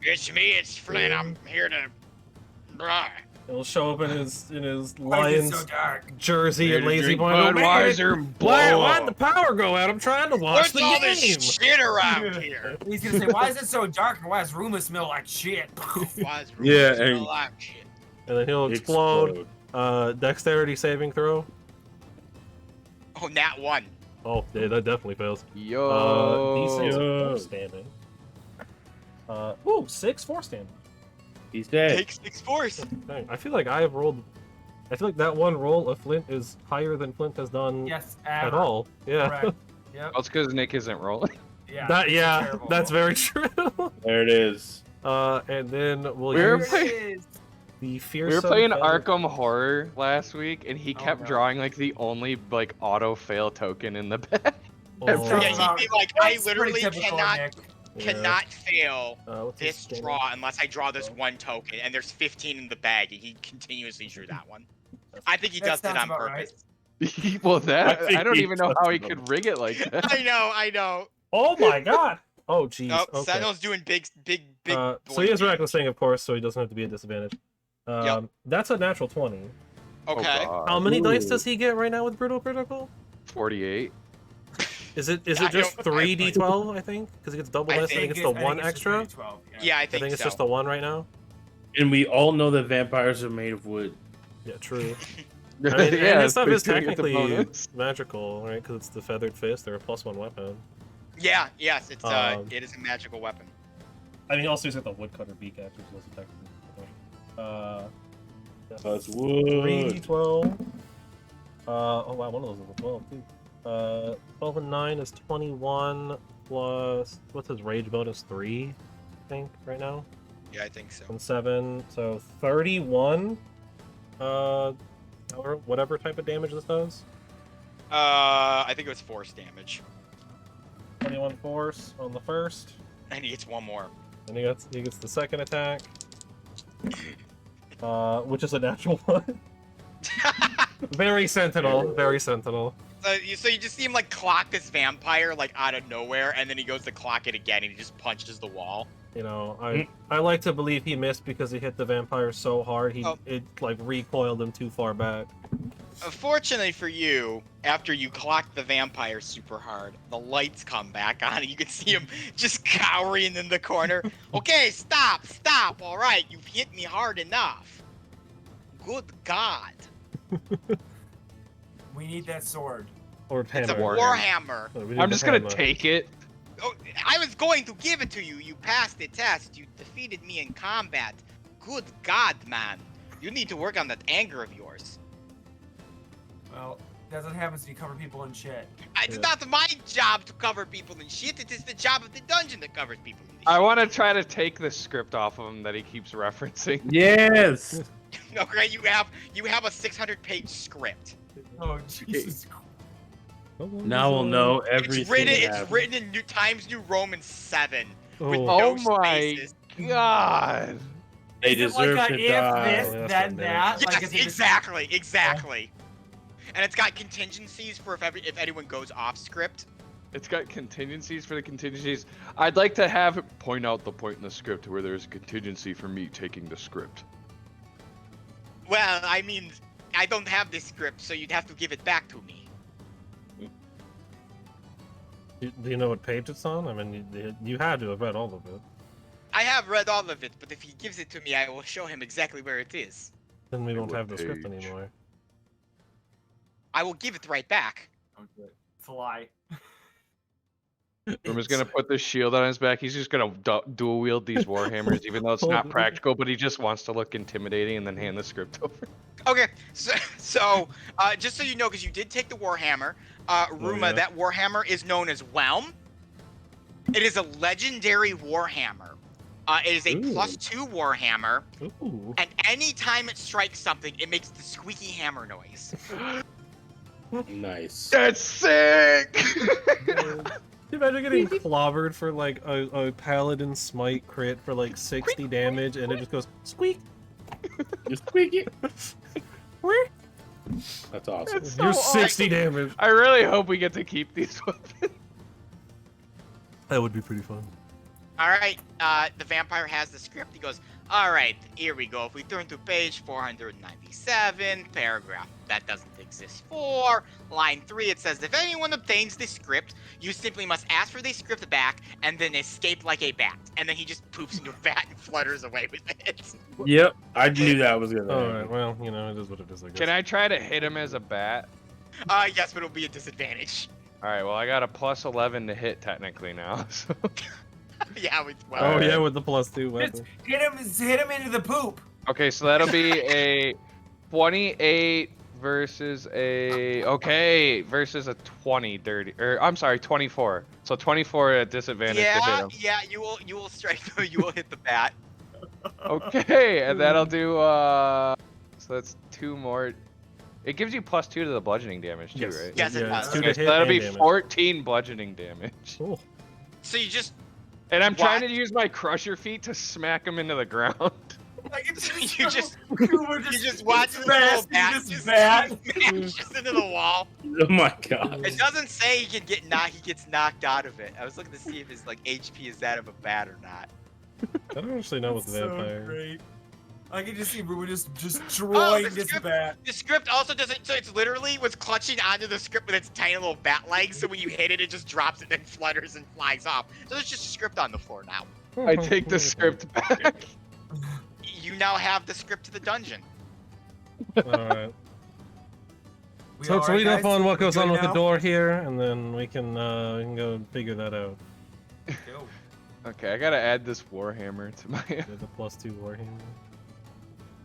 It's me, it's Flynn. I'm here to. Blah. He'll show up in his Why is it Lions so dark? jersey and lazy boy. Budweiser and Why'd the power go out? I'm trying to watch What's the all game. this shit around here? He's gonna say, "Why is it so dark? And why does Ruma smell like shit?" Why is Yeah, Rufus and- smell like shit? And then he'll explode. Dexterity saving throw. Oh, nat 1. Oh, yeah, that definitely fails. Yo. D6 Yo. 4 standing. Ooh, 6 4 standing. He's dead. Take 6 force. Dang, I feel like that one roll of Flint is higher than Flint has done Yes, at ever. all. Yeah. Correct. Yep. Well, it's because Nick isn't rolling. Yeah. That it's a yeah, terrible that's roll. very true. There it is. And then we'll We're use There it is. the We fearsome. were playing feather- Arkham Horror last week, and he Oh, kept no. drawing like the only like auto fail token in the back. Oh, Sounds Yeah, about- he'd be like, I That's pretty literally typical, cannot Nick. cannot fail what's this his score? draw unless I draw this one token, and there's 15 in the bag, and he continuously drew that one. I think he That does it sounds on about right. purpose. Well, I that think I don't he even know does how he it. could rig it like that. I know. Oh my god! Oh jeez. Oh, Okay. Sentinel's doing big. So boy he is damage. reckless thing, of course, so he doesn't have to be at disadvantage. That's a natural 20. Okay. Oh, How God. many dice Ooh. does he get right now with brutal critical? 48. Is it I just don't- 3d12? I think because he gets double I dice. I think think it's the one just extra. 312, Yeah, I I think think it's so. just the one right now. And we all know that vampires are made of wood. Yeah, true. I mean, Yeah, and his stuff is it's gonna get the technically bonus. magical, right? Because it's the feathered fist. They're a +1 weapon. Yeah. Yes. It's It is a magical weapon. I mean, also he's got the woodcutter beak actually, so it's technically. So it's wood. 3d12. Oh wow, one of those is a 12 too. 12 and 9 is 21 plus what's his rage bonus 3, I think right now, Yeah, I think so. and 7, so 31. Or whatever type of damage this does. I think it was force damage, 21 force on the first, and he gets one more. and he gets the second attack, which is a natural one. Very sentinel, very sentinel. So you just see him like clock this vampire like out of nowhere, and then he goes to clock it again, and he just punches the wall. You know, I like to believe he missed because he hit the vampire so hard it like recoiled him too far back. Fortunately for you, after you clock the vampire super hard, the lights come back on, and you can see him just cowering in the corner. Okay, stop! All right, you've hit me hard enough. Good God! We need that sword. Or It's a hammer. warhammer. Oh, we need I'm the just gonna hammer. take it. Oh, I was going to give it to you. You passed the test. You defeated me in combat. Good God, man! You need to work on that anger of yours. Well, that's what happens if you cover people in shit. It's Yeah. not my job to cover people in shit. It is the job of the dungeon that covers people in shit. I want to try to take the script off of him that he keeps referencing. Yes. Okay, you have a 600-page script. Oh, Jesus Christ. Now we'll know everything. It's that happened. written in Times New Roman 7 with Oh. no Oh my spaces. God. They Is it deserve like a to if die. this, Oh, that's then not that? bad. Like, Yes, is it just- exactly. And it's got contingencies for if anyone goes off script. It's got contingencies for the contingencies. I'd like to have it point out the point in the script where there's a contingency for me taking the script. Well, I mean, I don't have this script, so you'd have to give it back to me. Do you know what page it's on? I mean, you had to have read all of it. I have read all of it, but if he gives it to me, I will show him exactly where it is. Then we Hey, won't what have the script page? anymore. I will give it right back. Okay. It's a lie. I'm just gonna put the shield on his back. He's just gonna dual wield these warhammers, even though it's not practical. But he just wants to look intimidating, and then hand the script over. Okay, so just so you know, because you did take the Warhammer, Ruma, yeah. that Warhammer is known as Whelm. It is a legendary Warhammer. It is a Ooh. +2 Warhammer, Ooh. and anytime it strikes something, it makes the squeaky hammer noise. Nice. That's sick. Can you imagine getting clobbered for like a paladin smite crit for like 60 damage and it just goes squeak? Just tweak it. That's awesome. It's so You're 60 damage. I really hope we get to keep these weapons. That would be pretty fun. All right, the vampire has the script. He goes, all right, here we go. If we turn to page 497, paragraph that doesn't exist 4, line 3, it says, if anyone obtains this script, you simply must ask for the script back and then escape like a bat. And then he just poops into a bat and flutters away with it. Yep, I knew that was gonna Alright, happen. well, you know, it is what it is, I guess. Can I try to hit him as a bat? Yes, but it'll be a disadvantage. All right. Well, I got a +11 to hit technically now. So. Yeah, with Oh, well, yeah, with the +2 weapon. Just hit him into the poop. Okay, so that'll be a 28 versus a 20 dirty, or I'm sorry, 24. So 24 at disadvantage to hit him. Yeah, you will strike though. You will hit the bat. Okay, and that'll do. So that's 2 more. It gives you +2 to the bludgeoning damage too, right? Yes, it does. it's 2 Okay, to so hit that'll and be damage. 14 bludgeoning damage. Cool. So you just And I'm trying to What? use my crusher feet to smack him into the ground. Like it's you just you just watch this bat, little bat just just bat. smashes into the wall. Oh my god. It doesn't say he can get he gets knocked out of it. I was looking to see if his like HP is that of a bat or not. I don't actually know with It's the so vampire. great. I can just see Ruben just destroying the this script- bat. The script also doesn't. So it's literally was clutching onto the script with its tiny little bat legs. So when you hit it, it just drops it and flutters and flies off. So there's just a script on the floor now. I take the script back. You now have the script to the dungeon. Alright. We So let's all right, read up guys? on what We goes good on with the now? door here, and then we can go figure that out. Go. Okay, I gotta add this warhammer to my Get the +2 warhammer.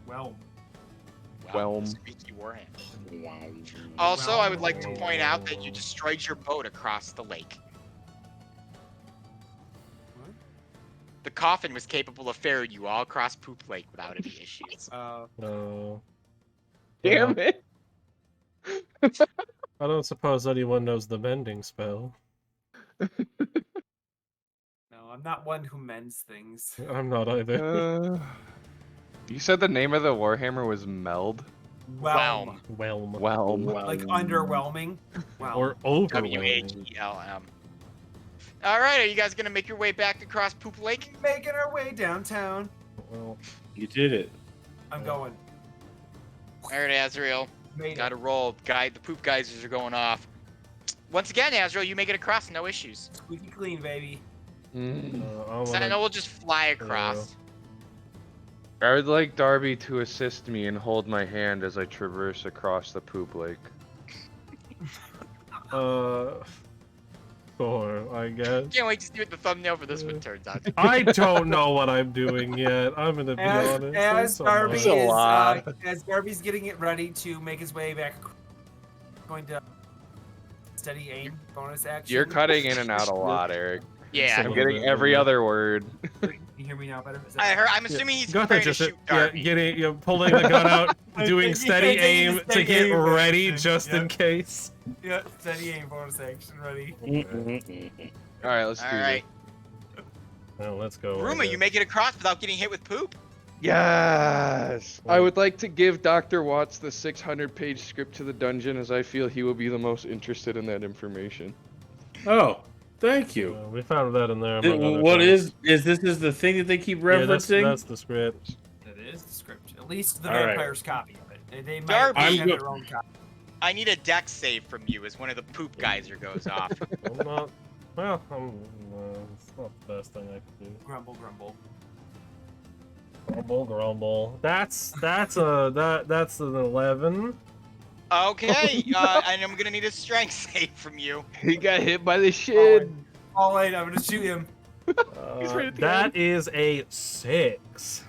Well, Whelm. Squeaky Warhammer. Also, I would like to point out that you destroyed your boat across the lake. What? The coffin was capable of ferrying you all across Poop Lake without any issues. No. Damn it! I don't suppose anyone knows the mending spell. no, I'm not one who mends things. I'm not either. You said the name of the warhammer was Meld? Whelm. Whelm. Whelm. Like underwhelming. Wow. Or overwhelming. WHELM. All right, are you guys gonna make your way back across Poop Lake? Making our way downtown. Well, You did it. I'm going. All right, Azrael. Made it. Got to roll. The poop geysers are going off. Once again, Azrael, you make it across, no issues. Squeaky clean, baby. Mm. I wanna- Sentinel will just fly across. I would like Darby to assist me and hold my hand as I traverse across the poop lake. Sure, I guess. Can't wait to see what the thumbnail for this one turns out. I don't know what I'm doing yet. I'm gonna be honest. As That's a Darby lot. It's a is, lot. as Darby's getting it ready to make his way back, going to steady aim bonus action. You're cutting in and out a lot, Eric. Yeah, I'm getting every other word. Can you hear me now better? Is that I better? heard. I'm assuming he's Got that, preparing to just shoot Darby. pulling the gun out, doing You steady can't do aim the to steady get aim ready action, just in yeah. case. Yeah, steady aim bonus action ready. All right, let's All do right, Well, let's go. Ruma, you make it across without getting hit with poop. this. Yes! I would like to give Dr. Watts the 600-page script to the dungeon, as I feel he will be the most interested in that information. Oh, thank you. We found that in there. among other What things. is this? Is the thing that they keep Yeah, that's referencing? the script. That is the script. At least the All right. vampire's copy of it. They might Darby. have I'm their own copy. I need a dex save from you as one of the poop geyser goes off. I'm not. Well, it's not the best thing I could do. Grumble, grumble. Grumble, grumble. That's an 11. Okay, and I'm gonna need a strength save from you. He got hit by the shed. All right, I'm gonna shoot him. He's right at the That is a 6.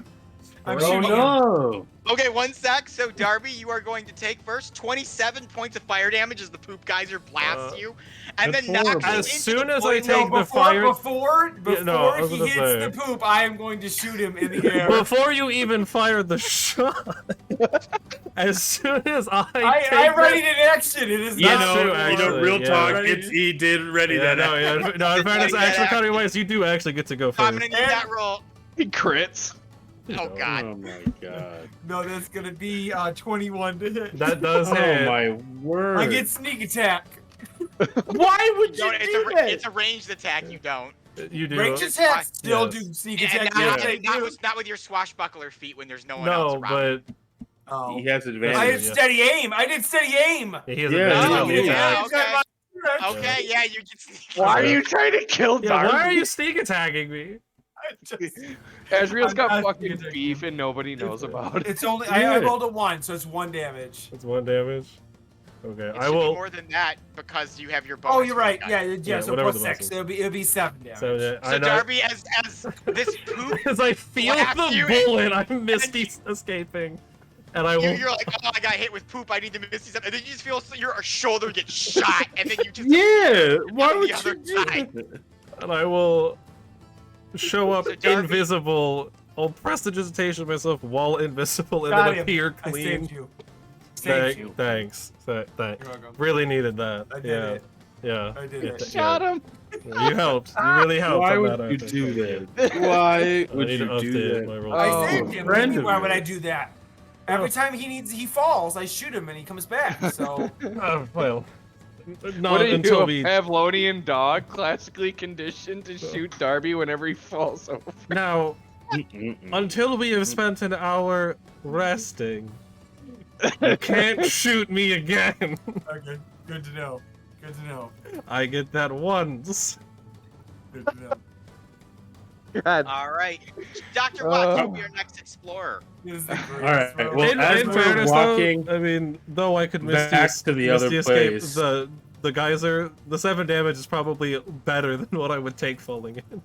I'm Oh shooting him. no! Okay, 1 sec. So Darby, you are going to take first 27 points of fire damage as the poop geyser blasts you, and that's then knocks you horrible. As into soon the as I void. take the fire- Before Yeah, no, I was he gonna hits say. the poop, I am going to shoot him in the air. Before you even fire the shot, as soon as I I readied an action. It is You That's not know, true, true, actually, real yeah. talk. Ready? He did ready yeah, that. no, yeah, no, in fairness, Like that actually, action. cutting ways, you do actually get to go I'm first. gonna need that roll. He crits. Oh god. Oh my god! No, that's gonna be 21 to hit. That does Oh hit. my word! I get sneak attack. Why would you Don't, do that? it's a ranged attack. You don't. You do. Range attack still Yes. do sneak And attack. not, Yes, and I do. not with your swashbuckler feet when there's no one else No, around. but Oh. He has I advantage. had steady aim. I did steady aim. he has Yeah, advantage yeah, on the yeah. attack. okay. Okay, yeah, you can sneak. Why are you trying to kill Yeah, Darby? why are you sneak attacking me? Azrael's got I'm fucking attacking beef and nobody knows about it. It's only I Yeah. rolled a 1, so it's 1 damage. That's 1 damage. Okay, It I should be will. more than that because you have your bonus. Oh, you're right. gun. Yeah, so whatever plus the bonus 6. is. It'll be 7 damage. So, yeah, So I know. Darby, as this poop, As I feel Blast the you bullet, I'm misty escaping. And I will. You're like, oh, I got hit with poop. I need to miss these, and then you just feel your shoulder get shot, and then you just Yeah, why on would the you other do side. that? And I will show up So Darby- invisible. I'll prestidigitation myself while invisible and Got then him. appear I clean. saved you. Saved you. Thanks. Thanks. You're welcome. Really needed that. I did yeah. it. Yeah. I did yeah, it. Shot him. You helped. You really helped. Why on would that you effort. do Thank that? you. Why I would need you to do update my that? roll. I Oh, saved him. friend Maybe of why would I yours. do that? Every time he falls, I shoot him and he comes back. So Well, What not are you, until a we. Pavlonian dog, classically conditioned to shoot Darby whenever he falls over? Now, until we have spent an hour resting, you can't shoot me again. okay, good to know. Good to know. I get that once. Good to know. God. All right, Dr. Watts, Oh. you'll be our next explorer. This is the greatest right, road. well, in as in we're fairness, walking though, I mean, though I could miss back to the other escape, place. the geyser, the 7 damage is probably better than what I would take falling in.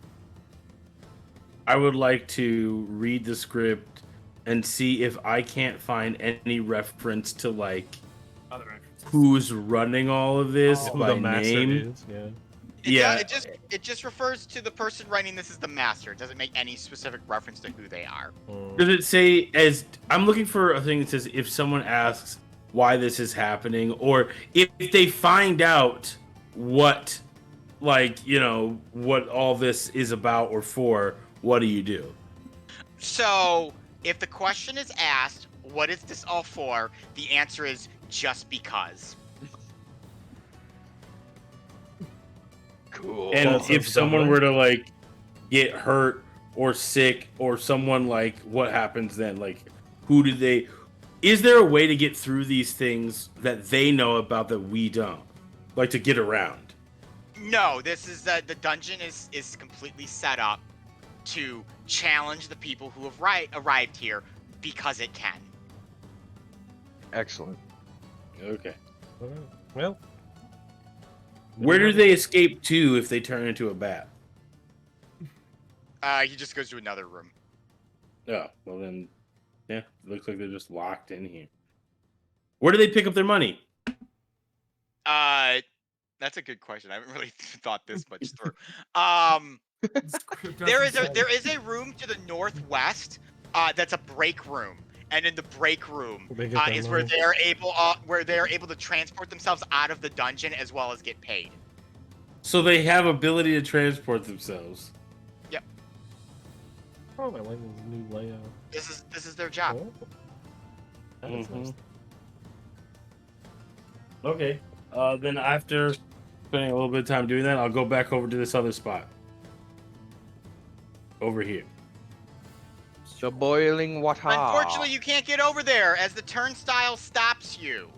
I would like to read the script and see if I can't find any reference to like Other entrances. who's running all of this Oh. Who by the master name. is, yeah. Yeah. It just refers to the person writing this as the master. It doesn't make any specific reference to who they are. Does it say as I'm looking for a thing that says if someone asks why this is happening, or if they find out what, like, you know, what all this is about or for, what do you do? So, if the question is asked, what is this all for? The answer is just because. Cool. And That's if a someone dumb were to like get hurt or sick or someone like what happens then? Like who do they is there a way to get through these things that they know about that we don't? Like to get around? No, this is the dungeon is completely set up to challenge the people who have arrived here because it can. Excellent. Okay. Well, Where do they escape to if they turn into a bat? He just goes to another room. Oh, well then yeah, it looks like they're just locked in here. Where do they pick up their money? That's a good question. I haven't really thought this much through. Script There is doesn't say. a room to the northwest. That's a break room, and in the break room They get their is where money. they're able to transport themselves out of the dungeon as well as get paid. So they have ability to transport themselves. Oh, I like this new layout. This is their job. Oh. That is Mhm. nice. Okay. Then after spending a little bit of time doing that, I'll go back over to this other spot. Over here. The boiling water. Unfortunately, you can't get over there as the turnstile stops you.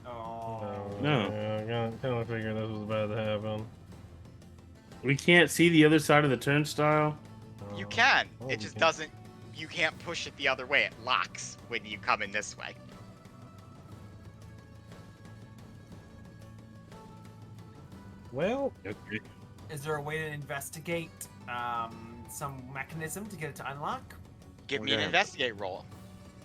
Oh. No. Yeah, I kind of figured this was about to happen. We can't see the other side of the turnstile. You Oh. can. Oh, It you just can. doesn't. You can't push it the other way. It locks when you come in this way. Well, Okay. Is there a way to investigate some mechanism to get it to unlock? Give me an Okay. investigate roll.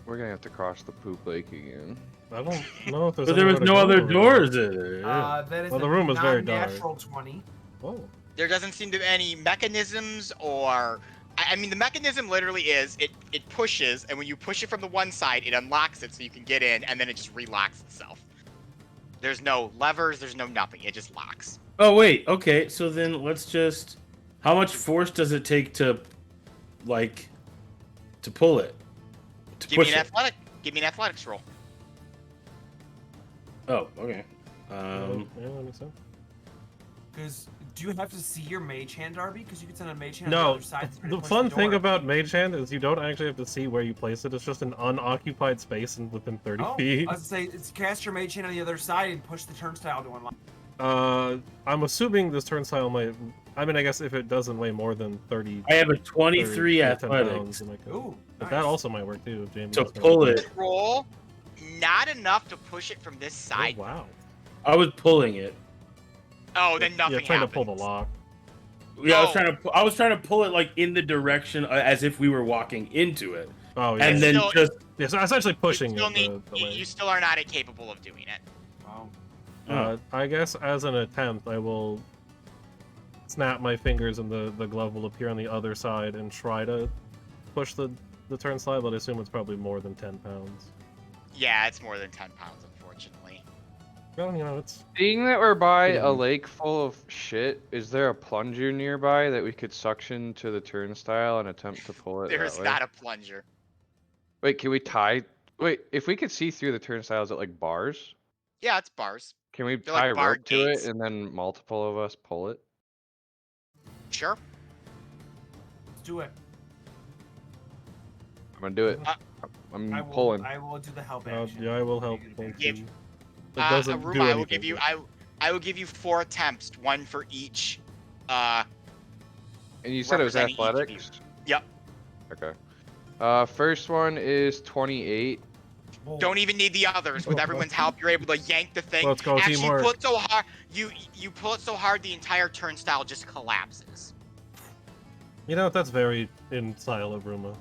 We're gonna have to cross the poop lake again. I don't know if there's. But there was anywhere to no go other over doors there. That is Well, the a room was very dark. non-natural 20. there. Oh. There doesn't seem to be any mechanisms or. I mean, the mechanism literally is it pushes, and when you push it from the one side, it unlocks it so you can get in, and then it just relocks itself. There's no levers. There's no nothing. It just locks. Oh wait, okay. So then let's just. How much force does it take to, like, to pull it? To Give me push an it? athletic. Give me an athletics roll. Oh, okay. Yeah, that makes sense. Because do you have to see your mage hand, Darby? Because you can send a mage hand on No, the other side. to the push fun thing door. about Mage Hand is you don't actually have to see where you place it. It's just an unoccupied space and within 30 Oh, feet. I was gonna say, it's cast your mage hand on the other side and push the turnstile to unlock. I'm assuming this turnstile might. I mean, I guess if it doesn't weigh more than 30. I have a 30 23 10 athletics. pounds, then I could- Ooh, But nice. that also might work too. If Jamie To was gonna pull do it. Roll. Not enough to push it from this Oh, side. wow. I was pulling it. Oh, then nothing Yeah, trying happens. to pull the lock. Yeah, No. I was trying to pull it like in the direction as if we were walking into it, Oh yeah. and then No, just Yeah, so essentially pushing you still, it need, the way. you still are not capable of doing it. Wow. I guess as an attempt, I will snap my fingers and the glove will appear on the other side and try to push the turnstile, but I assume it's probably more than 10 pounds. Yeah, it's more than 10 pounds, unfortunately. Well, you know, it's... Being that we're by a Mhm. lake full of shit, is there a plunger nearby that we could suction to the turnstile and attempt to pull it There's that way? not a plunger. Wait, can we tie? Wait, if we could see through the turnstiles at like bars, Yeah, it's bars. can we They're tie like a bar rope to it gates. and then multiple of us pull it? Sure. Let's do it. I'm gonna do it. Uh, I'm I will. pulling. I will do the help action. yeah, I will help. You Thank Give- you. It doesn't do Aruma, I will anything, give you but- I will give you 4 attempts, one for each. And you said it was representing each of athletics? Yep. Okay. First one is 28. Whoa. Don't even need the others. With everyone's help, you're able to yank the thing. Let's go, Actually, teamwork. you pull it so hard, you pull it so hard, the entire turnstile just collapses. You know, that's very in style of Ruma.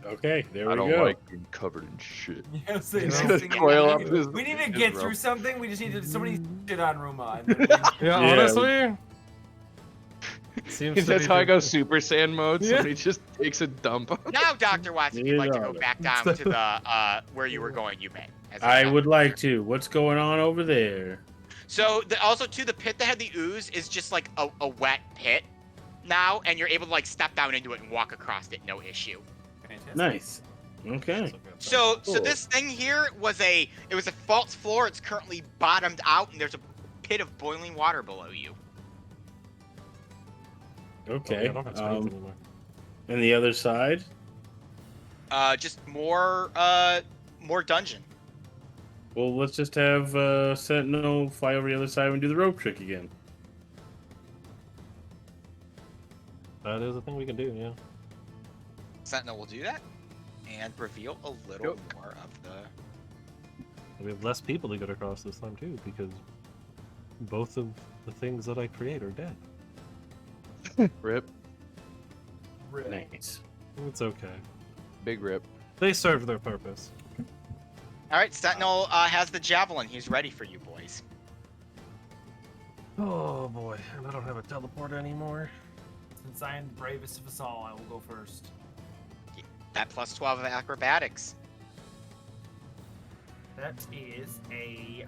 Okay, there I we don't go. like being covered in shit. Yeah, so He's next gonna thing coil we up need- his- We need to his get rope. through something. We just need to somebody shit on Ruma. And then we- Yeah, Yeah, honestly... Seems to That's be how I the- go Super Saiyan mode. Yeah. Somebody just takes a dump. Now, Dr. Watts, if you'd like to go Yeah. back down to the where you were going, you may. as a I step. would like to. What's going on over there? So also too, the pit that had the ooze is just like a wet pit now, and you're able to like step down into it and walk across it, no issue. Fantastic. Nice. Okay. So Cool. this thing here was a false floor. It's currently bottomed out, and there's a pit of boiling water below you. Okay. I don't have strength anymore. And the other side? Just more dungeon. Well, let's just have Sentinel fly over the other side and do the rope trick again. That is a thing we can do, yeah. Sentinel will do that, and reveal a little more of the. We have less people to get across this time, too, because both of the things that I create are dead. Rip. Nice. It's okay. Big rip. They served their purpose. All right, Sentinel has the javelin. He's ready for you, boys. Oh boy, and I don't have a teleport anymore. Since I am the bravest of us all, I will go first. That plus 12 of acrobatics. That is a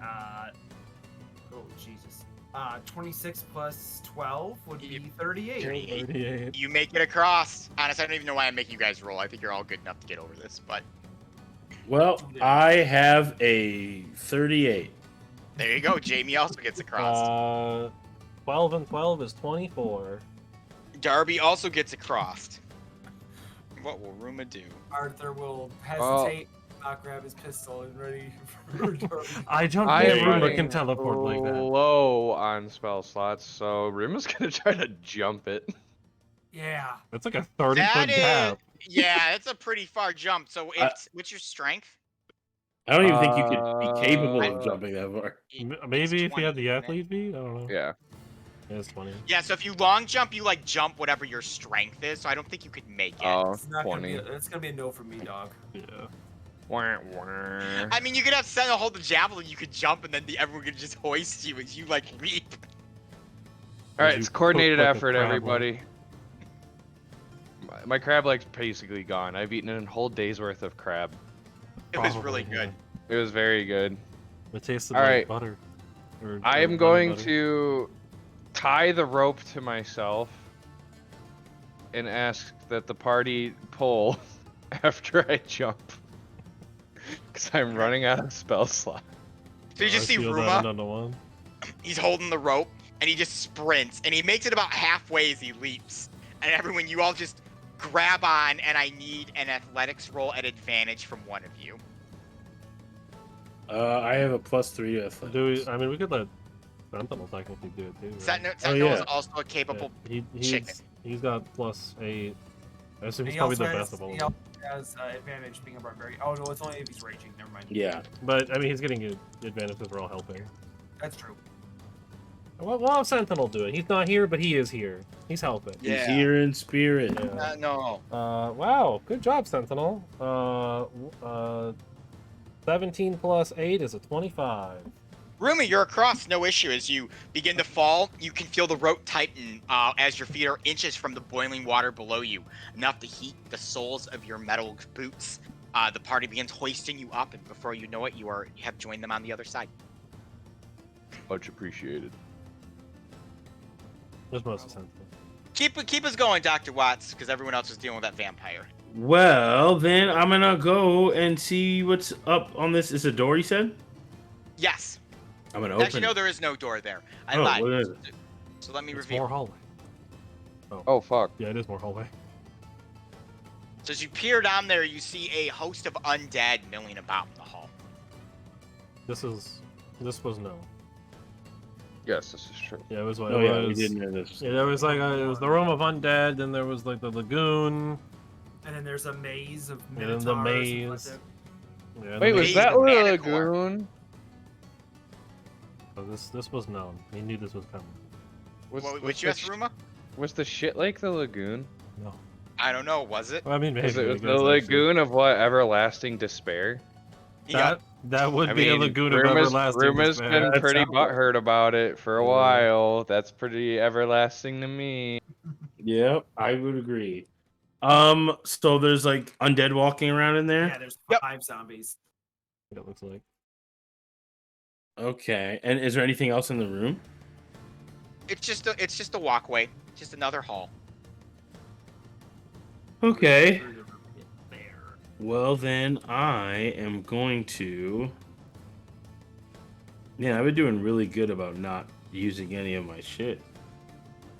oh Jesus. 26 plus 12 would be 38. 38. You make it across. Honestly, I don't even know why I'm making you guys roll. I think you're all good enough to get over this, but Well, I have a 38. there you go. Jamie also gets across. 12 and 12 is 24. Darby also gets across. What will Ruma do? Arthur will hesitate, not grab his pistol, and ready for Darby. I don't I think am Ruma running can teleport like that. low on spell slots, so Rima's gonna try to jump it. Yeah. That's like a 30-foot That is- gap. Yeah, it's a pretty far jump. So it's what's your strength? I don't even think you could be capable of Uh, jumping that far. Maybe if 20, you had the isn't it? athlete feed? I don't know. Yeah. It's 20. Yeah, so if you long jump, you like jump whatever your strength is. So I don't think you could make it. Oh, It's not gonna 20. be. It's gonna be a no for me, dog. Yeah. Wah, wah. I mean, you could have Sentinel hold the javelin. You could jump, and then everyone could just hoist you as you like leap. All right, You it's coordinated cook like a effort, crab everybody. My crab leg's basically gone. I've eaten a whole day's worth of crab. It was really Probably, good. It was very good. yeah. It tasted All like right. butter. I am going to tie the rope to myself and ask that the party pull after I jump. Because I'm running out of spell slot. So you just see Ruma. Down to one. He's holding the rope, and he just sprints, and he makes it about halfway as he leaps. And everyone, you all just grab on, and I need an athletics roll at advantage from one of you. I have a +3 athletics. Do we? I mean, we could let Sentinel technically do it too. Right? Sentinel yeah. is also a capable. Yeah, chicken. he's got +8. I assume And he's he probably the also best of all he of them. also has advantage being a barbarian. Oh no, it's only if he's raging. Never mind. Yeah. But I mean, he's getting advantage because we're all helping. That's true. We'll have Sentinel do it. He's not here, but he is here. He's helping. He's Yeah. here in spirit. Yeah. No. Wow, good job, Sentinel. 17 plus 8 is a 25. Rumi, you're across, no issue. As you begin to fall, you can feel the rope tighten as your feet are inches from the boiling water below you, enough to heat the soles of your metal boots. The party begins hoisting you up, and before you know it, you have joined them on the other side. Much appreciated. There's mostly Sentinel. Keep us going, Dr. Watts, because everyone else is dealing with that vampire. Well, then I'm gonna go and see what's up on this. Is a door, you said? Yes. I'm gonna open Actually, no, it. there is no door there. I Oh, lied. what is it? So let me It's reveal. more hallway. Oh fuck. Yeah, it is more hallway. So as you peer down there, you see a host of undead milling about in the hall. This was known. Yes, this is true. Yeah, it was what Oh it yeah, we was. didn't know this. Yeah, there was like it was the room of undead, then there was like the lagoon. And then there's a maze of And then minotaurs. the and maze. whatnot. Yeah, Wait, the was Maze that of the Manticore. lagoon? So this was known. He knew this was coming. Which you asked, Ruma? Was the shit like the lagoon? No. I don't know. Was it? Well, I mean, maybe. Because it I was guess, the actually. lagoon of what? Everlasting despair? That would I be mean, a lagoon of Ruma's everlasting despair. been That pretty sounds- butthurt about it for a Yeah. while. That's pretty everlasting to me. Yep, I would agree. So there's like undead walking around in there. Yeah, there's Yep. 5 zombies. What it looks like. Okay, and is there anything else in the room? It's just a walkway, just another hall. Okay. There. Well, then I am going to. Yeah, I've been doing really good about not using any of my shit.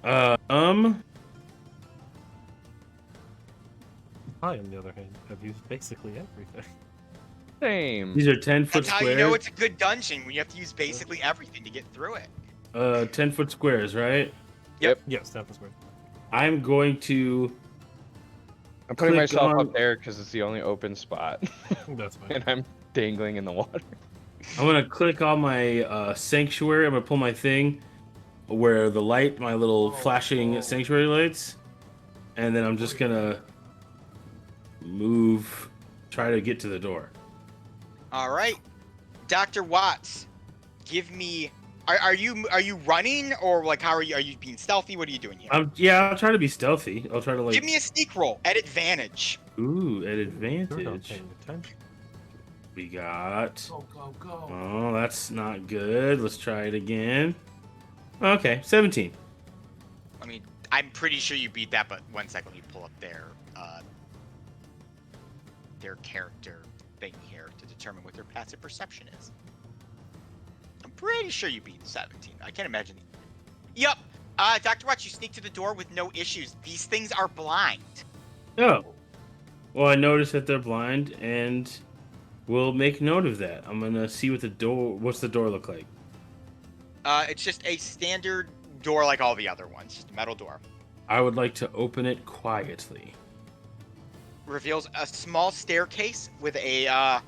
I, on the other hand, have used basically everything. Same. These are 10-foot That's how squares. you know it's a good dungeon, when you have to use basically everything to get through it. 10-foot squares, right? Yes, that was weird. I'm going to. I'm putting click myself on- up there because it's the only open spot. That's fine. And I'm dangling in the water. I'm gonna click on my sanctuary. I'm gonna pull my thing where the light, my little flashing sanctuary lights, and then I'm just gonna move, try to get to the door. All right, Dr. Watts, give me. Are you running, or like how are you being stealthy? What are you doing here? I'll try to be stealthy. I'll try to like. Give me a sneak roll at advantage. Ooh, at You're not advantage. paying attention. We got. Go, go, go. Oh, that's not good. Let's try it again. Okay, 17. I mean, I'm pretty sure you beat that, but 1 second, let me pull up their character thing here to determine what their passive perception is. I'm pretty sure you beat 17. I can't imagine. Yep. Dr. Watts, you sneak to the door with no issues. These things are blind. Oh. Well, I noticed that they're blind, and we'll make note of that. I'm gonna see what the door. What's the door look like? It's just a standard door like all the other ones, just a metal door. I would like to open it quietly. Reveals a small staircase with a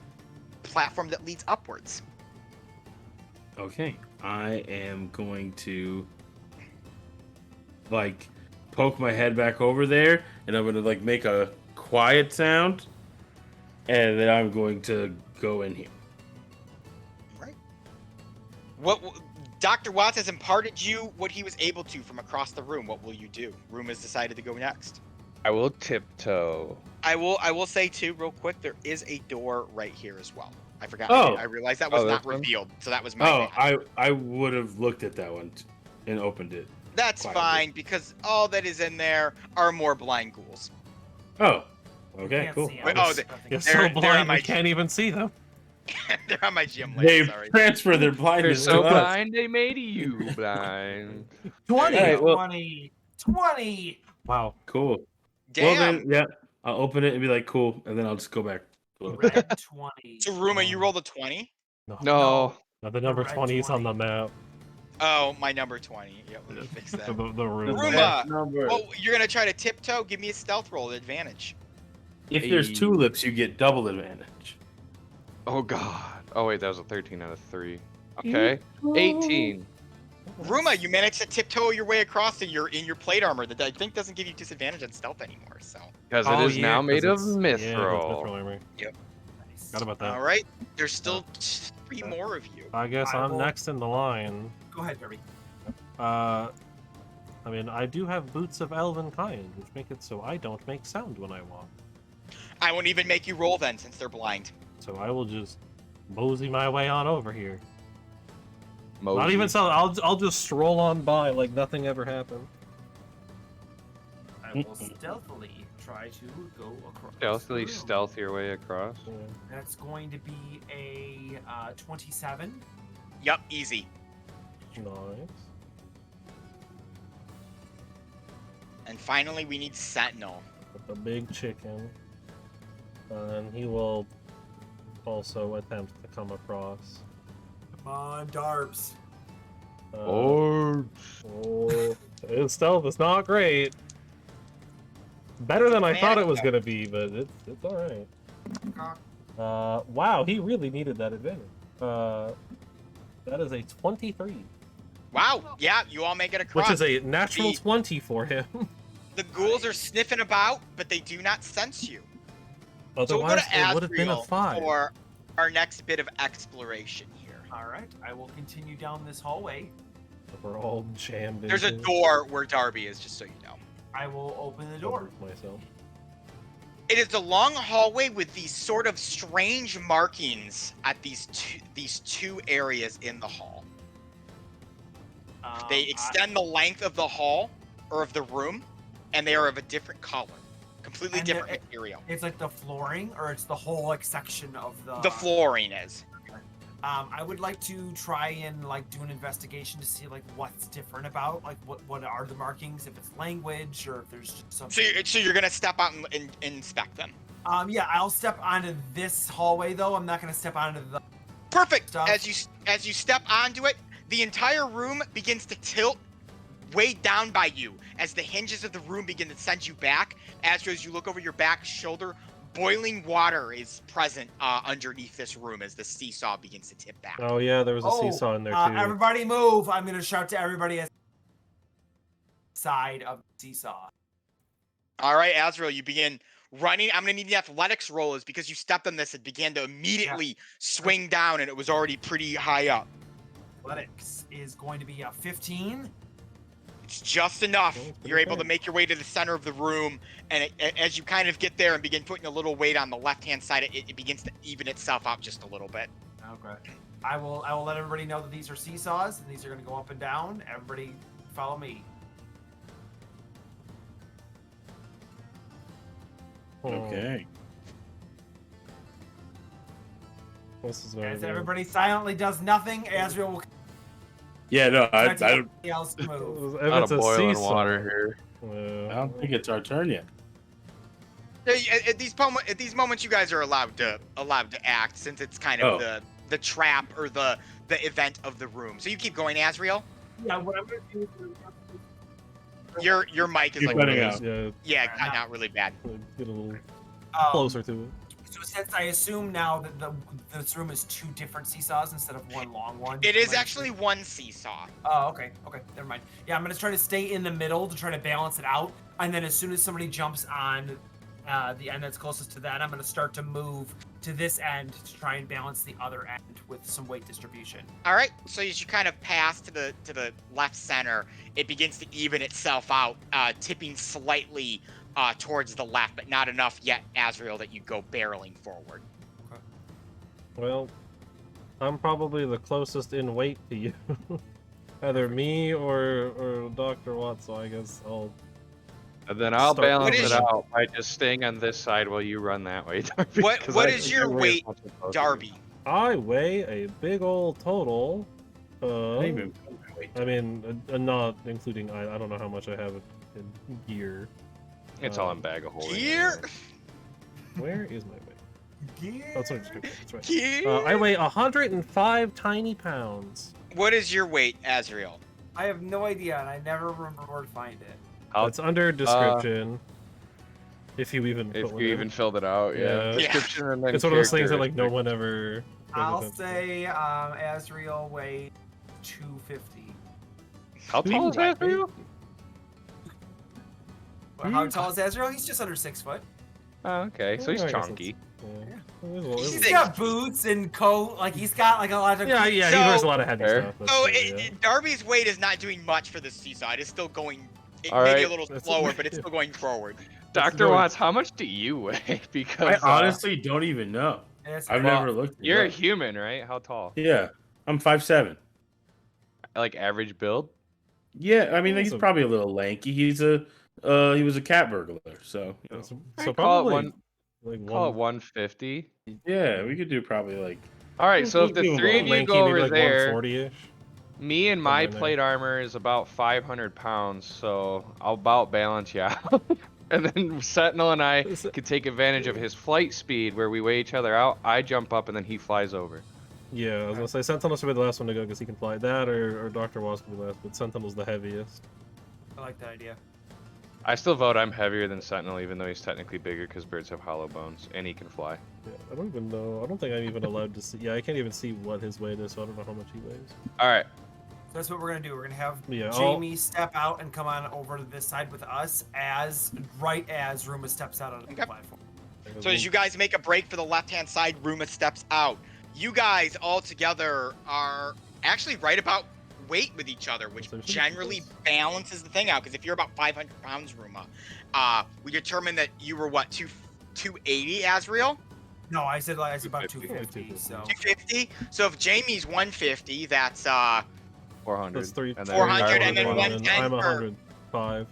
platform that leads upwards. Okay, I am going to like poke my head back over there, and I'm gonna like make a quiet sound, and then I'm going to go in here. Right. What Dr. Watts has imparted you what he was able to from across the room. What will you do? Room has decided to go next. I will tiptoe. I will say too, real quick, there is a door right here as well. I forgot. Oh. I realized that was Oh, not this one? revealed, so that was my Oh, bad. I would have looked at that one and opened it. That's quietly. fine because all that is in there are more blind ghouls. Oh, You okay, can't cool. see Wait, them. oh, Nothing. You're They're so on blind my- we can't even see them. They're on my GM They list. Sorry. transfer their They're blindness so to us. blind they made you blind. 20, Alright, well- 20, 20. Wow. Cool. Damn. Well then, yeah, I'll open it and be like, cool, and then I'll just go back. Red 20. So Ruma, you rolled a 20. No. Now the number red 20 is on 20. the map. Oh, my number 20. Yep, let me fix that. The room. Ruma. Number. Well, you're gonna try to tiptoe. Give me a stealth roll at advantage. If there's tulips, you get double advantage. Oh god. Oh wait, that was a 13 out of 3. Okay. 18. Ruma, you managed to tiptoe your way across, and you're in your plate armor that I think doesn't give you disadvantage on stealth anymore. So. Because it is now 'cause made of it's- Yeah, it's mithril. mithril armor. Nice. Forgot about that. All right. There's still 3 more of you. I guess I I'm will- next in the line. Go ahead, Derby. I mean, I do have boots of elven kind, which make it so I don't make sound when I walk. I won't even make you roll then, since they're blind. So I will just mosey my way on over here. Not Mosey. even so. I'll just stroll on by like nothing ever happened. I will stealthily try to go across. Stealthily the room. stealth your way across. Yeah. That's going to be a 27. Yup, easy. Nice. And finally, we need Sentinel. With the big chicken. And he will also attempt to come across. Come on, Darps. Oh. His stealth is not great. Better than I thought it was Man. gonna be, but it's alright. Wow, he really needed that advantage. That is a 23, Wow, yeah, you all make it across. which is a natural The- 20 for him. The ghouls are sniffing about, but they do not sense you. So we'll go Otherwise, to it would have been a Asriel 5. for our next bit of exploration here. All right, I will continue down this hallway. We're all jammed There's a into door where Darby is, just so you know. I will open the door. myself. It is a long hallway with these sort of strange markings at these two areas in the hall. They extend the length of the hall or of the room, and they are of a different color, completely And different it- material. It's like the flooring, or it's the whole like section of the. The flooring is. I would like to try and like do an investigation to see like what's different about like what are the markings, if it's language or if there's just something. So you're gonna step out and inspect them. Yeah, I'll step onto this hallway though. I'm not gonna step onto the. Perfect. Stuff. As you step onto it, the entire room begins to tilt way down by you as the hinges of the room begin to send you back. As you look over your back shoulder, boiling water is present underneath this room as the seesaw begins to tip back. Oh yeah, there was a seesaw in there too. Everybody move! I'm gonna shout to everybody as side of the seesaw. All right, Azrael, you begin running. I'm gonna need the athletics roll, is because you stepped on this. It began to immediately swing down, and it was already pretty high up. Athletics is going to be a 15. It's just enough. Oh, pretty You're able to fair. make your way to the center of the room, and as you kind of get there and begin putting a little weight on the left-hand side, it begins to even itself out just a little bit. Okay. I will let everybody know that these are seesaws and these are going to go up and down. Everybody follow me. Okay. This is very As good. everybody silently does nothing, Azrael will Yeah, no, I continue don't. everybody else to move. If Not it's a boiling seesaw- water here. I don't think it's our turn yet. At these moments, you guys are allowed to act, since it's kind of the trap or the event of the room. So you keep going, Azrael. Yeah, what I'm going to do is Your mic is You're like cutting out. Yeah, cutting out really bad. get a little um, closer to it. So since I assume now that this room is 2 different seesaws instead of one long one. It is like- actually one seesaw. Oh, okay. Okay, never mind. Yeah, I'm gonna try to stay in the middle to try to balance it out, and then as soon as somebody jumps on the end that's closest to that, I'm gonna start to move to this end to try and balance the other end with some weight distribution. All right. So as you kind of pass to the left center, it begins to even itself out, tipping slightly towards the left, but not enough yet, Azrael, that you go barreling forward. Well, I'm probably the closest in weight to you. Either me or Dr. Watt, so I guess I'll... And then I'll Start- balance What is it your- out by just staying on this side while you run that way, Darby. What- 'cause what I is think your I weigh as weight, much as both of you. Darby. I weigh a big old total of... Wait. I mean, not including... I don't know how much I have in gear. It's all in bag of holding. Gear? Where is my weight? Oh, it's on the description. That's right. Gear? I weigh 105 tiny pounds. What is your weight, Azrael? I have no idea, and I never remember where to find it. I'll- It's under description. If you even If put one you in. even filled it out, yeah. Yeah. Description and then It's one of those things that character. like no one ever. pays I'll attention to. say Azrael weighs 250. How tall is Azrael? How tall is Azrael? He's just under 6 foot. Oh, okay, so he's Yeah, I guess chunky. He's got boots and coat. Like he's got like a lot of. Yeah, he So- wears a lot of heavy Fair. stuff. that's So true, yeah. Darby's weight is not doing much for the seaside. It's still going, All maybe right. a little That's- slower, but it's still going forward. Dr. really- Watts, how much do you weigh? Because I honestly don't even know. I've Well, never looked. it you're a up. human, right? How tall? Yeah, I'm 5'7". Like average build? Yeah, I mean he's Awesome. probably a little lanky. He was a cat burglar, so you know. So Call it probably one. like Call it one 150. Yeah, we could do probably like. All right, so if the We'll do three of you lanky, go maybe over like there, 140-ish. me and my somewhere in there. plate armor is about 500 pounds, so I'll about balance you out. And then Sentinel and I could take advantage of his flight speed, where we weigh each other out. I jump up and then he flies over. Yeah, I was gonna say Sentinel should be the last one to go because he can fly. That or Dr. Wasp can be last, but Sentinel's the heaviest. I like that idea. I still vote I'm heavier than Sentinel, even though he's technically bigger because birds have hollow bones and he can fly. Yeah, I don't even know. I don't think I'm even allowed to see. Yeah, I can't even see what his weight is, so I don't know how much he weighs. All right, So that's what we're gonna do. We're gonna have Yeah, Jamie step out and come on over to this side with us right as Ruma steps out onto the Okay. platform. So as you guys make a break for the left-hand side, Ruma steps out. You guys all together are actually right about weight with each other, which So should- generally balances the thing out. Because if you're about 500 pounds, Ruma, we determined that you were what 280, Azrael? No, I said about 250. 250. So 250. So if Jamie's 150, that's 400. That's three. and then 400 and then I'm 110 for- 105.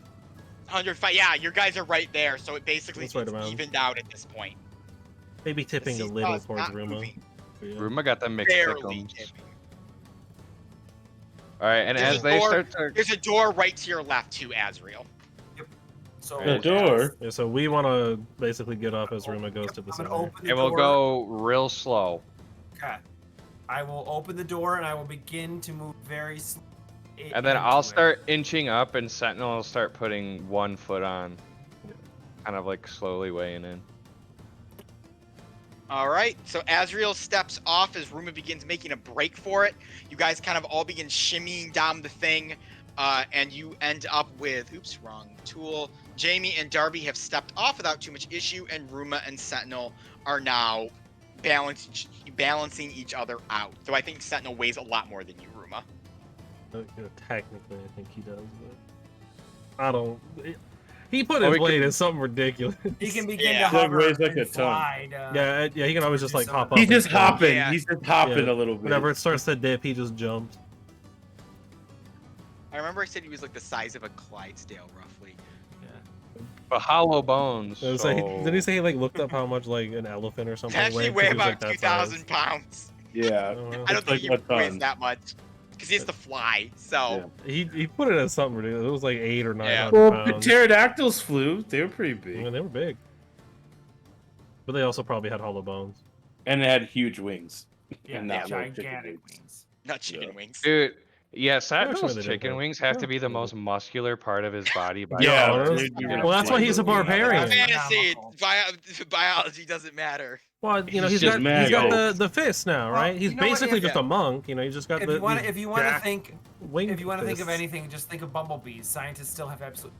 105. Yeah, you guys are right there. So it basically That's right seems around. evened out at this point. Maybe tipping a seesaw little is towards not Ruma. moving. but yeah. Ruma got them mixed Barely pickums. tipping. All right, and There's as a they door- start to, There's a door right to your left to Azrael. so The door. Yeah, so we want to basically get off as Ruma goes to the I'm center. gonna open the it will door. go real slow. Okay. I will open the door and I will begin to move very slowly. And then I'll start inching up, and Sentinel will start putting one foot on, kind of like slowly weighing in. All right, so Azrael steps off as Ruma begins making a break for it. You guys kind of all begin shimmying down the thing, and you end up with, oops, wrong tool. Jamie and Darby have stepped off without too much issue, and Ruma and Sentinel are now balancing each other out. So I think Sentinel weighs a lot more than you, Ruma. Technically, I think he does, but I don't. He put Oh, his we weight could- as something ridiculous. He can begin Yeah. to hover Weighs like and a ton. slide. Yeah, he can always just like hop up. He's and just jump. hopping. Yeah. He's just hopping Yeah. a little bit. Whenever it starts to dip, he just jumps. I remember I said he was like the size of a Clydesdale, roughly. But hollow bones. I was So... like, did he say he like looked up how much like an elephant or It's something? actually weighed? 'Cause weigh he was, like, about that 2,000 size. pounds. Yeah. Oh, well. I don't It's think like he a weighs ton. that much. Because he has to fly, so... He put it as something ridiculous. It was like 800 or 900 Well, pounds. pterodactyls flew. They were pretty I mean, big, they were big, but they also probably had hollow bones. and they had huge wings. Yeah, And not like gigantic chicken wings. Not chicken Yeah. wings. Dude, yeah, Actually, Sentinel's they chicken did. wings have Yeah, to be the they most did. muscular part of his body. By Yeah, far. honest. Well, that's why he's a barbarian. Fantasy, biology doesn't matter. Well, you know, He's he's just got mad. the fist now, Well, right? He's you know what, basically if- just a monk. You know, he's just got If the. you want, these if you want to jacked think, wing if you want to think of fists. anything, just think of bumblebees. Scientists still have absolute.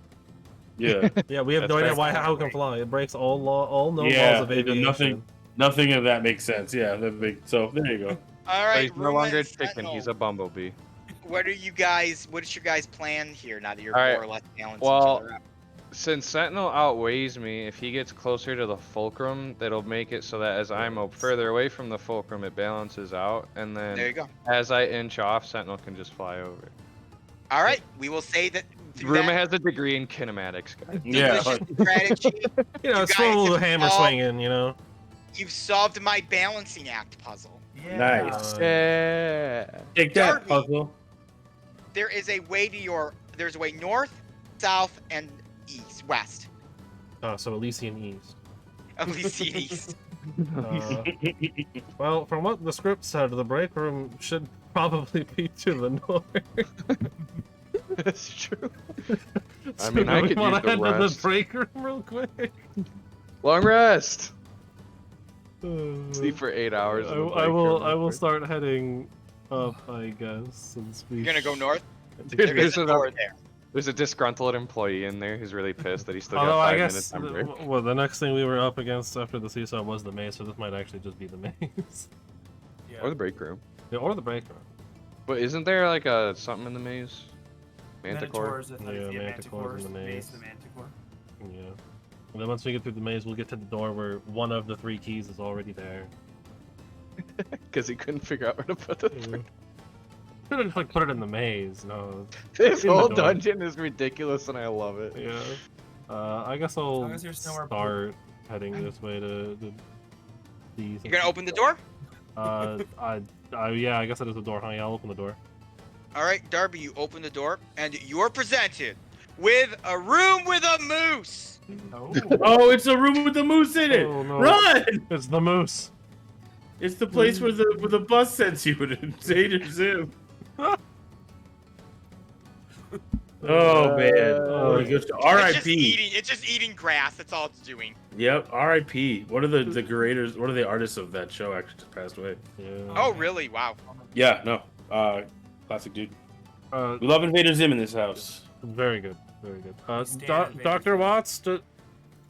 Yeah. Yeah, we have That's no idea fair. how it can fly. It breaks all known Yeah, laws of aviation. nothing of that makes sense. Yeah, the big. So there you go. All But right, he's no Ruma longer a and chicken, Sentinel, he's a bumblebee. what is your guys' plan here now that you're All right, more or less balancing well, each other out? Since Sentinel outweighs me, if he gets closer to the fulcrum, that'll make it so that as I'm further away from the fulcrum, it balances out, and There then you go. as I inch off, Sentinel can just fly over. All right, we will say that through Ruma that has a degree in kinematics, guys. Yeah. delicious strategy, You know, You it's guys full have hammer all- swinging. You know. you've solved my balancing act puzzle. Yeah. Nice. Yeah. Take that Darby. puzzle. There is a way to there's a way north, south, and west. So Elysian East. Elysian east. Uh, well, from what the script said, the break room should probably be to the north. That's true. I So mean, I we could wanna use the head to the rest. break room real quick. Long rest. Uh, Sleep for 8 hours. in the I break will. room I will real quick. start heading up, I guess, since we. You're gonna go north. Dude, There is a door there. There's a disgruntled employee in there who's really pissed that he still Although got I 5 guess minutes on break. well, the next thing we were up against after the seesaw was the maze, so this might actually just be the maze. Yeah. Or the break room. Yeah, or the break room. But isn't there like a something in the maze? Manticore? Minotaurs, I thought Yeah, it was- Manticores in the maze. The Manticore. Yeah. And then once we get through the maze, we'll get to the door where one of the 3 keys is already there. Because he couldn't figure out where to put the Yeah. Should have like put it in the maze. No. This In the whole door. dungeon is ridiculous and I love it. Yeah. I guess I'll long as there's nowhere- start heading this way to these. You're gonna open the door? Yeah, I guess that is the door, huh? Yeah, I'll open the door. All right, Darby, you open the door, and you're presented with a room with a moose. Oh, Oh, it's a room with the moose in it. Oh, no. Run! it's the moose. It's the place where the bus sends you to Seder Zoo. Oh man. Oh, It goes to It's just R.I.P. eating. It's just eating grass. That's all it's doing. Yep, R.I.P. What are the creators? What are the artists of that show? Actually, just passed away. Yeah. Oh, really? Wow. Yeah, no. Classic dude. Uh, We love Invader Zim in this house. very good. Very good. Stand it, Dr. baby. Watts, does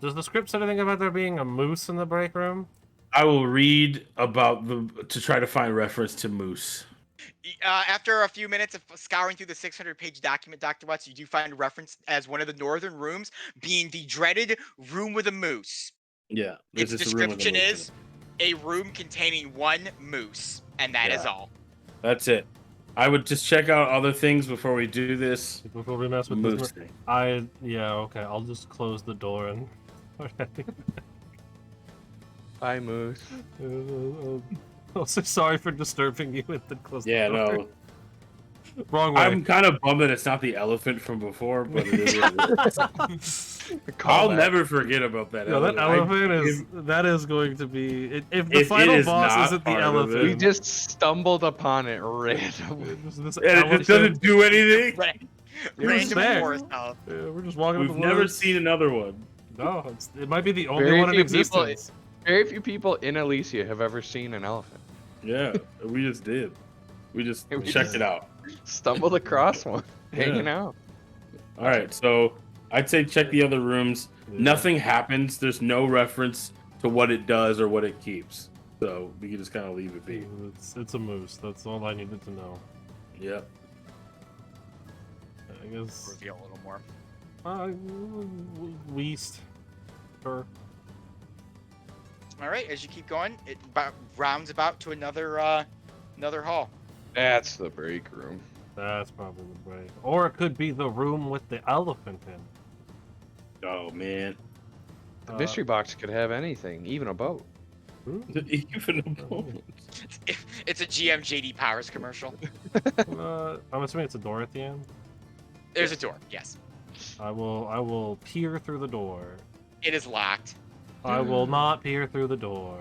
the script say anything about there being a moose in the break room? I will read about to try to find reference to moose. After a few minutes of scouring through the 600-page document, Dr. Watts, you do find a reference as one of the northern rooms being the dreaded room with a moose. Yeah. Its there's just a room with a description moose is in a room containing one moose, and that is Yeah. all. it. That's it. I would just check out other things before we do this. Before we mess with Moose this, thing. yeah, okay. I'll just close the door and. Bye, Moose. I'll say sorry for disturbing you and then close Yeah, the door. no. Wrong way. I'm kind of bummed that it's not the elephant from before, but it is what it is. I'll Callback. never forget about that No, that elephant. elephant that is going to be if the If it final is boss not isn't the part of it. elephant. We just stumbled upon it randomly. this And it elephant- just doesn't do anything. It was Random there. forest health. Yeah, we're just walking. We've in the never woods. seen another one. No, it might be the only Very one in few people- existence. Very few people in Elyssia have ever seen an elephant. Yeah, we just did. We just We checked just- it out. Stumbled across one, hanging out. All right, so I'd say check the other rooms. Yeah. Nothing happens. There's no reference to what it does or what it keeps. So we can just kind of leave it be. It's a moose. That's all I needed to know. Yep. I guess. Reveal a little more. Least. Sure. All right, as you keep going, it rounds about to another hall. That's the break room. That's probably the break. Or it could be the room with the elephant in. Oh man. The mystery box could have anything, even a boat. Even a moment. It's a GM JD Powers commercial. I'm assuming it's a door at the end. There's a door. Yes, I will peer through the door. it is locked. I will not peer through the door.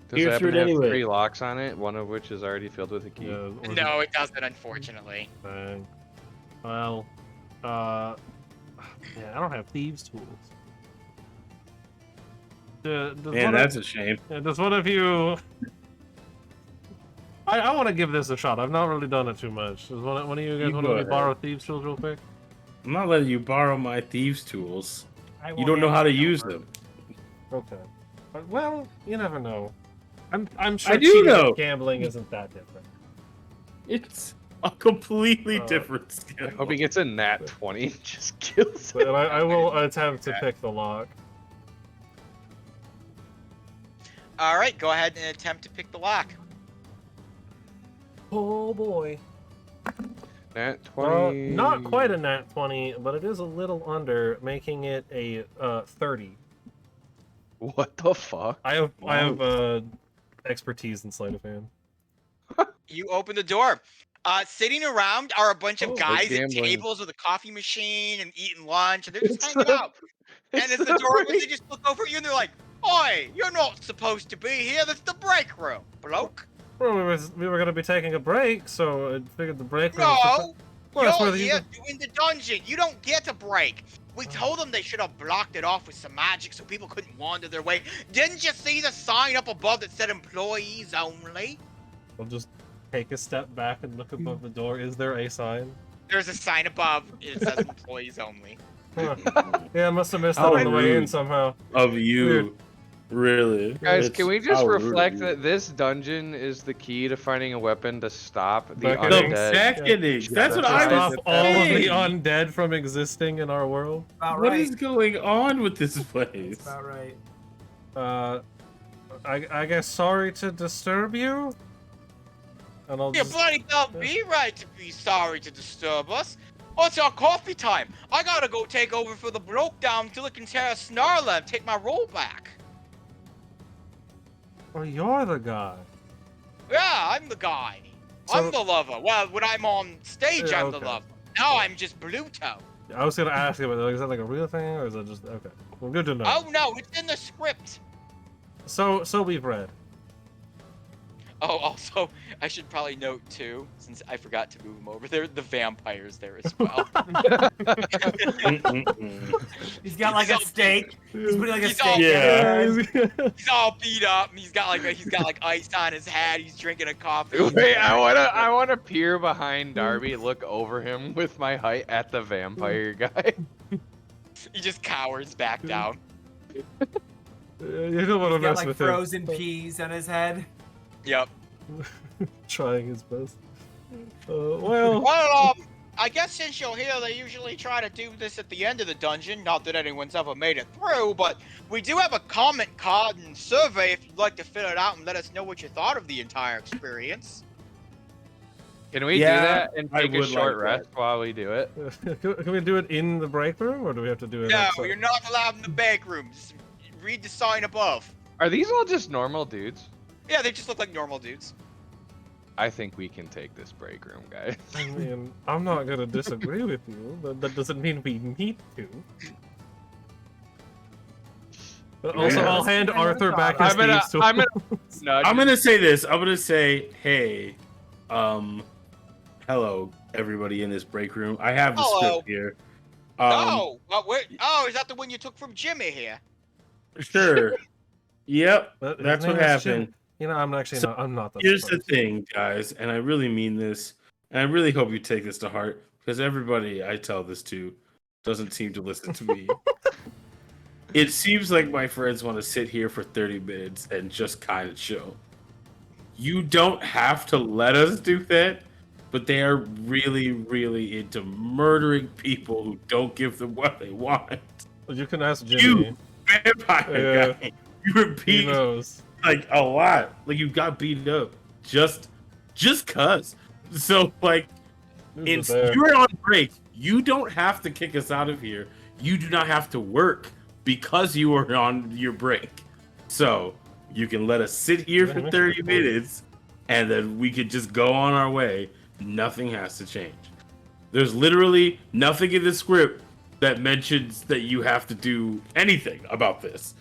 Does Here it happen through to it have anyway. 3 locks on it, one of which is already filled with a key? Yeah, or No, it doesn't, unfortunately. Dang. Well, yeah, I don't have thieves' tools. Does Man, one that's a shame. does one of you? I want to give this a shot. I've not really done it too much. Does one of you guys You want go to ahead. borrow thieves' tools real quick? I'm not letting you borrow my thieves' tools. I You will don't know hand how to it use over. them. Okay. Well, you never know. I'm sure I do cheating know. and gambling isn't that different. It's a completely Uh, different I skill. hope he gets a nat 20 and just kills But it. I will attempt to pick the lock. All right, go ahead and attempt to pick the lock. Oh boy. Nat Well, 20. not quite a nat 20, but it is a little under, making it a 30. What the fuck? I have expertise in sleight of hand. You open the door. Sitting around are a bunch of Oh, guys at gambling. tables with a coffee machine and eating lunch, and they're just It's hanging the- out. And It's as the the door opens, break- they just look over at you and they're like, "Oi, you're not supposed to be here. That's the break room, bloke." Well, we were gonna be taking a break, so I figured the break room. No, Well, that's where you're the- here doing the dungeon. You don't get a break. We told them they should have blocked it off with some magic so people couldn't wander their way. Didn't you see the sign up above that said employees only? I'll just take a step back and look above the door. Is there a sign? There's a sign above. It says employees only. Huh. Yeah, I must have missed that How on the way in rude. somehow. Of you, Weird. really. Guys, It's can we just how rude of reflect you. that this dungeon is the key to finding a weapon to stop the Beckoning. undead? Beckonings. That's what Yeah. I Stop was all of the saying. undead from existing in our world. About What right. is going on with this That's place? about right. I guess sorry to disturb you. And I'll You just... bloody don't be right to be sorry to disturb us. Oh, it's our coffee time. I gotta go take over for the bloke down till it can tear a Snarla and take my role back. Oh, you're the guy. Yeah, I'm the guy. So- I'm the lover. Well, when I'm on stage, Yeah, I'm okay. the lover. Now I'm just Bluto. I was gonna ask you, but is that like a real thing, or is that just okay? Well, good to know. Oh no, it's in the script. So we've read. Oh, also, I should probably note too, since I forgot to move them over there, the vampires there as well. He's got like a steak. He's putting like a He's steak. all- Yeah. He's all beat up, and he's got like ice on his head. He's drinking a coffee. Wait, I wanna peer behind Darby, look over him with my height at the vampire guy. He just cowers back down. You don't want to He's got mess like with frozen peas on his head. Yep. him. Trying his best. Well, Well, I guess since you're here, they usually try to do this at the end of the dungeon. Not that anyone's ever made it through, but we do have a comment card and survey if you'd like to fill it out and let us know what you thought of the entire experience. Can we Yeah, do that and I take a would short like that. rest while we do it? can we do it in the break room, or do we have to do it? No, outside? you're not allowed in the back room. Just read the sign above. Are these all just normal dudes? Yeah, they just look like normal dudes. I think we can take this break room, guys. I mean, I'm not gonna disagree with you, but that doesn't mean we need to. But also, Yeah. I'll hand Arthur back his I'm gonna, thieves' tools. I'm gonna nudge. I'm gonna say this. I'm gonna say, hey, hello, everybody in this break room. I have the Hello. script here. Oh, is that the one you took from Jimmy here? Sure. Yep, But his that's what name is happened. Jim. You know, I'm actually So, not. I'm not the. Here's the first. thing, guys, and I really mean this, and I really hope you take this to heart, because everybody I tell this to doesn't seem to listen to me. It seems like my friends want to sit here for 30 minutes and just kind of chill. You don't have to let us do that, but they are really, really into murdering people who don't give them what they want. You can ask Jimmy. Vampire guy, you were He beat knows. like a lot. Like you got beaten up just cuz. So like Who's there? you're on break. You don't have to kick us out of here. You do not have to work because you are on your break. So you can let us sit here for 30 minutes and then we could just go on our way. Nothing has to change. There's literally nothing in the script that mentions that you have to do anything about this.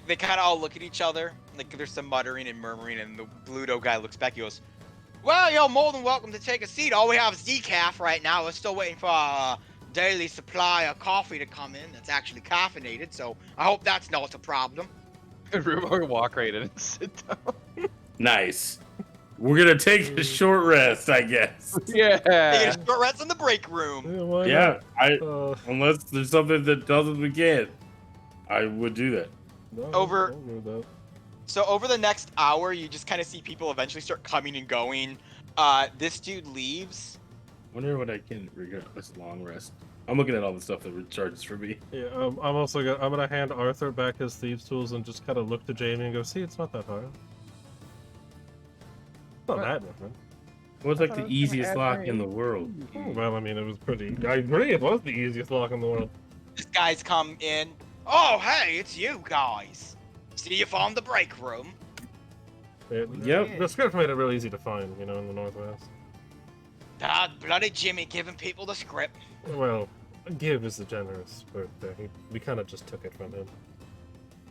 They kind of all look at each other. Like there's some muttering and murmuring, and the Bluto guy looks back. He goes, "Well, you're more than welcome to take a seat. All we have is decaf right now. We're still waiting for our daily supply of coffee to come in. That's actually caffeinated. So I hope that's not a problem." Rumor walk right in and sit down. Nice. We're gonna take a short rest, I guess. They Yeah. get a short rest in the break room. Yeah, why Yeah, not? unless there's something that tells us we can't, I would do that. No, Over- don't do that. So over the next hour, you just kind of see people eventually start coming and going. This dude leaves. Wonder what I can regret this long rest. I'm looking at all the stuff that recharges for me. Yeah, I'm also gonna. I'm gonna hand Arthur back his thieves' tools and just kind of look to Jamie and go, "See, it's not that hard. It's not that different." What's like the easiest lock in the world? Well, I mean, it was pretty. I agree, it was the easiest lock in the world. This guy's come in. Oh, hey, it's you guys. See you from the break room. Yep. The script made it real easy to find, you know, in the Northwest. Ah, bloody Jimmy giving people the script. Well, give is a generous word there. We kind of just took it from him.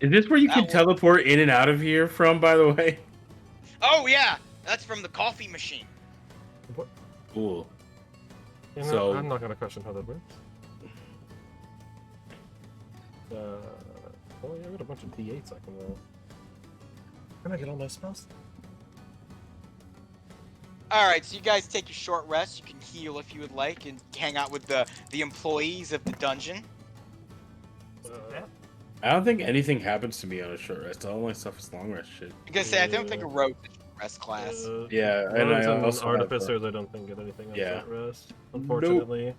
Is this where you can That teleport in and out of here from, by the way? Oh yeah, that's from the coffee machine. Cool. You know, So- I'm not gonna question how that works. Oh yeah, I got a bunch of D8s I can roll. Can I get all my spells? All right, so you guys take your short rest. You can heal if you would like, and hang out with the employees of the dungeon. I don't think anything happens to me on a short rest. All my stuff is long rest shit. Because I don't think a rogue is a short rest class. Yeah, and Rogues I and also have, artificers, I don't think get anything on yeah. short rest. Unfortunately.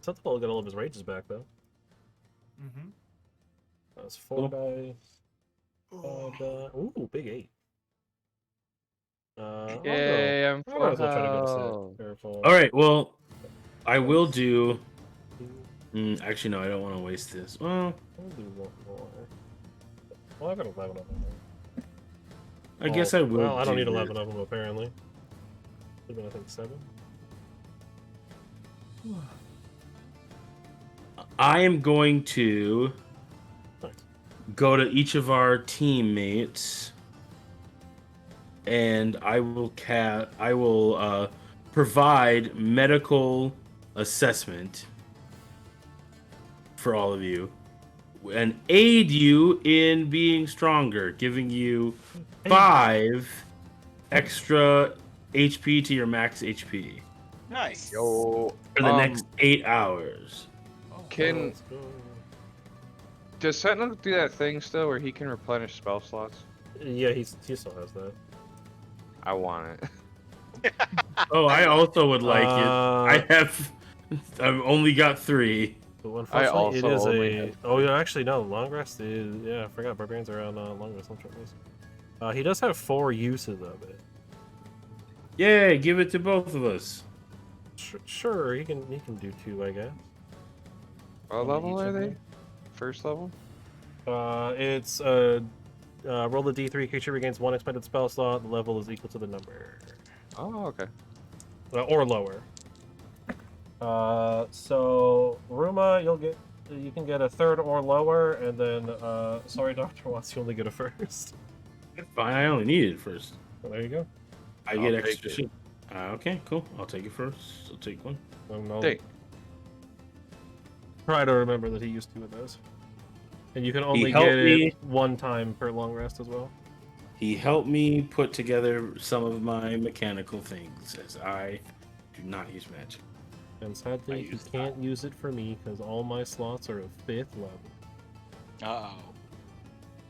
Sentinel will get all of his rages back though. Mm-hmm. That's 4 dice. 5 die. Ooh, big 8. Yay, I'm I'll go as well try to go to full. 6. Careful. All right, well, I will do. Actually, no, I don't want to waste this. Well, I'll do 1 more. Well, I got 11 of them. I guess I will. Well, I don't do need 11 this. of them apparently. Should've been, I think, 7. I am going to Nice. go to each of our teammates, and I will provide medical assessment for all of you, and aid you in being stronger, giving you 5 extra HP to your max HP Nice. Yo, for the next 8 hours. can Let's go. does Sentinel do that thing still where he can replenish spell slots? Yeah, he still has that. I want it. Oh, I also would like it. I've only got 3. But unfortunately, it also is only a. have Oh, yeah, actually, no. Long rest is. Yeah, I forgot. Barbarians are on long rest. Not short rest. He does have 4 uses of it. Yeah, give it to both of us. Sure, he can do 2, I guess. What On level each are of they? them. First level? It's roll the d3. Creature regains 1 expended spell slot. The level is equal to the number, Oh, okay. or lower. So Ruma, you can get a 3rd or lower, and then sorry, Doctor Watts, you only get a 1st. Fine, I only need it first. So there you go. I I'll get take extra it. shit. Okay, cool. I'll take it first. I'll take 1. And I'll Take. try to remember that he used 2 of those. And you can only helped get me. it 1 time per long rest as well. He helped me put together some of my mechanical things, as I do not use magic. And sadly, I he use can't use it for me because all my slots are of 5th level. Uh-oh.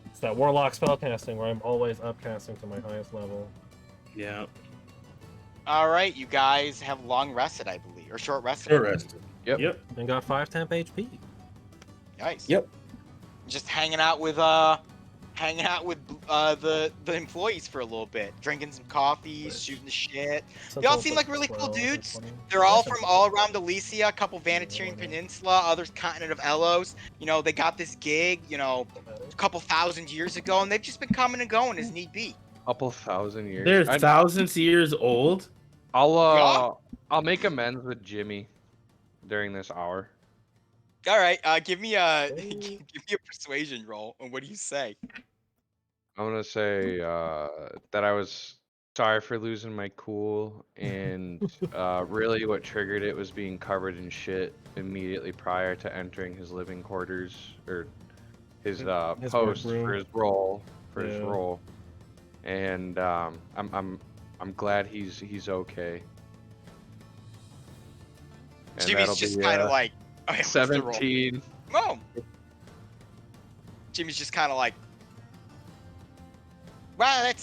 It's that Warlock spellcasting where I'm always upcasting to my highest level. Yeah. All right, you guys have long rested, I believe, or short rested. Sure rested. Yep. Yep. And got 5 temp HP. Nice. Yep. Just hanging out with the employees for a little bit, drinking some coffee, shooting the shit. They all seem like really cool dudes. They're all from all around Elyssia, a couple Vanitarian Peninsula, others continent of Elos. You know, they got this gig, a couple thousand years ago, and they've just been coming and going as need be. Couple thousand years. They're thousands of years old. I'll make amends with Jimmy during this hour. All right, give me a persuasion roll. And what do you say? I'm gonna say that I was sorry for losing my cool, and really what triggered it was being covered in shit immediately prior to entering his living quarters or his post workroom. for his role his Yeah. role, and I'm glad he's okay. And Jimmy's that'll just be, kind of like, oh, yeah, what's the roll? 17. Oh. Jimmy's just kind of like, well,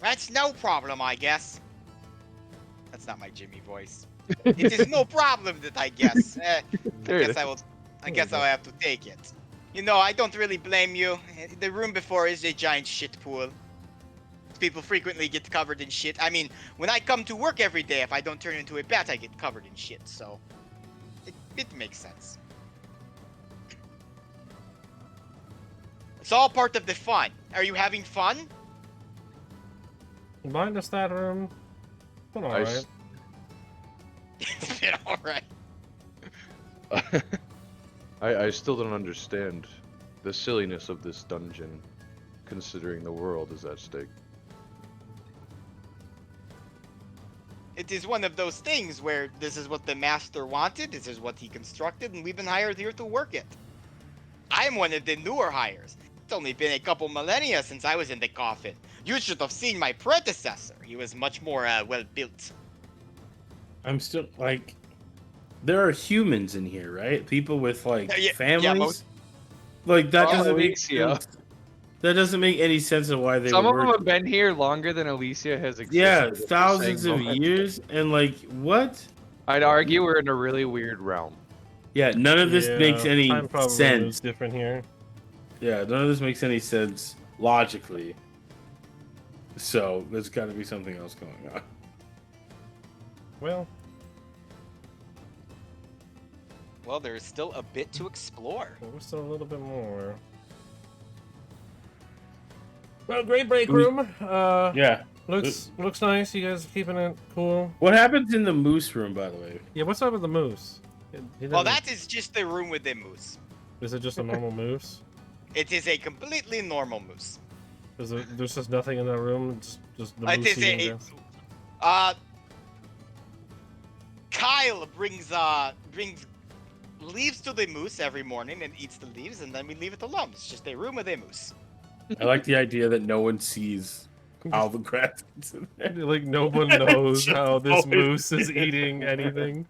that's no problem, I guess. That's not my Jimmy voice. It is no problem that I guess. I guess I'll have to take it. I don't really blame you. The room before is a giant shit pool. People frequently get covered in shit. I mean, when I come to work every day, if I don't turn into a bat, I get covered in shit. So, it makes sense. It's all part of the fun. Are you having fun? Minus that room. It's been alright. It's been alright. I still don't understand the silliness of this dungeon, considering the world is at stake. It is one of those things where this is what the master wanted, this is what he constructed, and we've been hired here to work it. I am one of the newer hires. It's only been a couple millennia since I was in the coffin. You should have seen my predecessor. He was much more well built. I'm still like, there are humans in here, right? People with like Yeah, families. most- Like that Oh, doesn't make Elyssia. sense. That doesn't make any sense of why they Some would of them work. have been here longer than Elyssia has existed. Yeah, if we're thousands saying of more. years, and like what? I'd argue we're in a really weird realm. Yeah, none of this makes any time probably moves sense. different here. Yeah, none of this makes any sense logically. So there's got to be something else going on. Well, Well, there's still a bit to explore. we're still a little bit more. Well, great break room. Yeah. Looks nice. You guys keeping it cool. What happens in the moose room, by the way? Yeah, what's up with the moose? Well, that is just the room with the moose. Is it just a normal moose? It is a completely normal moose. There's just nothing in that room. It's just the It moose is eating a- grass? Kyle brings leaves to the moose every morning and eats the leaves, and then we leave it alone. It's just a room with a moose. I like the idea that no one sees how the grass is in there. Like no one knows Just how this always moose is there. eating anything.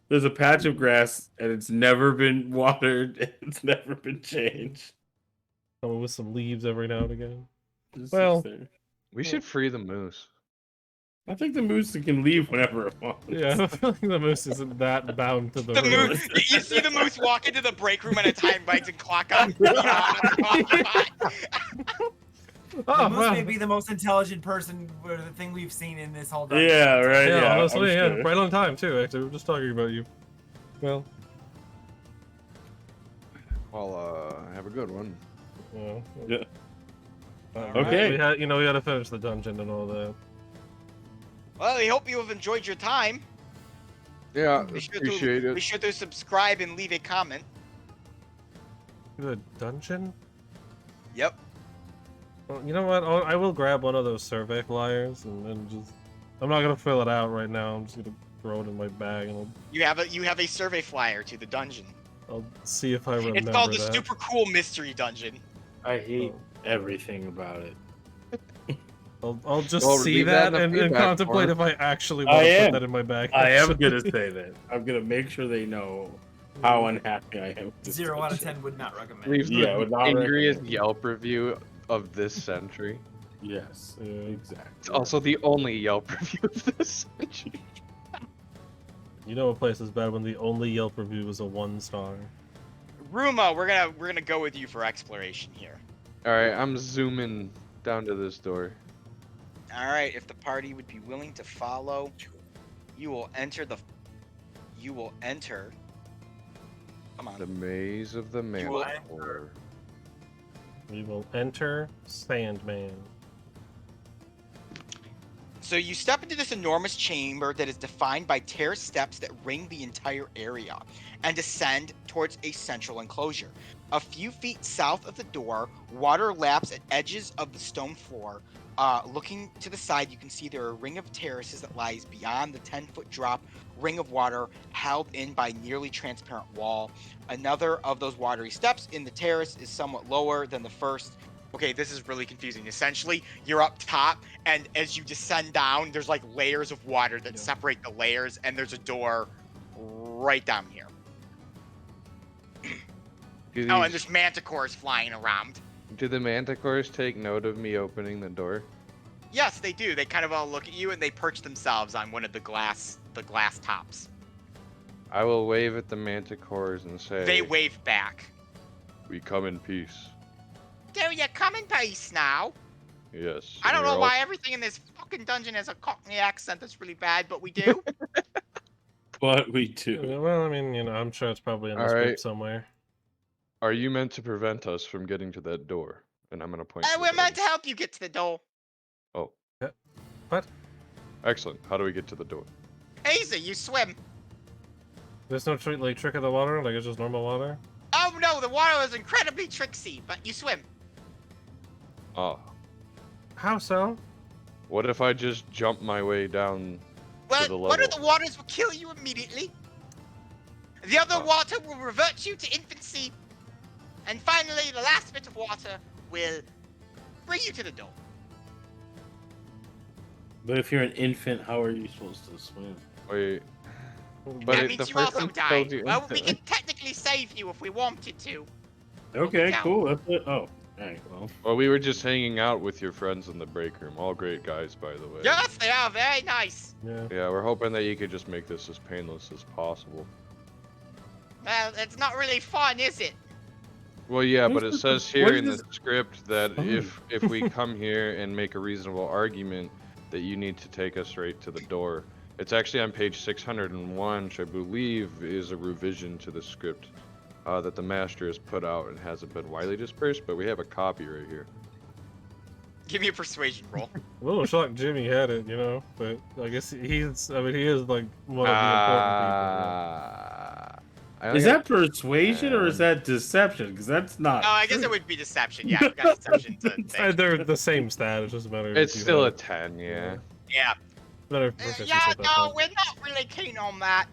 There's a patch of grass and it's never been watered. It's never been changed. Coming with some leaves every now and again. Just Well- sits there. We should free the moose. I think the moose can leave whenever it wants. Yeah, I feel like the moose isn't that bound to the The room. moose, you see the moose walk into the break room and a time bites and clock up. You know what I'm talking about. The Oh, moose wow. may be the most intelligent person, or the thing we've seen in this whole dungeon. Yeah, right. Yeah, Yeah, honestly, I'm yeah. sure. Right on time, too, actually. We're just talking about you. Well, Well, have a good one. yeah. Yeah. Okay. We had to finish the dungeon and all that. Well, we hope you have enjoyed your time. Yeah, Be sure appreciate to, it. Be sure to subscribe and leave a comment. The dungeon? Yep. Well, you know what? I will grab one of those survey flyers and just. I'm not gonna fill it out right now. I'm just gonna throw it in my bag and You have a survey flyer to the dungeon. I'll see if I remember It's called the that. super cool mystery dungeon. I hate everything about it. I'll just Well, see leave that that in the and feedback contemplate form. if I actually I want to am. put that in my bag. I am actually. gonna say that. I'm gonna make sure they know how unhappy I am. with this 0 out of dungeon. 10 would not recommend. Leave Yeah, the would not angriest recommend. Yelp review of this century. Yes, Yeah. exactly. It's also the only Yelp review of this century. You know a place is bad when the only Yelp review is a 1-star. Ruma, we're gonna go with you for exploration here. All right, I'm zooming down to this door. All right, if the party would be willing to follow, you will enter. Come on. The maze of the You will- Manticore. We will enter Sandman. So you step into this enormous chamber that is defined by terrace steps that ring the entire area and descend towards a central enclosure. A few feet south of the door, water laps at edges of the stone floor. Looking to the side, you can see there are a ring of terraces that lies beyond the 10-foot drop ring of water held in by nearly transparent wall. Another of those watery steps in the terrace is somewhat lower than the first. Okay, this is really confusing. Essentially, you're up top, and as you descend down, there's like layers of water that separate the layers, and there's a door right down here. Do, Oh, and these- there's manticores flying around. do the Manticores take note of me opening the door? Yes, they do. They kind of all look at you, and they perch themselves on one of the glass tops. I will wave at the Manticores and say, They wave back. "We come in peace." Do you come in peace now? Yes. I don't and know you're why everything in this fucking dungeon has a Cockney accent that's really bad, but we do. But we do. Yeah, well, I mean, I'm sure it's probably in the Alright. script somewhere. Are you meant to prevent us from getting to that door? And I'm gonna point. to the We're meant to door. help you get to the door. Oh. Yeah. What? Excellent. How do we get to the door? Easy, you swim. There's no trick of the water? Like, it's just normal water? Oh no, the water is incredibly tricksy, but you swim. Ah. How so? What if I just jump my way down? Well, the one of level. the waters will kill you immediately. The other Oh. water will revert you to infancy. And finally, the last bit of water will bring you to the door. But if you're an infant, how are you supposed to swim? Wait. And But that the means you first also one die. tells you Well, we instantly. can technically save you if we wanted to. Okay, down. cool. That's it. Oh, alright, well. Well, we were just hanging out with your friends in the break room. All great guys, by the way. Yes, they are very nice. Yeah. Yeah, we're hoping that you could just make this as painless as possible. Well, it's not really fun, is it? Well, yeah, but it says here in the is script that fun? if we come here and make a reasonable argument, that you need to take us right to the door. It's actually on page 601, which I believe is a revision to the script that the master has put out and hasn't been widely dispersed, but we have a copy right here. Give me a persuasion roll. A little shocked Jimmy had it, you know, but I guess he is like one of the important people. I Is only that persuasion or is that deception? Because that's not. Oh, I guess it would be deception. Yeah, you got deception to thing. They're the same stat. It's just a matter. It's if you still a have- 10, yeah. Yeah. Matter of proficiency Yeah, at that no, point. we're not really keen on that.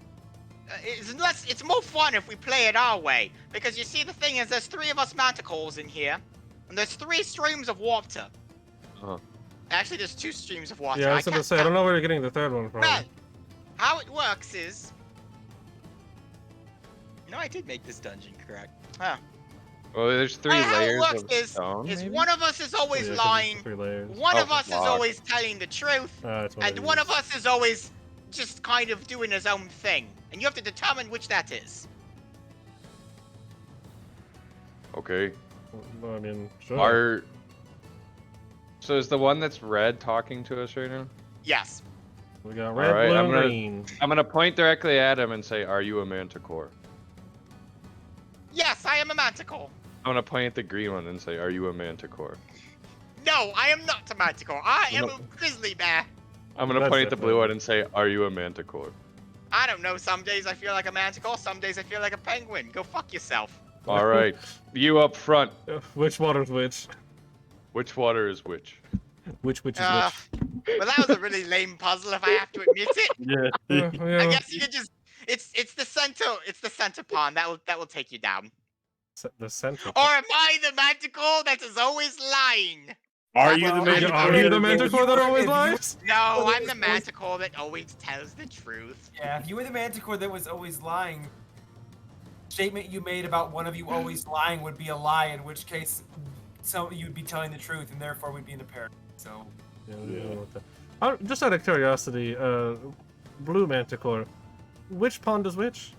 It's more fun if we play it our way. Because you see, the thing is, there's 3 of us manticores in here, and there's 3 streams of water. Uh-huh. Actually, there's 2 streams of water. Yeah, I was gonna can't say I don't know where you're getting the third one from. Well, how it works is... No, I did make this dungeon correct. Huh. Well, there's 3 How it layers works of is, stone, maybe? one of us is always Yeah, 'cause it's lying, 3 layers. one of Oh, us is fuck. always telling the truth, That's what and it one is. of us is always just kind of doing his own thing. And you have to determine which that is. Okay. Well, I mean, sure. Are... So is the one that's red talking to us right now? Yes. We got red, Alright, blue, I'm and gonna- green. I'm gonna point directly at him and say, "Are you a manticore?" Yes, I am a manticore. I'm gonna point at the green one and say, "Are you a manticore?" No, I am not a manticore. I am No. a grizzly bear. I'm gonna That's point at the blue different. one and say, "Are you a manticore?" I don't know. Some days I feel like a manticore. Some days I feel like a penguin. Go fuck yourself. All right, you up front. Which water's which? Which water is which? Which is Well, that was a really lame puzzle, if I have to admit it. Yeah. which? I guess you could just. It's the center. It's the center pond. That will take you down. The center. Or am I the manticore that is always lying? Are you the Well, manticore? Are you the If manticore you that were- always if you- lies? No, Well, I'm the there's always- manticore that always tells the truth. Yeah, if you were the manticore that was always lying, statement you made about one of you always lying would be a lie, in which case you'd be telling the truth, and therefore we'd be in a pair. So Yeah, we don't know what that- just out of curiosity, blue manticore, which pond is which?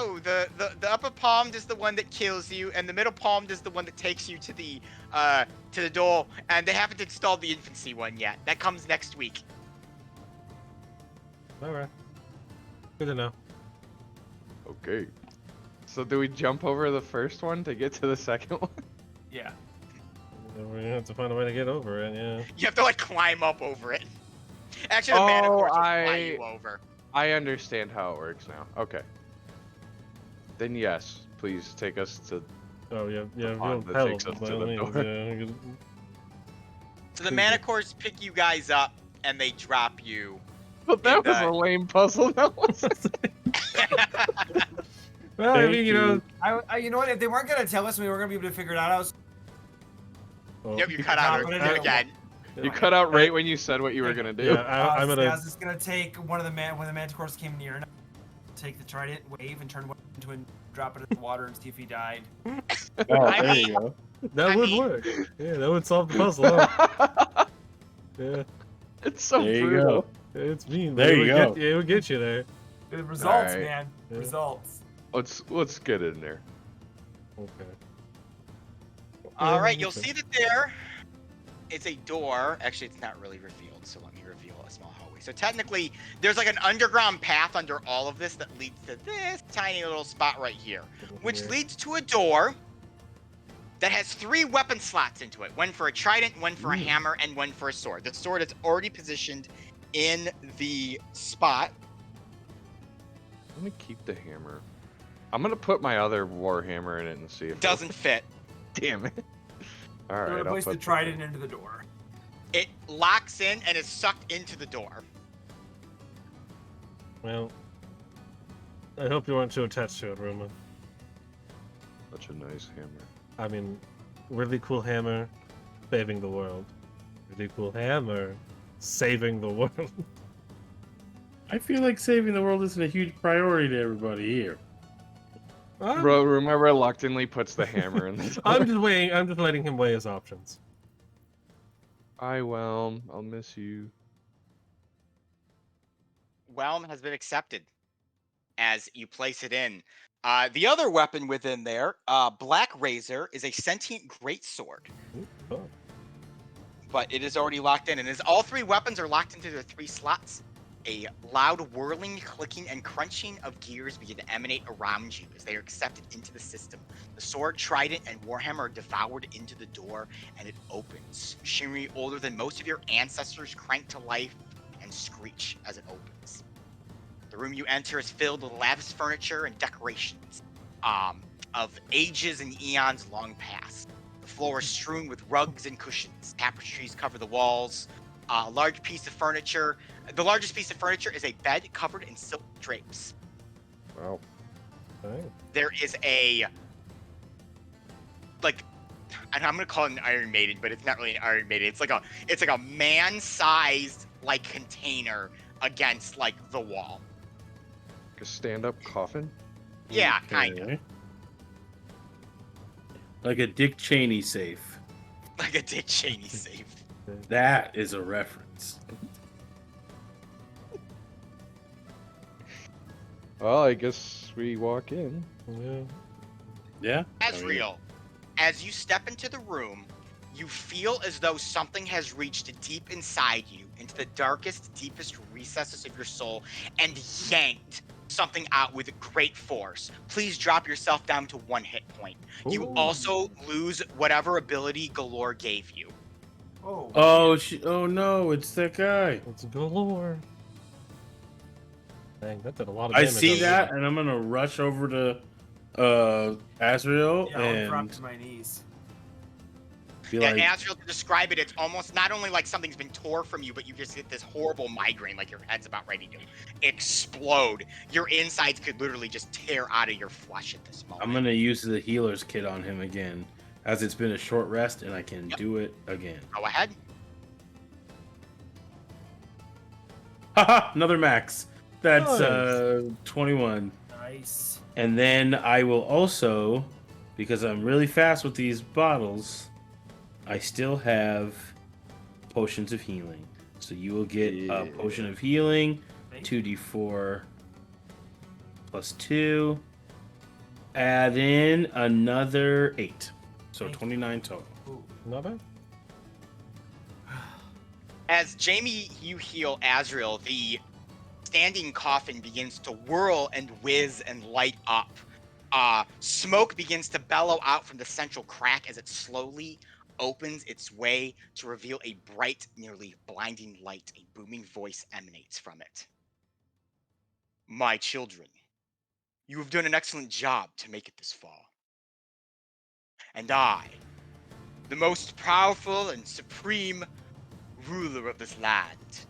Oh, the upper palm is the one that kills you, and the middle palm is the one that takes you to the door. And they haven't installed the infancy one yet. That comes next week. All right. Good to know. Okay. So do we jump over the first one to get to the second one? yeah. We're gonna have to find a way to get over it. Yeah. You have to like climb up over it. Actually, the Oh, manticore will fly you over. I understand how it works now. Okay. Then yes, please take us to. Oh yeah, yeah. pond Real that hell, takes us by to all the means, door. yeah, we could- So the manticores pick you guys up and they drop you. But that was And, a lame puzzle. That was. Well, I Thank mean, you know. You know what? If they weren't gonna tell us, we weren't gonna be able to figure it out. I was Oh, Yep, you cut out Not it gonna do it. again. You cut out right when you said what you were gonna do. Yeah, I'm I gonna. was just gonna take one of the when the manticores came near, take the trident, wave, and turn one into and drop it in the water and see if he died. Oh, I there mean- you go. That I would mean- work. Yeah, that would solve the puzzle. Huh? Yeah, It's so There you brutal. go. it's mean. but There it you would go. Get, it would get you there. The results, Alright. man. Yeah. Results. Let's get in there. Okay. All right, you'll see that there is a door. Actually, it's not really revealed, so let me reveal a small hallway. So technically, there's like an underground path under all of this that leads to this tiny little spot right here, which Yeah. leads to a door that has 3 weapon slots into it. One for a trident, one for a hammer, and one for a sword. The sword is already positioned in the spot. Let me keep the hammer. I'm gonna put my other war hammer in it and see if It doesn't fit. Damn it. All So right. I'll replace the put trident into the door. It locks in and is sucked into the door. Well, I hope you weren't too attached to it, Roman. Such a nice hammer. I mean, really cool hammer, saving the world. Really cool hammer, saving the world. I feel like saving the world isn't a huge priority to everybody here. Bro, Ruma reluctantly puts the hammer in the door. I'm just waiting. I'm just letting him weigh his options. Hi, Whelm. I'll miss you. Whelm has been accepted as you place it in. The other weapon within there, Black Razor, is a sentient greatsword, Oh. but it is already locked in. And as all three weapons are locked into their 3 slots, a loud whirling, clicking, and crunching of gears begin to emanate around you as they are accepted into the system. The sword, trident, and warhammer are devoured into the door, and it opens. Machinery older than most of your ancestors crank to life and screech as it opens. The room you enter is filled with lavish furniture and decorations of ages and eons long past. The floor is strewn with rugs and cushions. Tapestries cover the walls. A large piece of furniture. The largest piece of furniture is a bed covered in silk drapes. Wow. Okay. There is a, like, and I'm gonna call it an Iron Maiden, but it's not really an Iron Maiden. It's like a man-sized like container against like the wall. A stand-up coffin? Yeah, kind of. Okay. Like a Dick Cheney safe. Like a Dick Cheney safe. That is a reference. Well, I guess we walk in. Yeah. Yeah. Asriel, as you step into the room, you feel as though something has reached deep inside you, into the darkest, deepest recesses of your soul, and yanked something out with great force. Please drop yourself down to 1 hit point. You Ooh. also lose whatever ability Galore gave you. Oh. Oh no, it's that guy. It's galore. Dang, that did a lot of I damage. see over that, there. and I'm gonna rush over to Asriel Yeah, I'll drop and to my knees. be Yeah, like, Asriel, to describe it, it's almost not only like something's been tore from you, but you just get this horrible migraine, like your head's about ready to explode. Your insides could literally just tear out of your flesh at this moment. I'm gonna use the healer's kit on him again, as it's been a short rest, and I can Yep. do it again. Go ahead. Haha, another max. That's Nice. 21. Nice. And then I will also, because I'm really fast with these bottles, I still have potions of healing. So you will get a potion of healing, 2d4 plus 2. Add in another 8. So 29 total. Ooh. Not bad. As Jamie, you heal Asriel, the standing coffin begins to whirl and whiz and light up. Smoke begins to bellow out from the central crack as it slowly opens its way to reveal a bright, nearly blinding light. A booming voice emanates from it. My children, you have done an excellent job to make it this far. And I, the most powerful and supreme ruler of this land,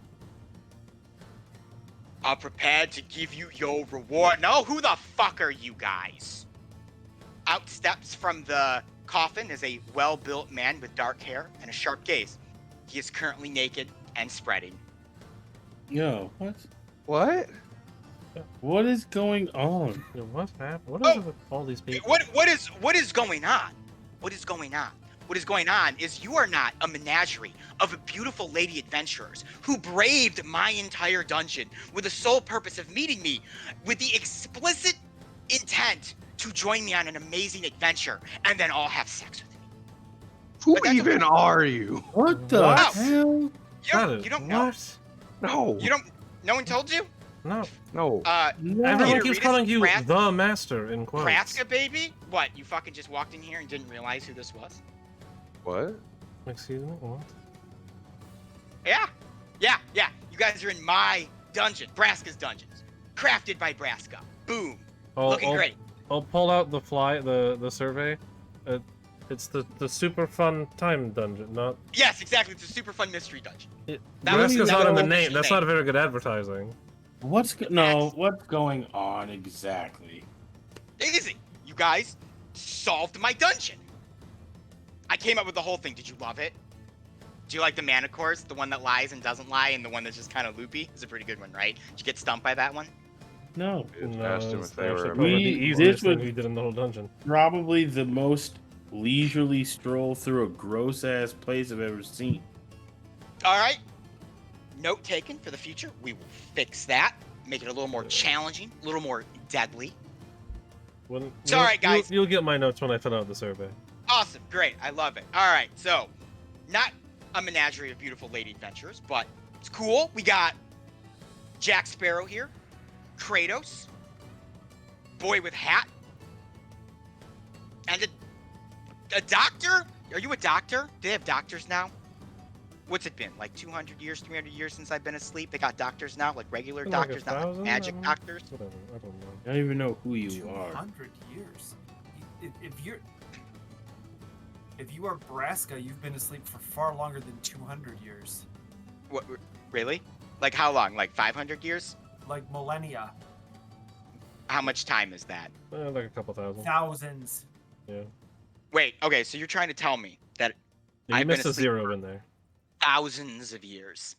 are prepared to give you your reward. No, who the fuck are you guys? Out steps from the coffin is a well-built man with dark hair and a sharp gaze. He is currently naked and spreading. Yo, what? What? What is going on? Yo, what happened? What is it with all these people? What is going on? What is going on? What is going on is you are not a menagerie of beautiful lady adventurers who braved my entire dungeon with the sole purpose of meeting me with the explicit intent to join me on an amazing adventure and then all have sex with me. Who But that's even okay. are you? What the What? hell? You don't know. What? No. You don't. No one told you. No. No. No. Everyone Peter keeps Reedus, calling you Brad- the master in quotes. Kraska, baby. What? You fucking just walked in here and didn't realize who this was? What? Excuse me? What? Yeah. You guys are in my dungeon, Braska's dungeons, crafted by Braska. Boom. Looking great. I'll pull out the survey. It's the super fun time dungeon, not. Yes, exactly. It's a super fun mystery dungeon. That was- Braska's that not in the was name. the That's name. not a very good advertising. What's going on exactly? Easy. You guys solved my dungeon. I came up with the whole thing. Did you love it? Do you like the mana course? The one that lies and doesn't lie, and the one that's just kind of loopy? It's a pretty good one, right? Did you get stumped by that one? No. No, Asked him it's if they were actually a probably the We- easiest this thing was- we did in the whole dungeon. Probably the most leisurely stroll through a gross ass place I've ever seen. All right. Note taken for the future. We will fix that. Make it a little more challenging, a little more deadly. When, It's all right, guys. You'll get my notes when I fill out the survey. Awesome. Great. I love it. All right. So, not a menagerie of beautiful lady adventures, but it's cool. We got Jack Sparrow here, Kratos, boy with hat, and a doctor. Are you a doctor? Do they have doctors now? What's it been? Like 200 years, 300 years since I've been asleep? They got doctors now, like regular Like a doctors, not like 1,000? magic I don't- doctors. Whatever. I don't know. I don't even know who you are. 200 years. If you are Braska, you've been asleep for far longer than 200 years. What? Really? Like how long? Like 500 years? Like millennia, How much time is that? Like a couple thousand. thousands. Yeah. Wait. Okay. So you're trying to tell me that You I've been missed a asleep zero in there. thousands of years.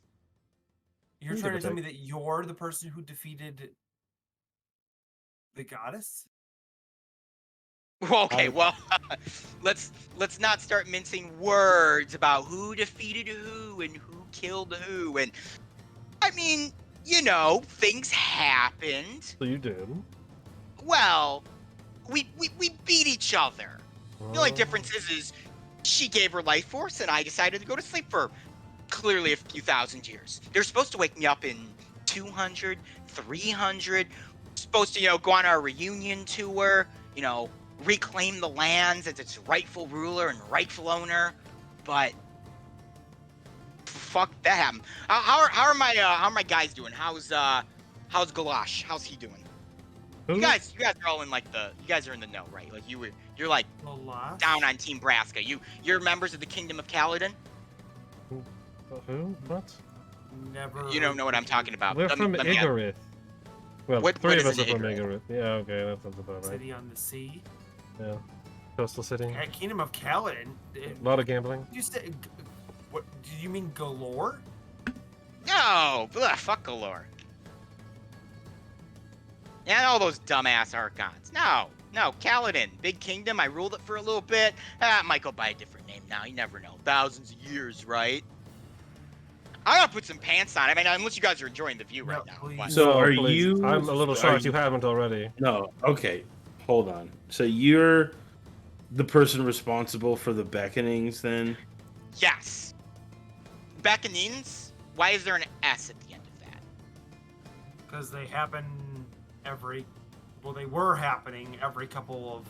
You're Give trying or to tell me take. that you're the person who defeated the goddess? Well, okay, well, let's not start mincing words about who defeated who and who killed who. And I mean, you know, things happened. So you did. Well, we beat each other. The only Oh. difference is she gave her life force and I decided to go to sleep for clearly a few thousand years. They're supposed to wake me up in 200, 300. Supposed to, you know, go on our reunion tour, you know, reclaim the lands as its rightful ruler and rightful owner. But fuck that happened. How are my guys doing? How's Galash? How's he doing? Who? You guys are all in like you guys are in the know, right? Like you're like Alas. down on Team Braska. You're members of the Kingdom of Kaladin. Who? What? Never. You don't know what I'm talking about. We're from let me- Igorith. Well, What- three what of is us are an from Igorith? Igorith. Yeah, okay, that sounds about right. City on the sea. Yeah. Coastal city. At Kingdom of Kaladin. A lot of gambling. You said. What? Did you mean Galore? No, ugh, fuck Galore. And all those dumbass Archons. No, Kaladin, big kingdom. I ruled it for a little bit. It might go by a different name now. You never know. Thousands of years, right? I gotta put some pants on. I mean, unless you guys are enjoying the view right No, now. please. but- So are please. you- I'm a little are shocked you you- haven't already. No. Okay. Hold on. So you're the person responsible for the beckonings then? Yes. Beckonings. Why is there an S at the end of that? Because they happen every. Well, they were happening every couple of.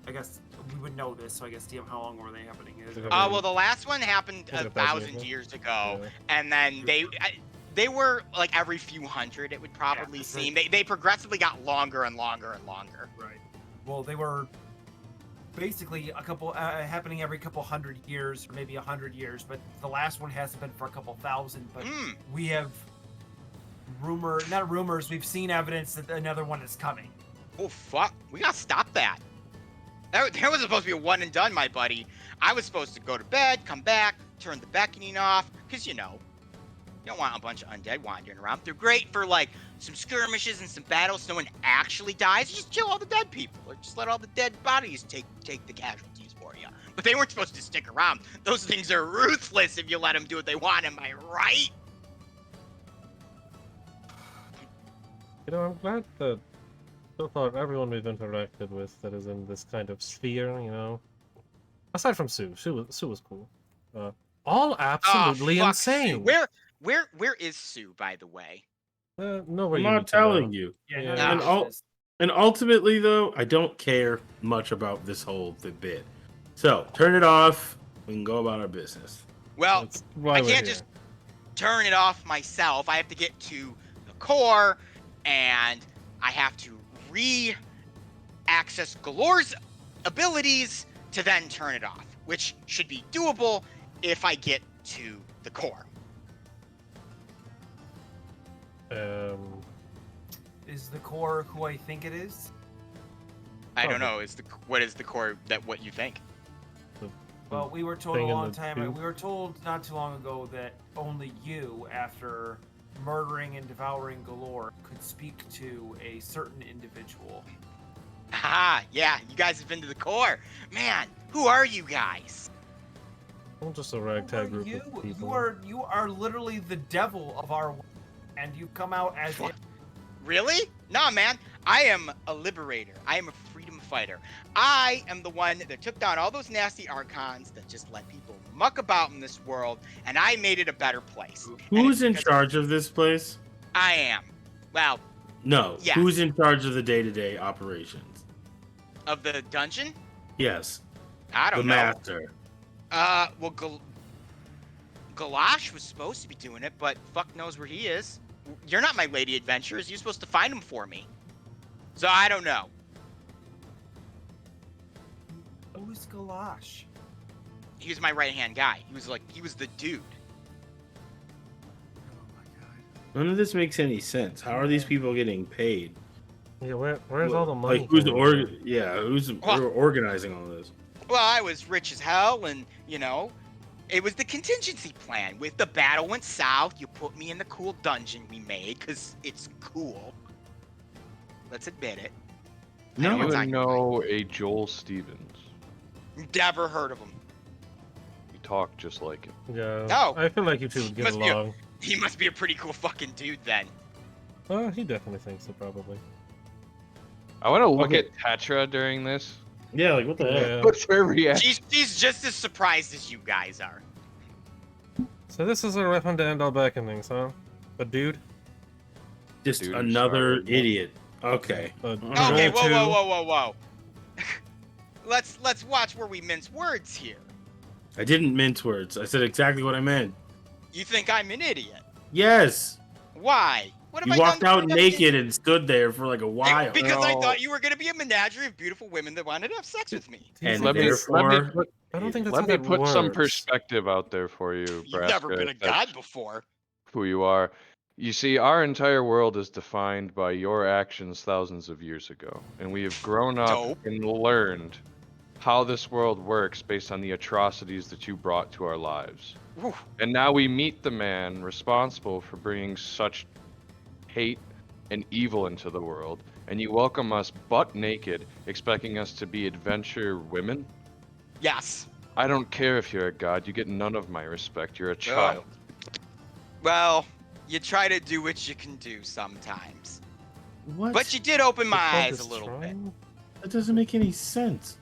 I guess we would know this, so I guess DM, how long were they happening? Well, the last one happened Was it a 1,000 thousand years years ago, Yeah. and then they were like every few hundred. It would probably Yeah, so- seem they progressively got longer and longer and longer. Right. Well, they were basically a couple happening every couple hundred years, or maybe 100 years. But the last one hasn't been for a couple thousand. But Hmm. we have not rumors. We've seen evidence that another one is coming. Oh fuck! We gotta stop that. That was supposed to be a one and done, my buddy. I was supposed to go to bed, come back, turn the beckoning off, cause you know, you don't want a bunch of undead wandering around. They're great for like some skirmishes and some battles. No one actually dies. You just kill all the dead people, or just let all the dead bodies take the casualties for you. But they weren't supposed to stick around. Those things are ruthless if you let them do what they want. Am I right? You know, I'm glad that so far everyone we've interacted with that is in this kind of sphere, you know. Aside from Sue. Sue was cool. All absolutely Oh, fuck insane. Sue. Where is Sue, by the way? Nowhere I'm you not need to know. telling you. Yeah. Yeah. none of And this all- is- And ultimately, though, I don't care much about this whole bit. So turn it off. We can go about our business. Well, That's why I we're can't here. just turn it off myself. I have to get to the core, and I have to re-access Galore's abilities to then turn it off, which should be doable if I get to the core. Is the core who I think it is? I don't Probably. know. What is the core that what you think? Well, we were told thing a in long the time. tube? We were told not too long ago that only you, after murdering and devouring galore, could speak to a certain individual. Ah, yeah, you guys have been to the core. Man, who are you guys? I'm just a Who ragtag are group you? of people. You are literally the devil of our world, and you've come out as What? Really? Nah, man. I am a liberator. I am a freedom fighter. I am the one that took down all those nasty archons that just let people muck about in this world, and I made it a better place. And Who's it's in because charge of this place? I am. Well, No. Yes. Who's in charge of the day-to-day operations? of the dungeon? Yes. I The don't know. master. Well, Galash was supposed to be doing it, but fuck knows where he is. You're not my lady adventurers. You're supposed to find him for me. So I don't know. who's Galash? He was my right-hand guy. He was the dude. Oh my god. None of this makes any sense. How are these people getting paid? Yeah, where's all the money? Like, who's coming from? who's Well- organizing all this? Well, I was rich as hell, and, it was the contingency plan. With the battle went south, you put me in the cool dungeon we made, because it's cool. Let's admit it. I know No. You it's would not- know a Joel Stevens. Never heard of him. You talk just like him. Yeah. Oh. I feel like you two would get Must be a- along. He must be a pretty cool fucking dude, then. He definitely thinks so, probably. I want to look Okay. at Tetra during this. Yeah, like what the heck? Yeah. What's her reaction? She's just as surprised as you guys are. So this is a weapon to end all beckonings, huh? A dude? Just Dude, another sorry. idiot. Okay. Okay, Roll two. whoa. Let's watch where we mince words here. I didn't mince words. I said exactly what I meant. You think I'm an idiot? Yes. Why? What have You I walked done? out naked and stood there for like a while. Because I No. thought you were gonna be a menagerie of beautiful women that wanted to have sex with me. And Let me therefore, put, I don't think that's let how me that put some works. perspective out there for you, You've never Braska, been a if that's god before. who you are. You see, our entire world is defined by your actions thousands of years ago, and we have grown up Dope. and learned how this world works based on the atrocities that you brought to our lives. Whew. And now we meet the man responsible for bringing such hate and evil into the world, and you welcome us butt naked, expecting us to be adventure women? Yes. I don't care if you're a god, you get none of my respect. You're a child. Well, you try to do what you can do sometimes. what? But you did open my The club eyes is a little bit. trying? That doesn't make any sense.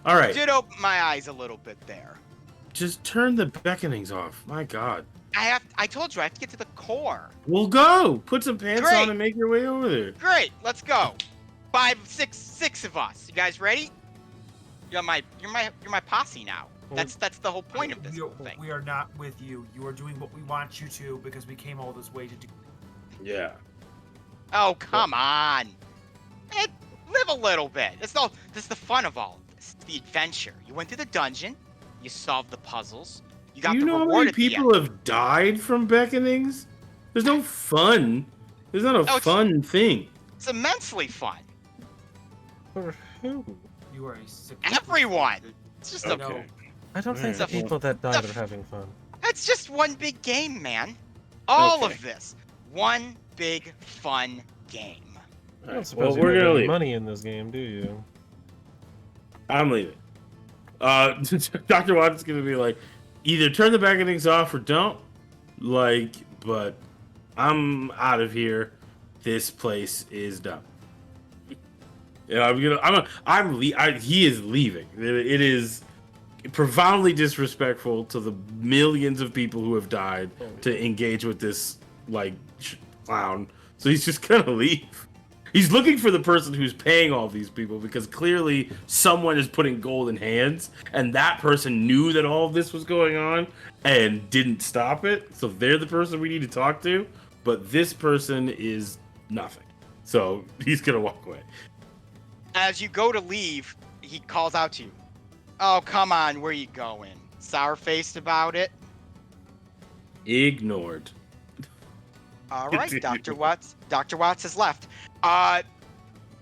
All You right, did open my eyes a little bit there. just turn the beckonings off. My God. I told you I have to get to the core. We'll go. Put some pants Great. on and make your way over there. Great, let's go. Six of us. You guys ready? You're my posse now. That's the whole point of this we, whole thing. we are not with you. You are doing what we want you to because we came all this way to do. Yeah. Oh, come on. Live a little bit. This is the fun of all of this. It's the adventure. You went through the dungeon. You solved the puzzles. You got Do you the know how reward many at the people end. have died from beckonings? There's no fun. There's not a it's- fun thing. It's immensely fun. For who? You are a sick. Everyone. It's just a. Okay. I don't think the It's a- people that died the- are having fun. It's just one big game, man. All Okay. of this. One big fun game. I All don't right, suppose well, you we're make gonna any leave. money in this game, do you? I'm leaving. Dr. Watson's gonna be like, either turn the beckonings off or don't. Like, but I'm out of here. This place is done. Yeah, he is leaving. It is profoundly disrespectful to the millions of people who have died to engage with this clown. So he's just gonna leave. He's looking for the person who's paying all these people because clearly someone is putting golden hands, and that person knew that all of this was going on and didn't stop it. So they're the person we need to talk to. But this person is nothing. So he's gonna walk away. As you go to leave, he calls out to you. Oh, come on, where you going? Sour-faced about it? Ignored. All right, Dr. Watts. Dr. Watts has left.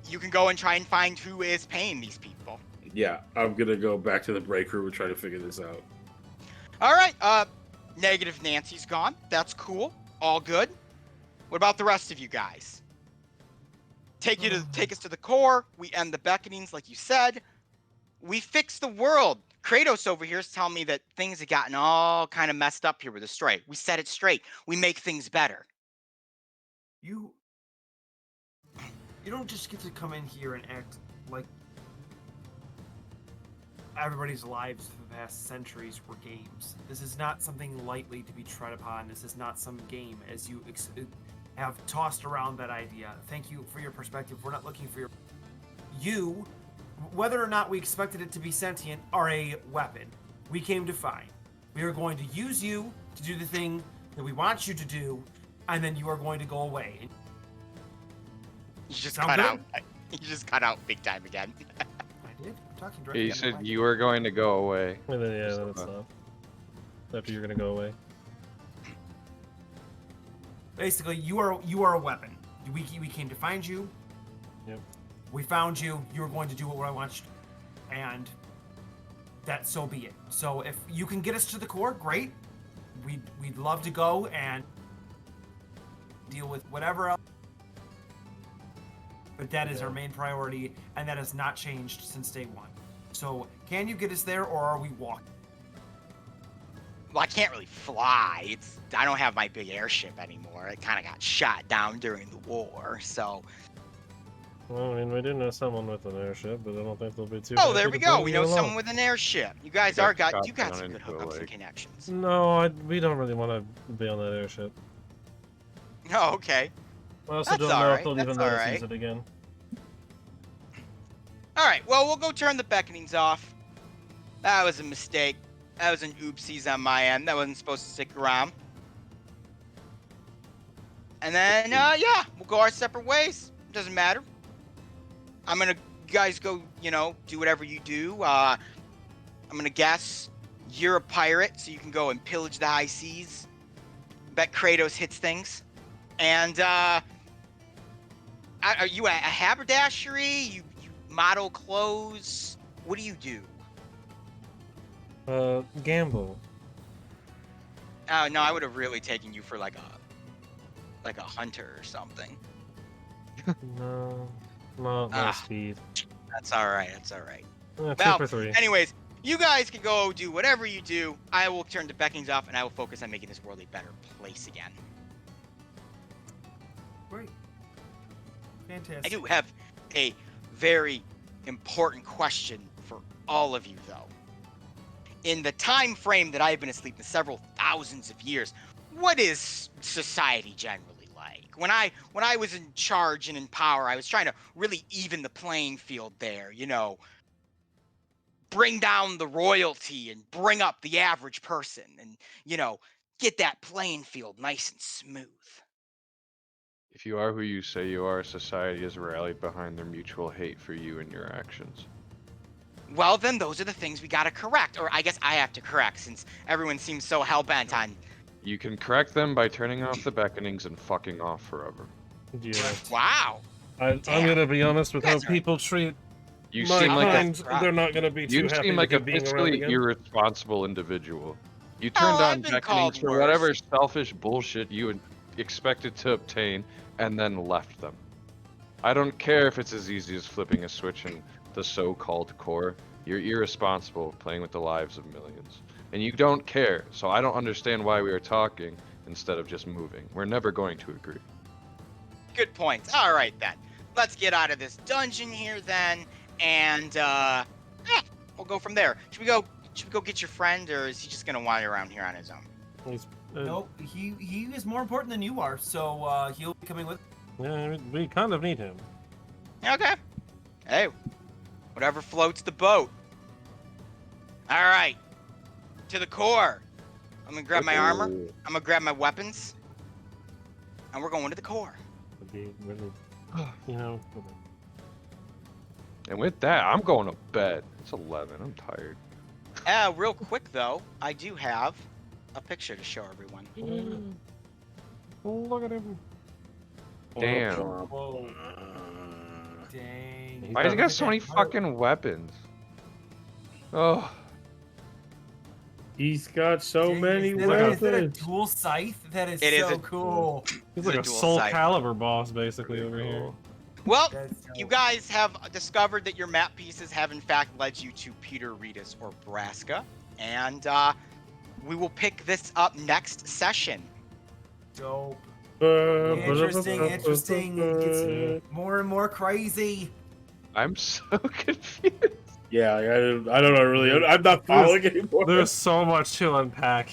You can go and try and find who is paying these people. Yeah, I'm gonna go back to the break room and try to figure this out. All right. Negative Nancy's gone. That's cool. All good. What about the rest of you guys? Take us to the core. We end the beckonings, like you said. We fix the world. Kratos over here is telling me that things have gotten all kind of messed up here with the Stray. We set it straight. We make things better. You don't just get to come in here and act like everybody's lives for the past centuries were games. This is not something lightly to be tread upon. This is not some game, as you have tossed around that idea. Thank you for your perspective. We're not looking for your... You, whether or not we expected it to be sentient, are a weapon. We came to find. We are going to use you to do the thing that we want you to do, and then you are going to go away. You just Sound cut good? out. You just cut out big time again. I did. I'm talking Yeah, directly. you to the said mic. you were going to go away. And then yeah, then it's off. After you're gonna go away. Basically, you are a weapon. We came to find you. Yep. We found you. You were going to do what I want you to, and that so be it. So if you can get us to the core, great. We'd love to go and deal with whatever else. But that is our main priority, and that has not changed since day one. So can you get us there, or are we walking? Well, I can't really fly. I don't have my big airship anymore. It kind of got shot down during the war, so. Well, I mean, we do know someone with an airship, but I don't think they'll be too. Oh, happy there to we go. bring We you know along. someone with an airship. You guys Got you got shot some down good into a hookups and lake. connections. No, we don't really want to be on that airship. Oh, okay. I also That's don't know alright, if they'll even that's let us alright. use it again. All right. Well, we'll go turn the beckonings off. That was a mistake. That was an oopsies on my end. That wasn't supposed to stick around. And then, yeah, we'll go our separate ways. Doesn't matter. I'm gonna, you guys go, do whatever you do. I'm gonna guess you're a pirate, so you can go and pillage the high seas. Bet Kratos hits things. And, are you a haberdashery? You model clothes? What do you do? Gamble. Oh, no, I would have really taken you for like a hunter or something. No, not my Ah. speed. That's all right. That's all right. Two Well, for three. anyways, you guys can go do whatever you do. I will turn the beckonings off, and I will focus on making this world a better place again. Great. I Fantastic. do have a very important question for all of you, though. In the time frame that I've been asleep in several thousands of years, what is society generally like? When I was in charge and in power, I was trying to really even the playing field there, bring down the royalty and bring up the average person and, get that playing field nice and smooth. If you are who you say you are, society has rallied behind their mutual hate for you and your actions. Well, then those are the things we gotta correct, or I guess I have to correct since everyone seems so hell-bent on. You can correct them by turning off the beckonings and fucking off forever. Yeah. Wow. I'm Damn. gonna be honest with You how guys are- people treat You my seem like kind. a- They're not gonna be too you happy seem like with a you being around fiscally again. irresponsible individual. You turned I've on been called beckonings for worse. whatever selfish bullshit you had expected to obtain, and then left them. I don't care if it's as easy as flipping a switch in the so-called core. You're irresponsible playing with the lives of millions. And you don't care, so I don't understand why we are talking instead of just moving. We're never going to agree. Good points. All right, then. Let's get out of this dungeon here, then, and we'll go from there. Should we go get your friend, or is he just gonna wander around here on his own? He's, Nope, he is more important than you are, so he'll be coming with. Yeah, we kind of need him. Okay. Hey, whatever floats the boat. All right, to the core. I'm gonna grab my armor. I'm gonna grab my weapons, and we're going to the core. Would be really, And with that, I'm going to bed. It's 11. I'm tired. Real quick though, I do have a picture to show everyone. Look at him. Damn. Dang. Why does he got He's so many fucking weapons? Oh, He's got so Dang, many is that a weapons. dual scythe? That is It is so a- cool. He's It's like a a dual Soul sight. Calibur boss, basically, over here. Well, That's you dope. guys have discovered that your map pieces have in fact led you to Peter Reedus or Braska, and we will pick this up next session. Dope. Interesting. It gets more and more crazy. I'm so confused. Yeah, I don't know really. I'm not following anymore. There's so much to unpack.